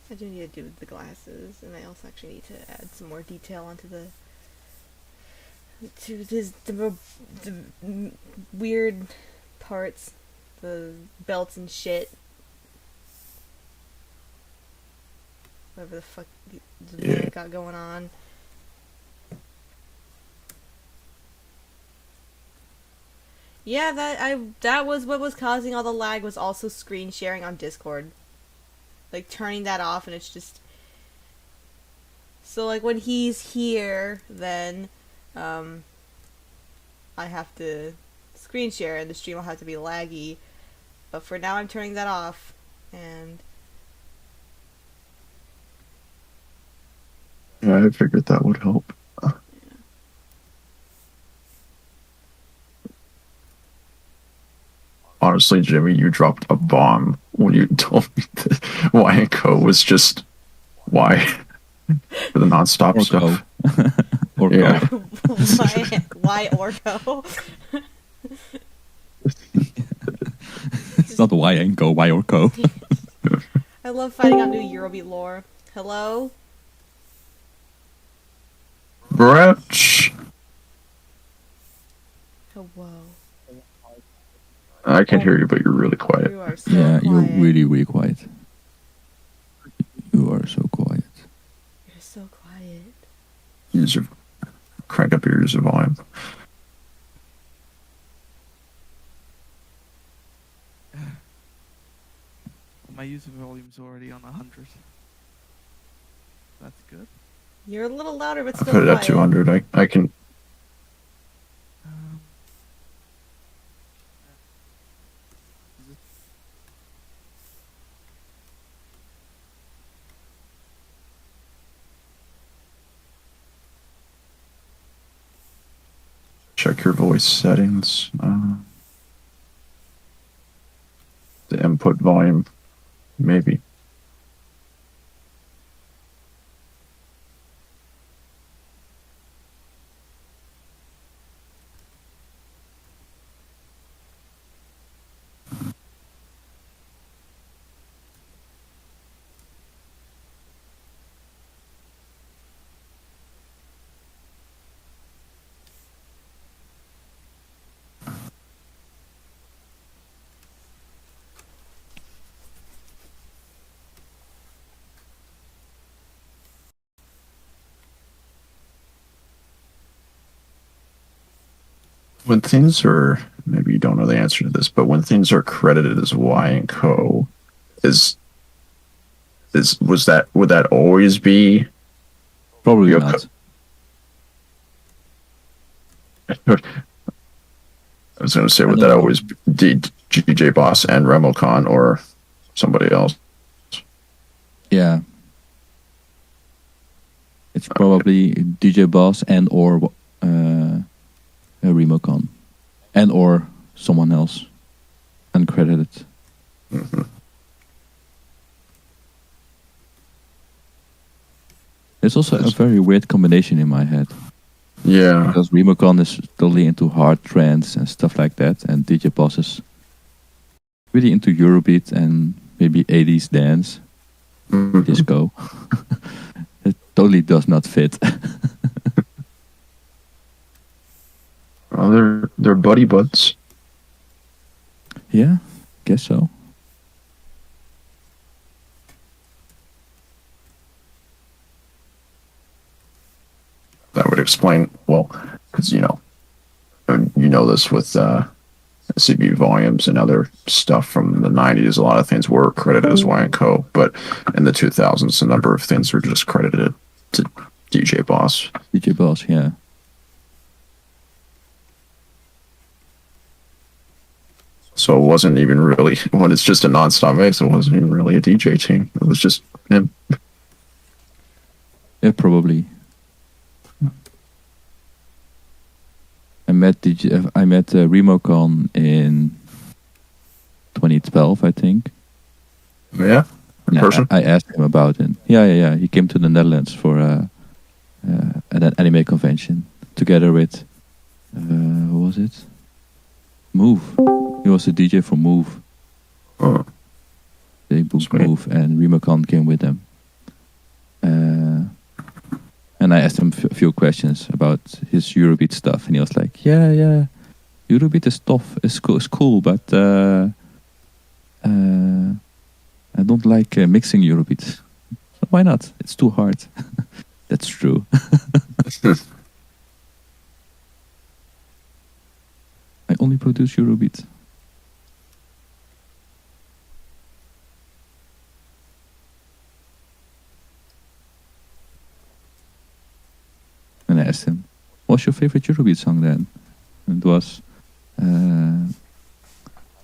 I do need to do the glasses, and I also actually need to add some more detail onto the weird parts, the belts and shit. Whatever the fuck the man got going on. Yeah, that was what was causing all the lag, was also screen sharing on Discord. Like turning that off, and it's just so like when he's here, then I have to screen share and the stream will have to be laggy. But for now I'm turning that off, and Yeah, I figured that would help. Honestly, Jimmy, you dropped a bomb when you told me that Y and Co was just Y for the non-stop Or stuff. Or Yeah. why Orko? It's not Y and Go, Y or Co. I love finding out new Eurobeat lore. Hello? Brett, Hello. I can hear you, but you're really quiet. You are so Yeah, quiet. you're really, really quiet. You are so quiet. You're so quiet. User, crank up your user volume. My user volume's already on 100. That's good. You're a little louder, but I still put it at quiet. 200. I can. Is it Check your voice settings. The input volume, maybe. When things are, maybe you don't know the answer to this, but when things are credited as Y and Co, would that always be? Probably Your not. I was going to say, I would don't that know. always be DJ Boss and Remocon or somebody else? Yeah. It's probably DJ Boss and or a Remocon. And or someone else. Uncredited. Mhm. It's also a very weird combination in my head. Yeah. Because Remocon is totally into hard trance and stuff like that. And DJ Boss is really into Eurobeat and maybe 80s dance. Mhm. Disco. It totally does not fit. Well, they're buddy buds. Yeah, guess so. That would explain, well, because you know this with CB volumes and other stuff from the 90s. A lot of things were credited as Y and Co, but in the 2000s, a number of things were just credited to DJ Boss. DJ Boss, yeah. So it wasn't even really, when it's just a non-stop mix, it wasn't even really a DJ team. It was just him. Yeah, probably. I met Remocon in 2012, I think. Yeah, in person. I asked him about it. Yeah. He came to the Netherlands for an anime convention together with who was it? Move. He was the DJ for Move. Oh, They booked Sweet. Move, and Rimakan came with them. And I asked him a few questions about his Eurobeat stuff, and he was like, "Yeah, Eurobeat is tough, is cool, but I don't like mixing Eurobeat. So why not? It's too hard." That's true. I only produce Eurobeat. And I asked him, "What's your favorite Eurobeat song then?" And it was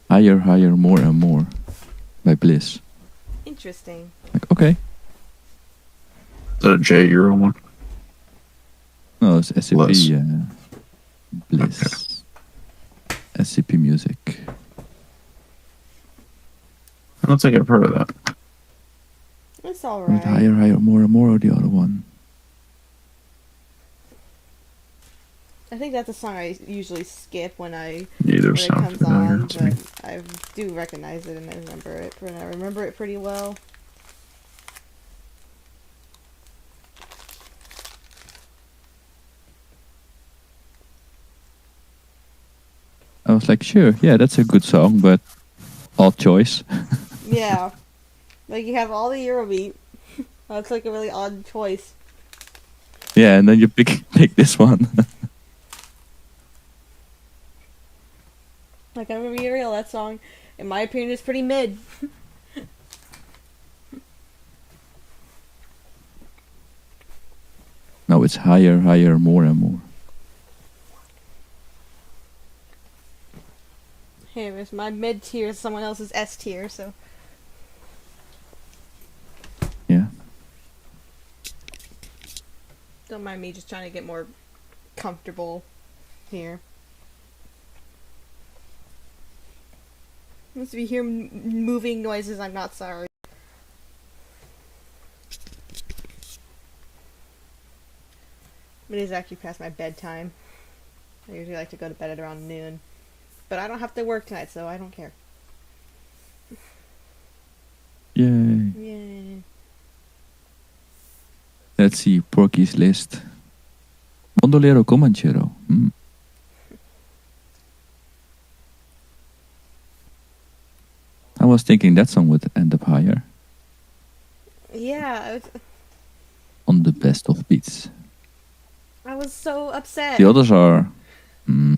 "Higher, Higher, More and More" by Bliss. Interesting. Like, okay. is that a J Euro one? No, it's SCP Bliss. Bliss. SCP Music. I don't think I've heard of that. It's Was it alright. Higher, Higher, More and More, or the other one? I think that's a song I usually skip when Neither it sounds comes familiar on, to me. but I do recognize it and I remember it pretty well. I was like, sure, yeah, that's a good song, but odd choice. Yeah. Like you have all the Eurobeat. That's like a really odd choice. Yeah, and then you pick this one. Like I'm gonna be real, that song, in my opinion, is pretty mid. No, it's Higher, Higher, More and More. Hey, it's my mid tier, someone else's S tier, so Yeah. don't mind me just trying to get more comfortable here. If you hear moving noises, I'm not sorry. It is actually past my bedtime. I usually like to go to bed at around noon. But I don't have to work tonight, so I don't care. Yay. Yay. Let's see, Porky's list. Bandolero Comanchero. I was thinking that song would end up higher Yeah, on the best of beats. I was so upset. The others are. I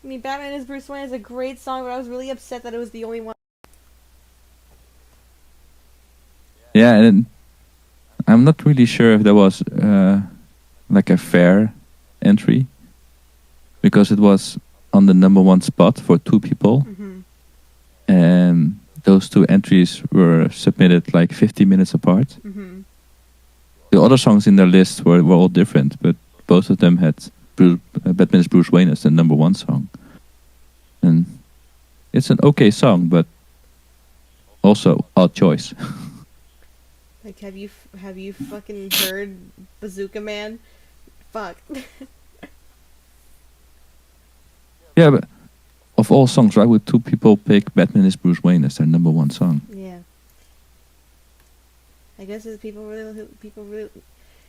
mean, Batman is Bruce Wayne is a great song, but I was really upset that it was the only one. Yeah, and I'm not really sure if there was like a fair entry, because it was on the number one spot for two people, Mm-hmm. and those two entries were submitted like 50 minutes apart. Mm-hmm. The other songs in their list were all different, but both of them had Batman's Bruce Wayne as the number one song. And it's an okay song, but also odd choice. Like, have you fucking heard Bazooka Man? Fuck. Yeah, but of all songs, why would two people pick Batman is Bruce Wayne as their number one song? Yeah. I guess it's people really.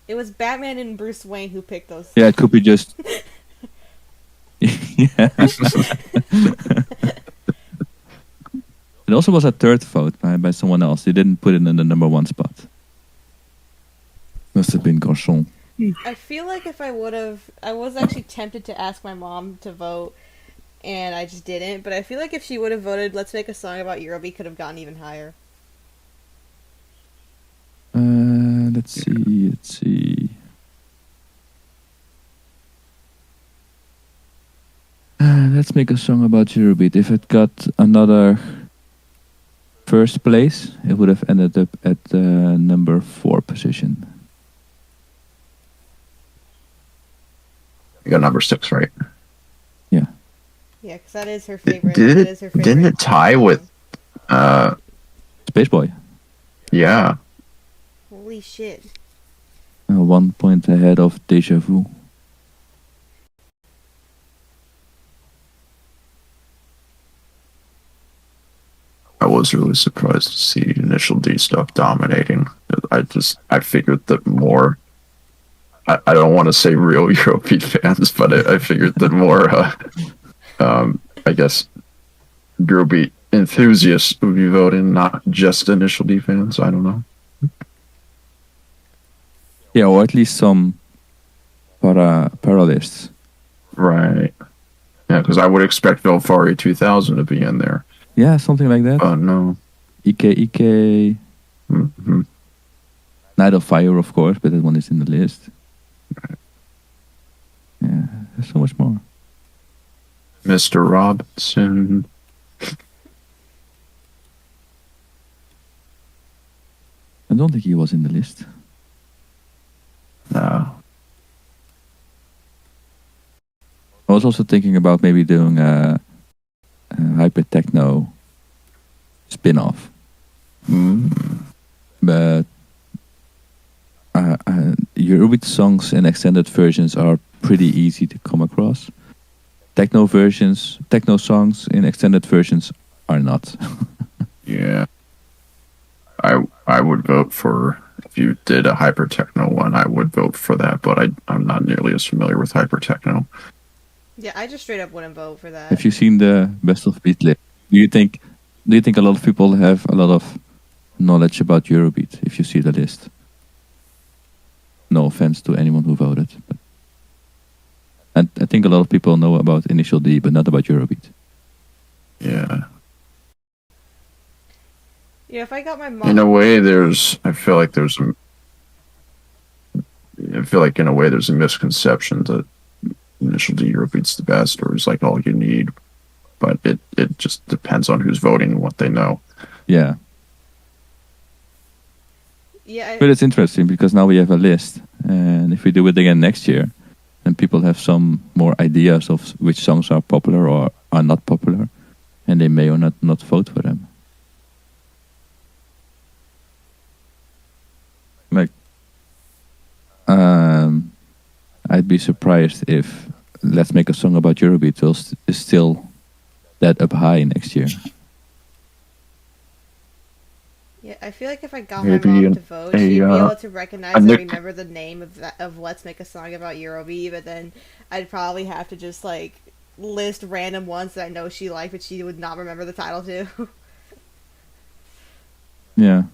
It was Batman and Bruce Wayne who picked those. Yeah, it could be just. Yeah. It also was a third vote by someone else. They didn't put it in the number one spot. Must have been Garçon. I feel like if I would have, I was actually tempted to ask my mom to vote, and I just didn't. But I feel like if she would have voted, "Let's Make a Song About Eurobeat," could have gotten even higher. Let's see. Let's Make a Song About Eurobeat. If it got another first place, it would have ended up at the number 4 position. You got number 6, right? Yeah. Yeah, because that is her favorite. Did that it- is her favorite. didn't it tie with- Space Boy. Yeah. Holy shit! 1 point ahead of Deja Vu. I was really surprised to see Initial D stuff dominating. I figured that more. I don't want to say real Eurobeat fans, but I figured that more. I guess Eurobeat enthusiasts would be voting, not just Initial D fans. I don't know. Yeah, or at least some paralists. Right. Yeah, because I would expect Velfari 2000 to be in there. Yeah, something like that. But no. Ike. Mm-hmm. Night of Fire, of course, but that one is in the list. Yeah, there's so much more. Mr. Robinson. I don't think he was in the list. No. I was also thinking about maybe doing a hyper techno spin-off, but Eurobeat songs in extended versions are pretty easy to come across. Techno songs in extended versions are not. Yeah. I would vote for, if you did a hyper techno one, I would vote for that, but I'm not nearly as familiar with hyper techno. Yeah, I just straight up wouldn't vote for that. Have you seen the best of beat list? Do you think a lot of people have a lot of knowledge about Eurobeat if you see the list? No offense to anyone who voted, but I think a lot of people know about Initial D, but not about Eurobeat. Yeah. Yeah, if I got my mom. In a way, I feel like in a way there's a misconception that Initial D Eurobeat's the best, or is like all you need. But it just depends on who's voting and what they know. Yeah. Yeah. But it's interesting because now we have a list, and if we do it again next year, then people have some more ideas of which songs are popular or are not popular, and they may or not vote for them. Like, I'd be surprised if Let's Make a Song About Eurobeat is still that up high next year. Yeah, I feel like if I got Maybe my mom to vote, she'd be able to recognize and remember the name of Let's Make a Song About Eurobeat, but then I'd probably have to just like list random ones that I know she liked, but she would not remember the title to. Yeah.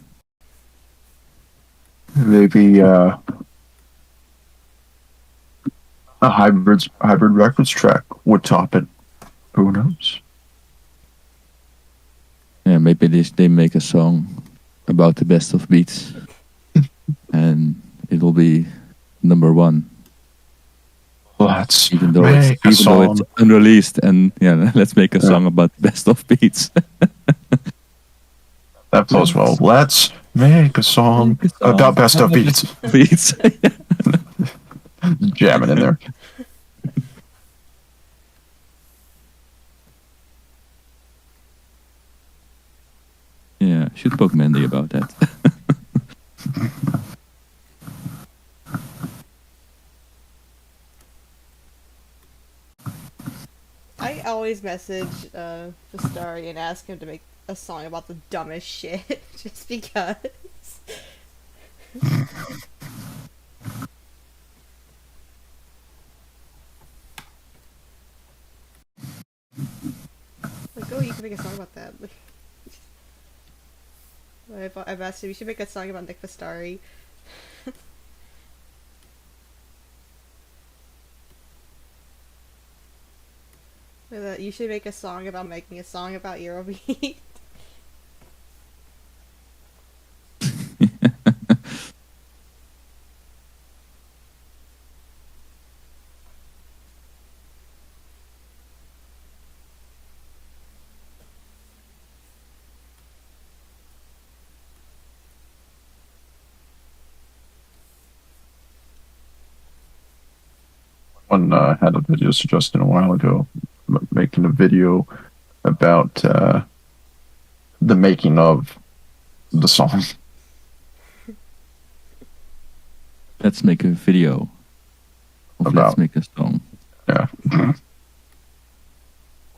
Maybe a hybrid records track would top it. Who knows? Yeah, maybe they make a song about the best of beats, and it will be number one. Even though it's unreleased, and yeah, let's make a song about the best of beats. That flows well. Let's make a song about best of beats. Beats. Jamming in there. Yeah, should poke Mandy about that. I always message Vistari and ask him to make a song about the dumbest shit, just because. Like, oh, you can make a song about that. I've asked him, you should make a song about Nick Vistari. You should make a song about making a song about Eurobeat. One had a video suggested a while ago, making a video about the making of the song. Let's make a video of Let's Make a Song. Yeah.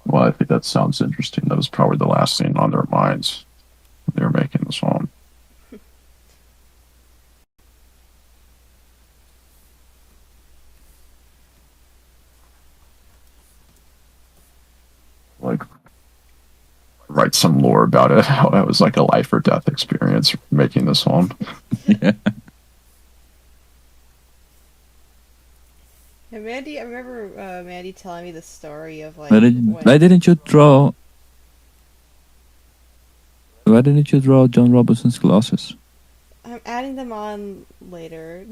Well, I think that sounds interesting. That was probably the last thing on their minds when they were making the song. Like, write some lore about it, how it was like a life or death experience making the song. Yeah. And Mandy, I remember Mandy telling me the story of like Why when didn't you draw? Why didn't you draw John Robinson's glasses? I'm adding them on later.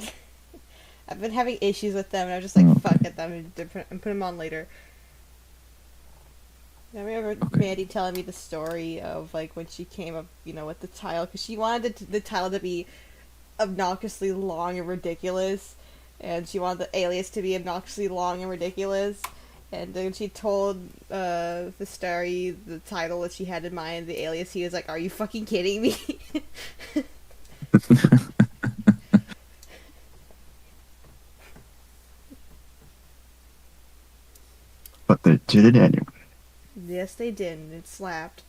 I've been having issues with them, and I was just like, Oh, fuck okay. it, I'm put them on later. I remember Okay. Mandy telling me the story of like when she came up, with the title, because she wanted the title to be obnoxiously long and ridiculous, and she wanted the alias to be obnoxiously long and ridiculous. And then she told the story, the title that she had in mind, the alias. He was like, "Are you fucking kidding me?" But they did it anyway. Yes, they did, and it slapped.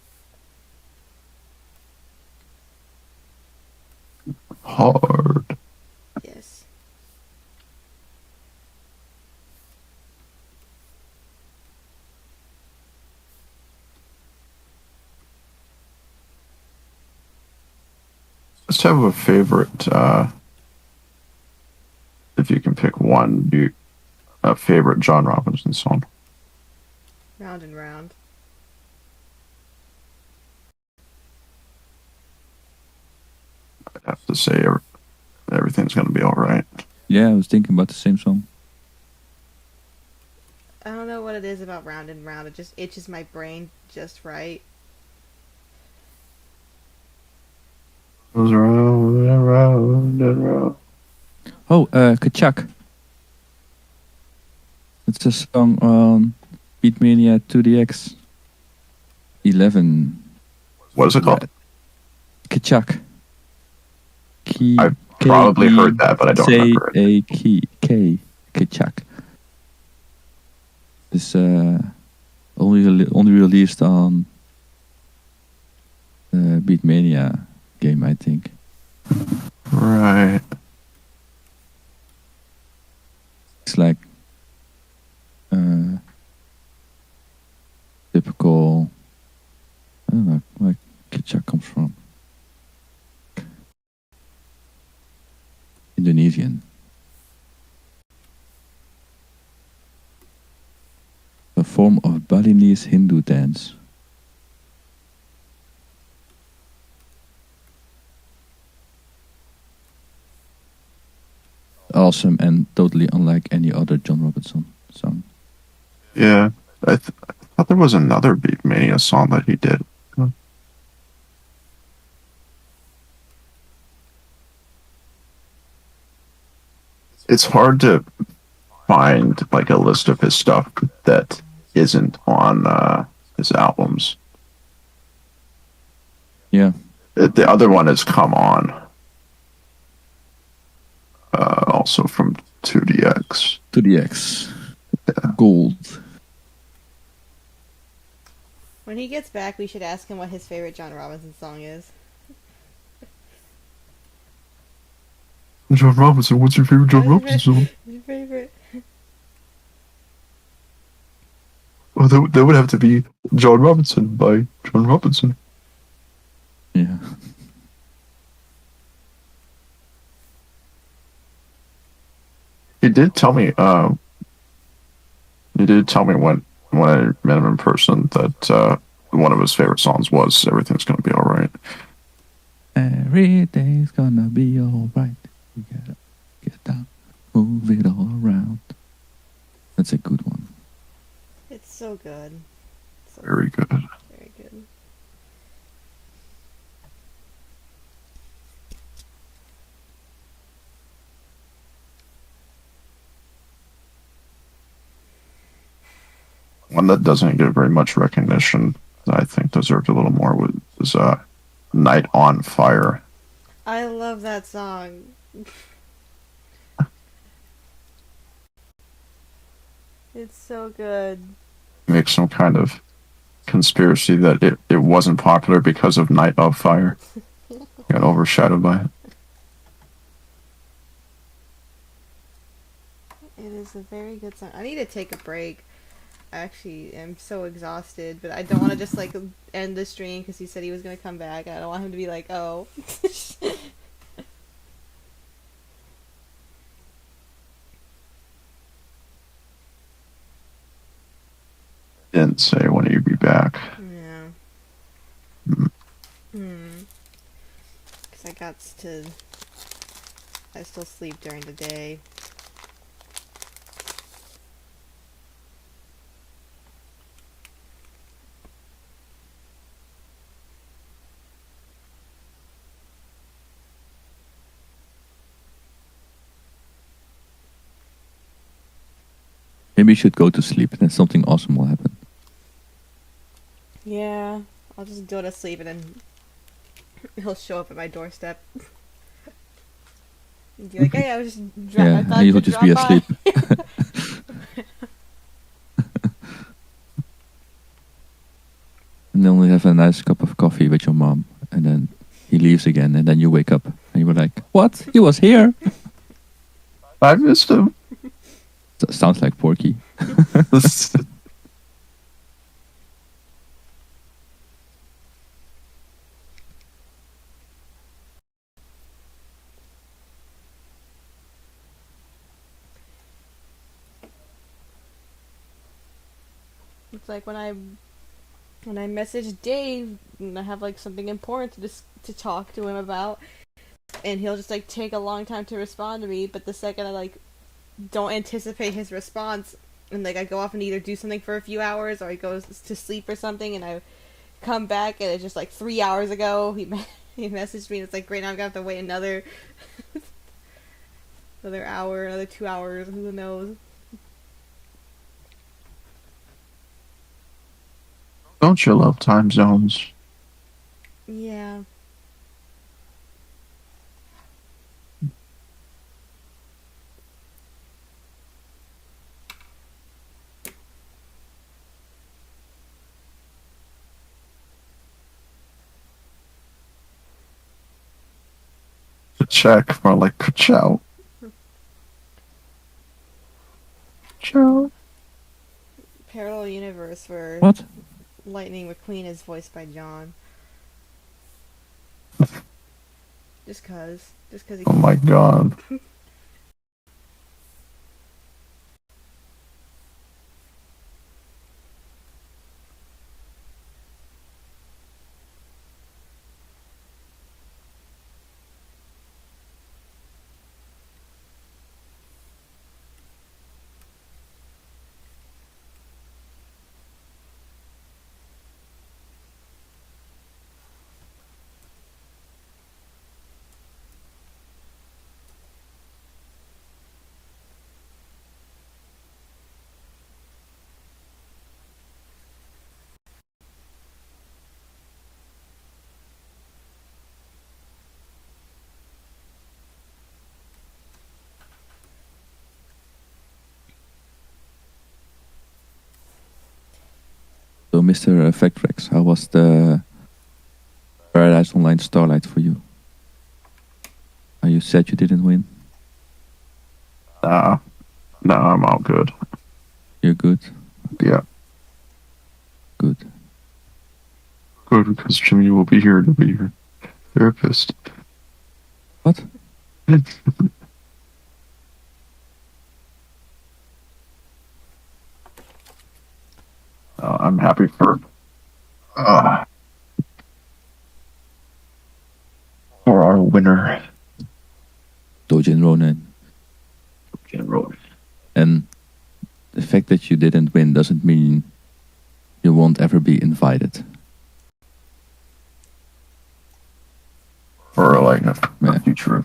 Hard. Yes. Let's have a favorite. If you can pick one, a favorite John Robinson song. Round and round. I'd have to say everything's gonna be all right. Yeah, I was thinking about the same song. I don't know what it is about round and round. It just itches my brain just right. Goes round and round and round. Oh, Kachak. It's a song on Beatmania 2DX 11. What is it called? Kachak. I've probably heard that, but I don't remember it. K. Kachak. It's only released on Beatmania game, I think. Right. It's like typical. I don't know where Kachak comes from. Indonesian. A form of Balinese Hindu dance. Awesome and totally unlike any other John Robinson song. Yeah. I thought there was another Beatmania song that he did. It's hard to find like a list of his stuff that isn't on his albums. Yeah. The other one is Come On. Also from 2DX. 2DX. Yeah. Gold. When he gets back, we should ask him what his favorite John Robinson song is. John Robinson, what's your favorite John Robinson song? Your favorite? Well, that would have to be John Robinson by John Robinson. Yeah. He did tell me. He did tell me when I met him in person that one of his favorite songs was "Everything's Gonna Be All Right." Everything's gonna be alright. You gotta get down, move it all around. That's a good one. It's so good. So Very good. Very good. One that doesn't get very much recognition, that I think deserved a little more, was "Night on Fire." I love that song. It's so good. Make some kind of conspiracy that it wasn't popular because of Night of Fire. Got overshadowed by it. It is a very good song. I need to take a break. I actually am so exhausted, but I don't want to just like end the stream because he said he was gonna come back. I don't want him to be like, oh. Didn't say when he'd be back. Yeah. Because I still sleep during the day. Maybe you should go to sleep, and then something awesome will happen. Yeah, I'll just go to sleep and then he'll show up at my doorstep. And be like, hey, I was just Yeah, I thought and you'll you'd just drop be by." asleep. And then we have a nice cup of coffee with your mom, and then he leaves again, and then you wake up, and you were like, what? He was here? I missed him. Sounds like Porky. It's like when I message Dave and I have like something important to talk to him about, and he'll just like take a long time to respond to me. But the second I like don't anticipate his response, and like I go off and either do something for a few hours or he goes to sleep or something, and I come back and it's just like 3 hours ago he messaged me, and it's like great, now I'm gonna have to wait another another hour, another 2 hours, who knows. Don't you love time zones? Yeah. Check, more like ciao. Ciao. Parallel universe where What? Lightning McQueen is voiced by John. Just cause he Oh my god. So, Mr. Factrex, how was the Paradise Online Starlight for you? Are you sad you didn't win? Nah, I'm all good. You're good? Yeah, Good. good because Jimmy will be here to be your therapist. What? I'm happy for our winner. Dojin Ronan. And the fact that you didn't win doesn't mean you won't ever be invited. For like a Yeah. future.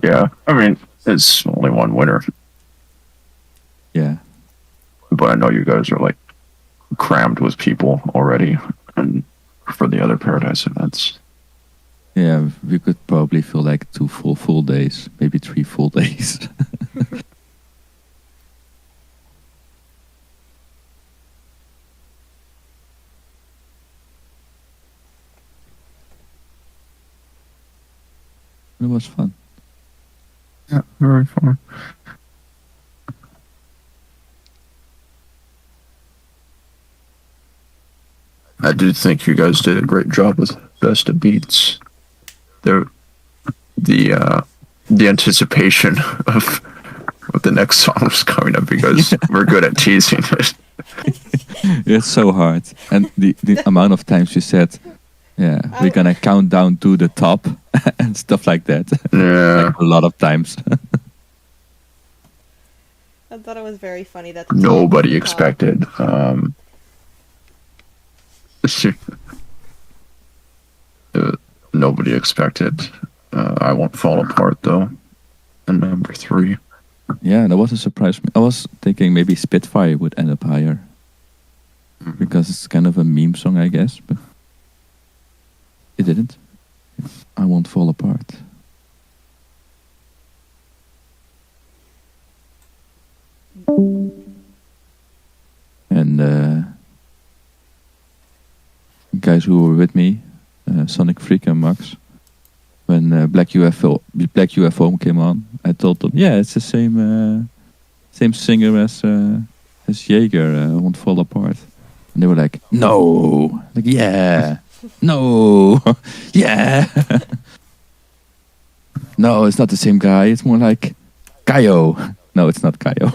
Yeah, I mean, it's only one winner, Yeah. but I know you guys are like crammed with people already, and for the other Paradise events. Yeah, we could probably fill like 2 full days, maybe 3 full days. It was fun. Yeah, very fun. I do think you guys did a great job with Best of Beats. There, the anticipation of what the next song was coming up because we're good at teasing it. It's so hard. And the amount of times you said, yeah, we're gonna count down to the top and stuff like that. Yeah. Like a lot of times. I thought it was very funny that the top Nobody was the top. expected. Nobody expected. I Won't Fall Apart though. And number 3. Yeah, that was a surprise. I was thinking maybe Spitfire would end up higher. Because it's kind of a meme song, I guess. But it didn't. I Won't Fall Apart. And guys who were with me, Sonic Freak and Max, when Black UFO came on, I told them, yeah, it's the same singer as Jaeger, Won't Fall Apart. And they were like, no, like yeah, no, yeah, no, it's not the same guy. It's more like Kaio. No, it's not Kaio.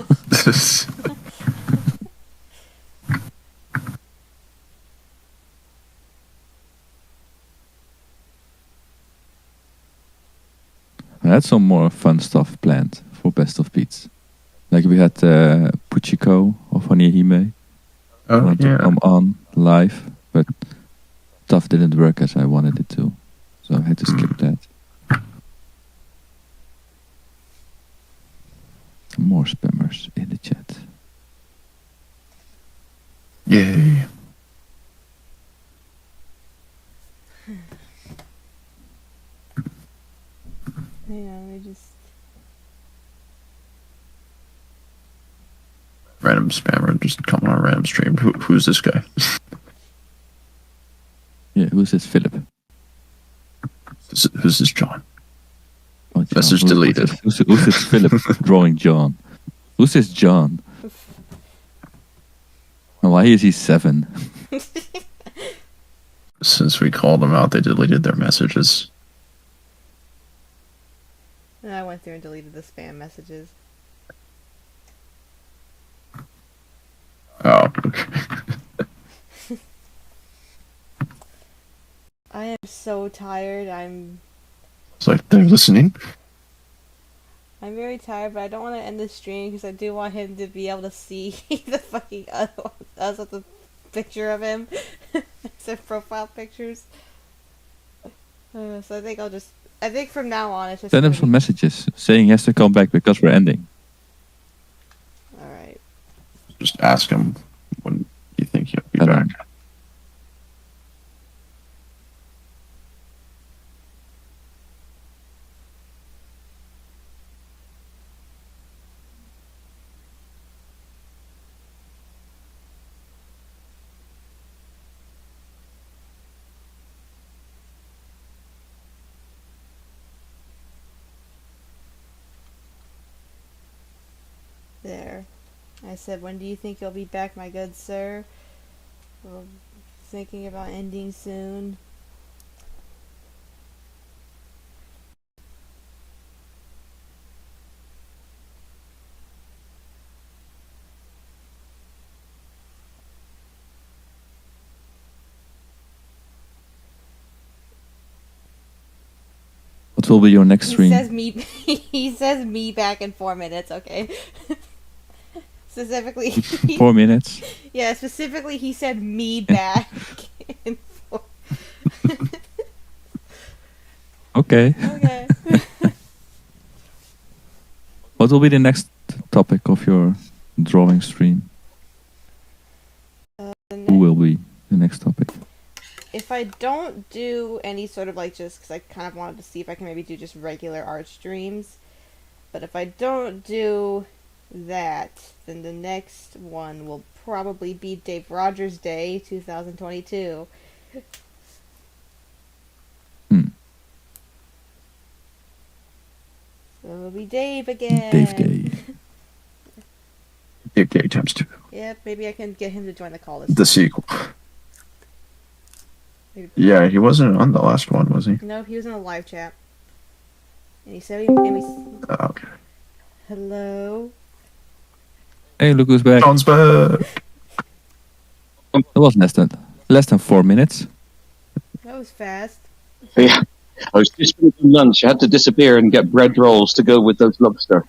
I had some more fun stuff planned for Best of Beats. Like we had Puchiko of Honeyhime wanted to come on live, but stuff didn't work as I wanted it to, so I had to skip that. Some more spammers in the chat. Yay. Yeah, we just. Random spammer just coming on a random stream. Who's this guy? Yeah, who's this Philip? Who's this John? Oh, John. Message deleted. Who's this Philip drawing John? Who's this John? And why is he 7? Since we called them out, they deleted their messages. And I went through and deleted the spam messages. Oh, okay. I am so tired. It's like they're listening. I'm very tired, but I don't want to end the stream because I do want him to be able to see the fucking us with the picture of him. It's profile pictures. So I think I think from now on it's just. Send him some messages saying he has to come back because we're ending. Alright. Just ask him when you think he'll be Tell back. him. There. I said, when do you think you'll be back, my good sir? We're thinking about ending soon. What will be your next stream? He says me back in 4 minutes, okay? Specifically. 4 minutes? Yeah, specifically he said me back in 4. Okay. Okay. What will be the next topic of your drawing stream? Who will be the next topic? If I don't do any sort of like just because I kind of wanted to see if I can maybe do just regular art streams, but if I don't do that, then the next one will probably be Dave Rogers Day 2022. It'll be Dave again. Dave Day. Dave Day times 2. Yep, maybe I can get him to join the call this The time. sequel. Maybe. Yeah, he wasn't on the last one, was he? No, he was in a live chat. And he said, Okay. hello. Hey, look who's back. John's back. It was less than 4 minutes. That was fast. Yeah. I was just finishing lunch. I had to disappear and get bread rolls to go with those lobster.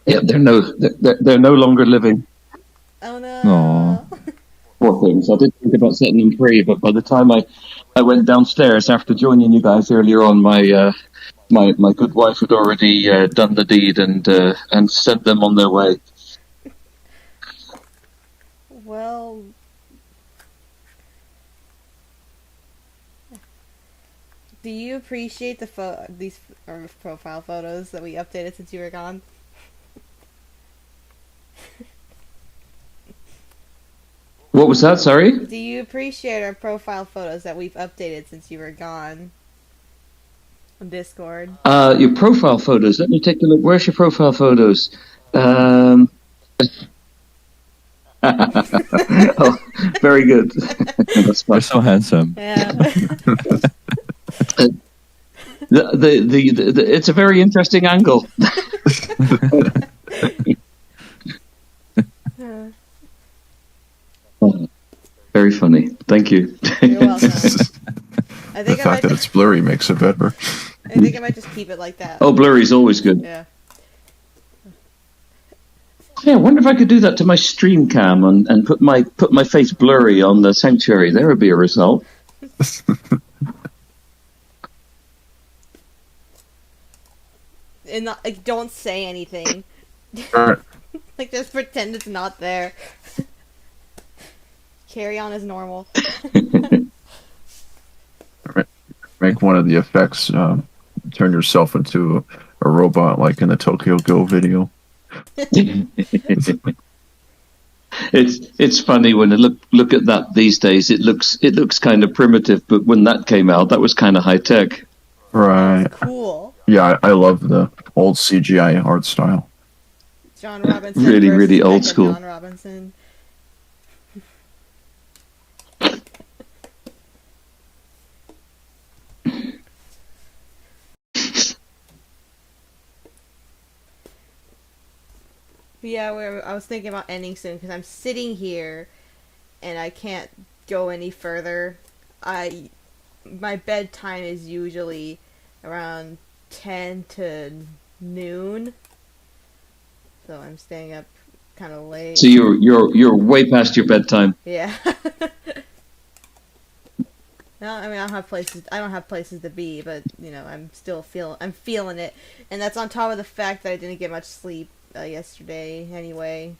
Yeah, they're no longer living. Oh no. Aw. Poor things. I did think about setting them free, but by the time I went downstairs after joining you guys earlier on, my good wife had already done the deed and sent them on their way. Well, do you appreciate these profile photos that we updated since you were gone? What was that? Sorry? Do you appreciate our profile photos that we've updated since you were gone on Discord? Your profile photos. Let me take a look. Where's your profile photos? Oh, very good. That's You're fine. so handsome. Yeah. It's a very interesting angle. Very funny. Thank you. You're welcome. I The think I fact might. that it's blurry makes it better. I think I might just keep it like that. Oh, blurry's always good. Yeah. Yeah, I wonder if I could do that to my stream cam and put my face blurry on the sanctuary. There would be a result. And not, like, don't say anything. Alright. Like, just pretend it's not there. Carry on as normal. Make one of the effects, turn yourself into a robot like in the Tokyo Go video. It's funny when I look at that these days. It looks kind of primitive, but when that came out, that was kind of high tech. Right. Cool. Yeah, I love the old CGI art style. John Robinson. Really, versus really old Mecha school. John Robinson. Yeah, I was thinking about ending soon because I'm sitting here and I can't go any further. My bedtime is usually around 10 to noon, so I'm staying up kind of late. So you're way past your bedtime. Yeah. No, I mean I don't have places to be, but you know I'm feeling it, and that's on top of the fact that I didn't get much sleep yesterday. Anyway,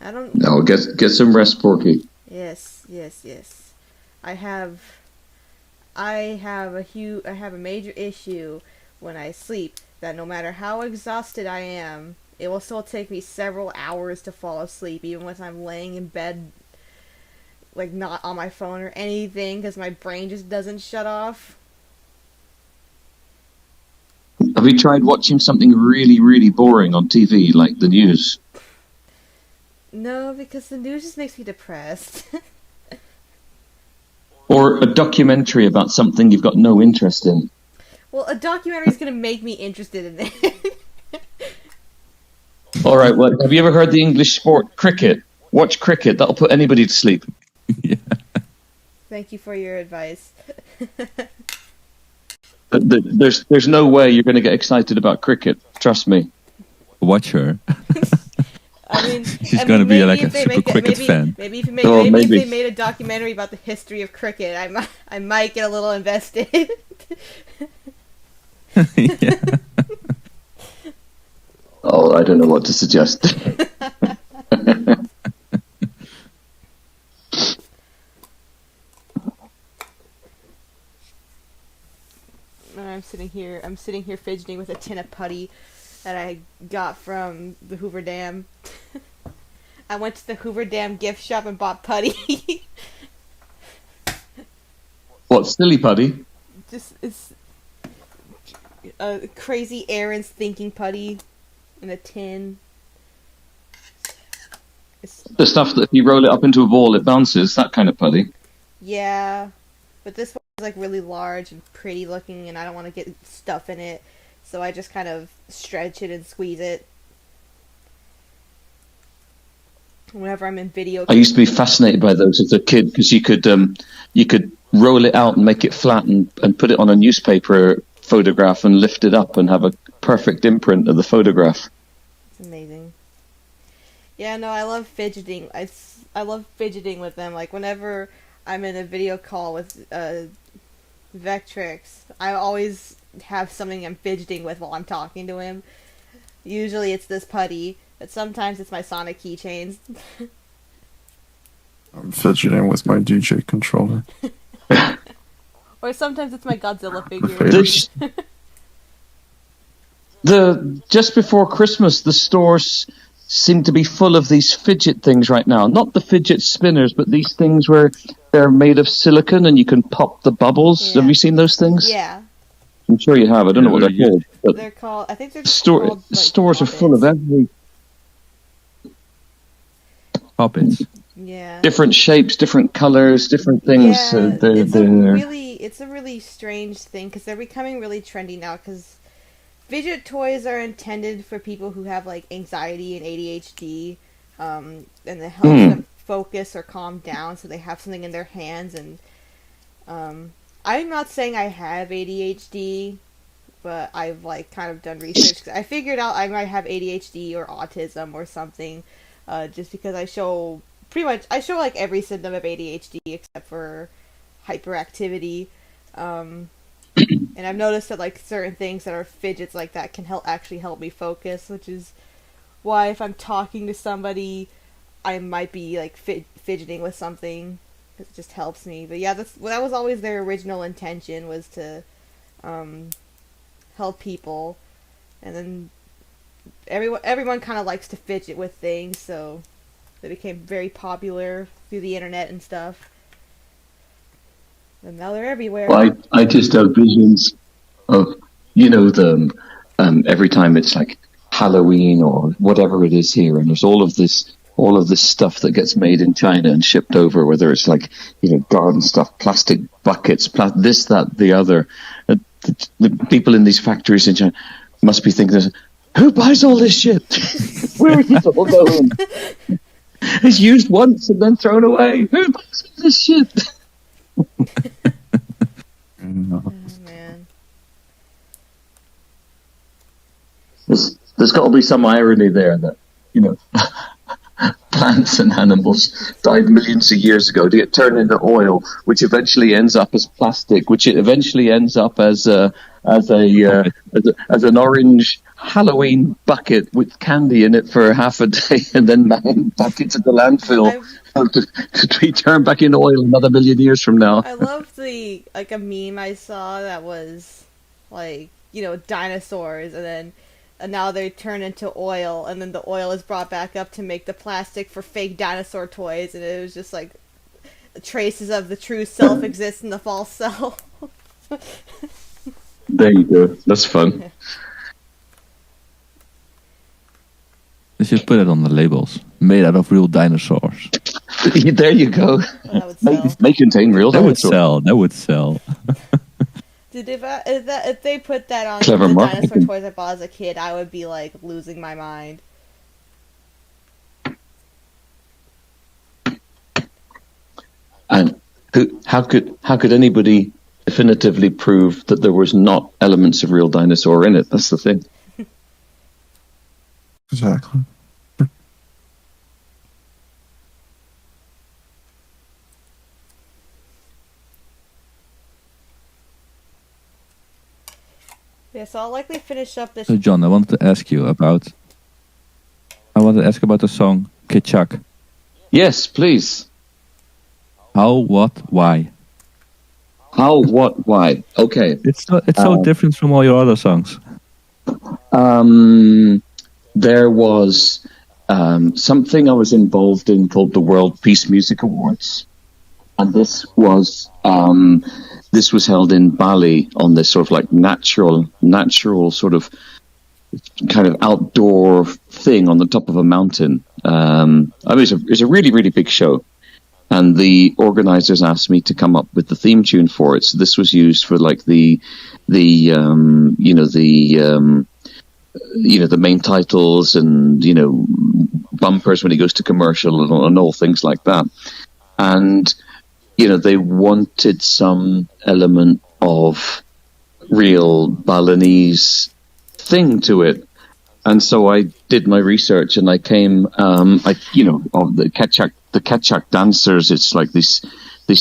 I don't. No, get some rest, Porky. Yes. I have a major issue when I sleep that no matter how exhausted I am, it will still take me several hours to fall asleep, even when I'm laying in bed, like not on my phone or anything, because my brain just doesn't shut off. Have you tried watching something really, really boring on TV, like the news? No, because the news just makes me depressed. Or a documentary about something you've got no interest in? Well, a documentary is going to make me interested in it. All right, well, have you ever heard the English sport cricket? Watch cricket, that'll put anybody to sleep. Yeah. Thank you for your advice. There's no way you're going to get excited about cricket, trust me. Watch her. I mean, She's gonna be maybe like a if they super make cricket fan. Maybe if Maybe. they made a documentary about the history of cricket, I might get a little invested. Yeah. Oh, I don't know what to suggest. I'm sitting here fidgeting with a tin of putty that I got from the Hoover Dam. I went to the Hoover Dam gift shop and bought putty. What, silly putty? Just it's crazy Aaron's thinking putty in a tin. It's, The stuff that if you roll it up into a ball, it bounces. That kind of putty. yeah, but this one is like really large and pretty looking, and I don't want to get stuff in it, so I just kind of stretch it and squeeze it. Whenever I'm in video. I used to be fascinated by those as a kid because you could roll it out and make it flat and put it on a newspaper photograph and lift it up and have a perfect imprint of the photograph. It's amazing. Yeah, no, I love fidgeting. I love fidgeting with them. Like whenever I'm in a video call with Vectrix, I always have something I'm fidgeting with while I'm talking to him. Usually it's this putty, but sometimes it's my Sonic keychains. I'm fidgeting with my DJ controller. Or sometimes it's my Godzilla figures. Just before Christmas, the stores seem to be full of these fidget things right now. Not the fidget spinners, but these things where they're made of silicone and you can pop the bubbles. Yeah. Have you seen those things? Yeah. I'm sure you have. I don't know what they're called. But They're called, I think they're called, like, stores are full of every Puppets. yeah. different shapes, different colors, different things. Yeah, They're it's a really strange thing because they're becoming really trendy now. Because fidget toys are intended for people who have like anxiety and ADHD, and it helps them focus or calm down, so they have something in their hands. And I'm not saying I have ADHD, but I've like kind of done research. 'Cause I figured out I might have ADHD or autism or something, just because I show like every symptom of ADHD except for hyperactivity. And I've noticed that like certain things that are fidgets like that can actually help me focus, which is why if I'm talking to somebody, I might be like fidgeting with something. It just helps me. But yeah, that was always their original intention, was to help people. And then everyone kind of likes to fidget with things, so they became very popular through the internet and stuff. And now they're everywhere. Well, I just have visions of, every time it's like Halloween or whatever it is here, and there's all of this stuff that gets made in China and shipped over, whether it's like, garden stuff, plastic buckets, this, that, the other. The people in these factories in China must be thinking, who buys all this shit? Where is it all going? It's used once and then thrown away. Who buys all this shit? Oh, man. There's got to be some irony there that, plants and animals died millions of years ago to get turned into oil, which eventually ends up as plastic, which it eventually ends up as an orange Halloween bucket with candy in it for half a day, and then back into the landfill to be turned back into oil another million years from now. I love a meme I saw that was like, dinosaurs, and now they turn into oil, and then the oil is brought back up to make the plastic for fake dinosaur toys, and it was just like traces of the true self exist in the false self. There you go. That's fun. They should put it on the labels. Made out of real dinosaurs. There you go. That would sell. May contain real That would dinosaurs. sell. That would sell. Dude, if they put that on Clever the marketing. dinosaur toys I bought as a kid, I would be like losing my mind. And how could anybody definitively prove that there was not elements of real dinosaur in it? That's the thing. Exactly. Yeah, so I'll likely finish up this. So John, I wanted to ask about the song Kitchak. Yes, please. How, what, why? How, what, why? Okay. It's so different from all your other songs. There was something I was involved in called the World Peace Music Awards. and this was held in Bali on this sort of like natural sort of kind of outdoor thing on the top of a mountain. I mean, it's a really, really big show. And the organizers asked me to come up with the theme tune for it. So this was used for like the main titles and, bumpers when he goes to commercial and all things like that. And, they wanted some element of real Balinese thing to it. And so I did my research and I came, of the Ketchak dancers. It's like this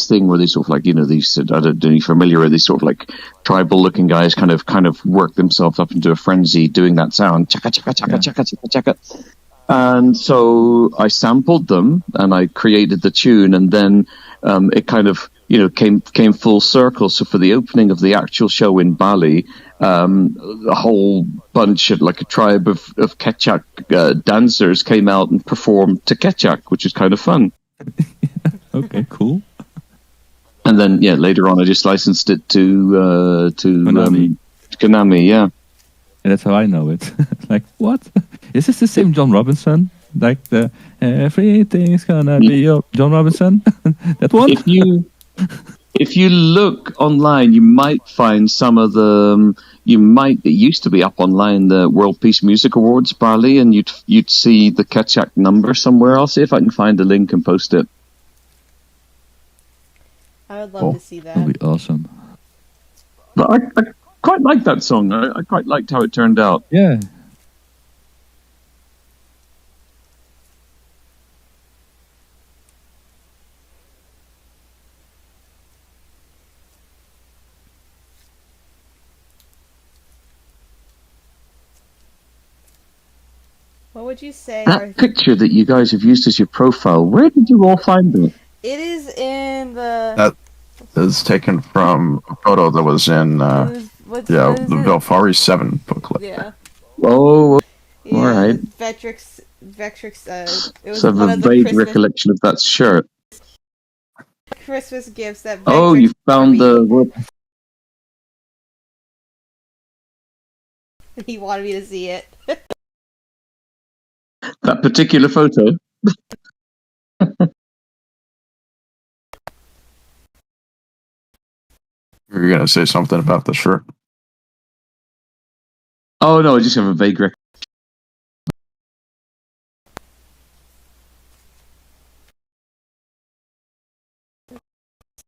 thing where they sort of like, these, I don't know, you're familiar with these sort of like tribal looking guys kind of work themselves up into a frenzy doing that sound. Chaka, chaka, chaka, chaka, chaka, chaka. And so I sampled them and I created the tune, and then it kind of, came full circle. So for the opening of the actual show in Bali, a whole bunch of like a tribe of Ketchak dancers came out and performed to Ketchak, which was kind of fun. Okay, cool. And then later on I just licensed it to Konami, yeah. And that's how I know it. Like, what? Is this the same John Robinson? Like the everything's gonna be up, John Robinson? That one? If you look online, you might find some of the. It used to be up online, the World Peace Music Awards Bali, and you'd see the Ketchak number somewhere. I'll see if I can find the link and post it. I would love to see that. That'd be awesome. But I quite liked that song. I quite liked how it turned out. Yeah. What would you say? That picture that you guys have used as your profile, where did you all find it? It is in the. That is taken from a photo that was in the Belfari 7 booklet. Yeah. Oh, Yeah, all right. Vectrix. It was So I have one a of the vague Christmas, recollection of that shirt. Christmas gifts that. Oh, Vectrix you found gave me. He wanted me to see it. that particular photo. You're gonna say something about the shirt. Oh no, I just have a vague recollection.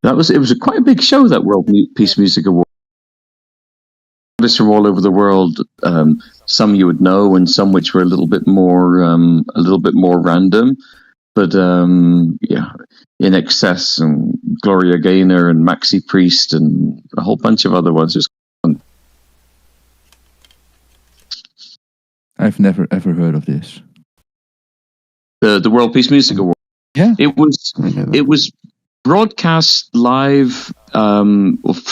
It was quite a big show, that World Peace Music Award. Artists from all over the world. Some you would know, and some which were a little bit more random. But In Excess and Gloria Gaynor and Maxi Priest and a whole bunch of other ones. It was fun. I've never ever heard of this. The World Peace Music Award. Yeah. It was broadcast live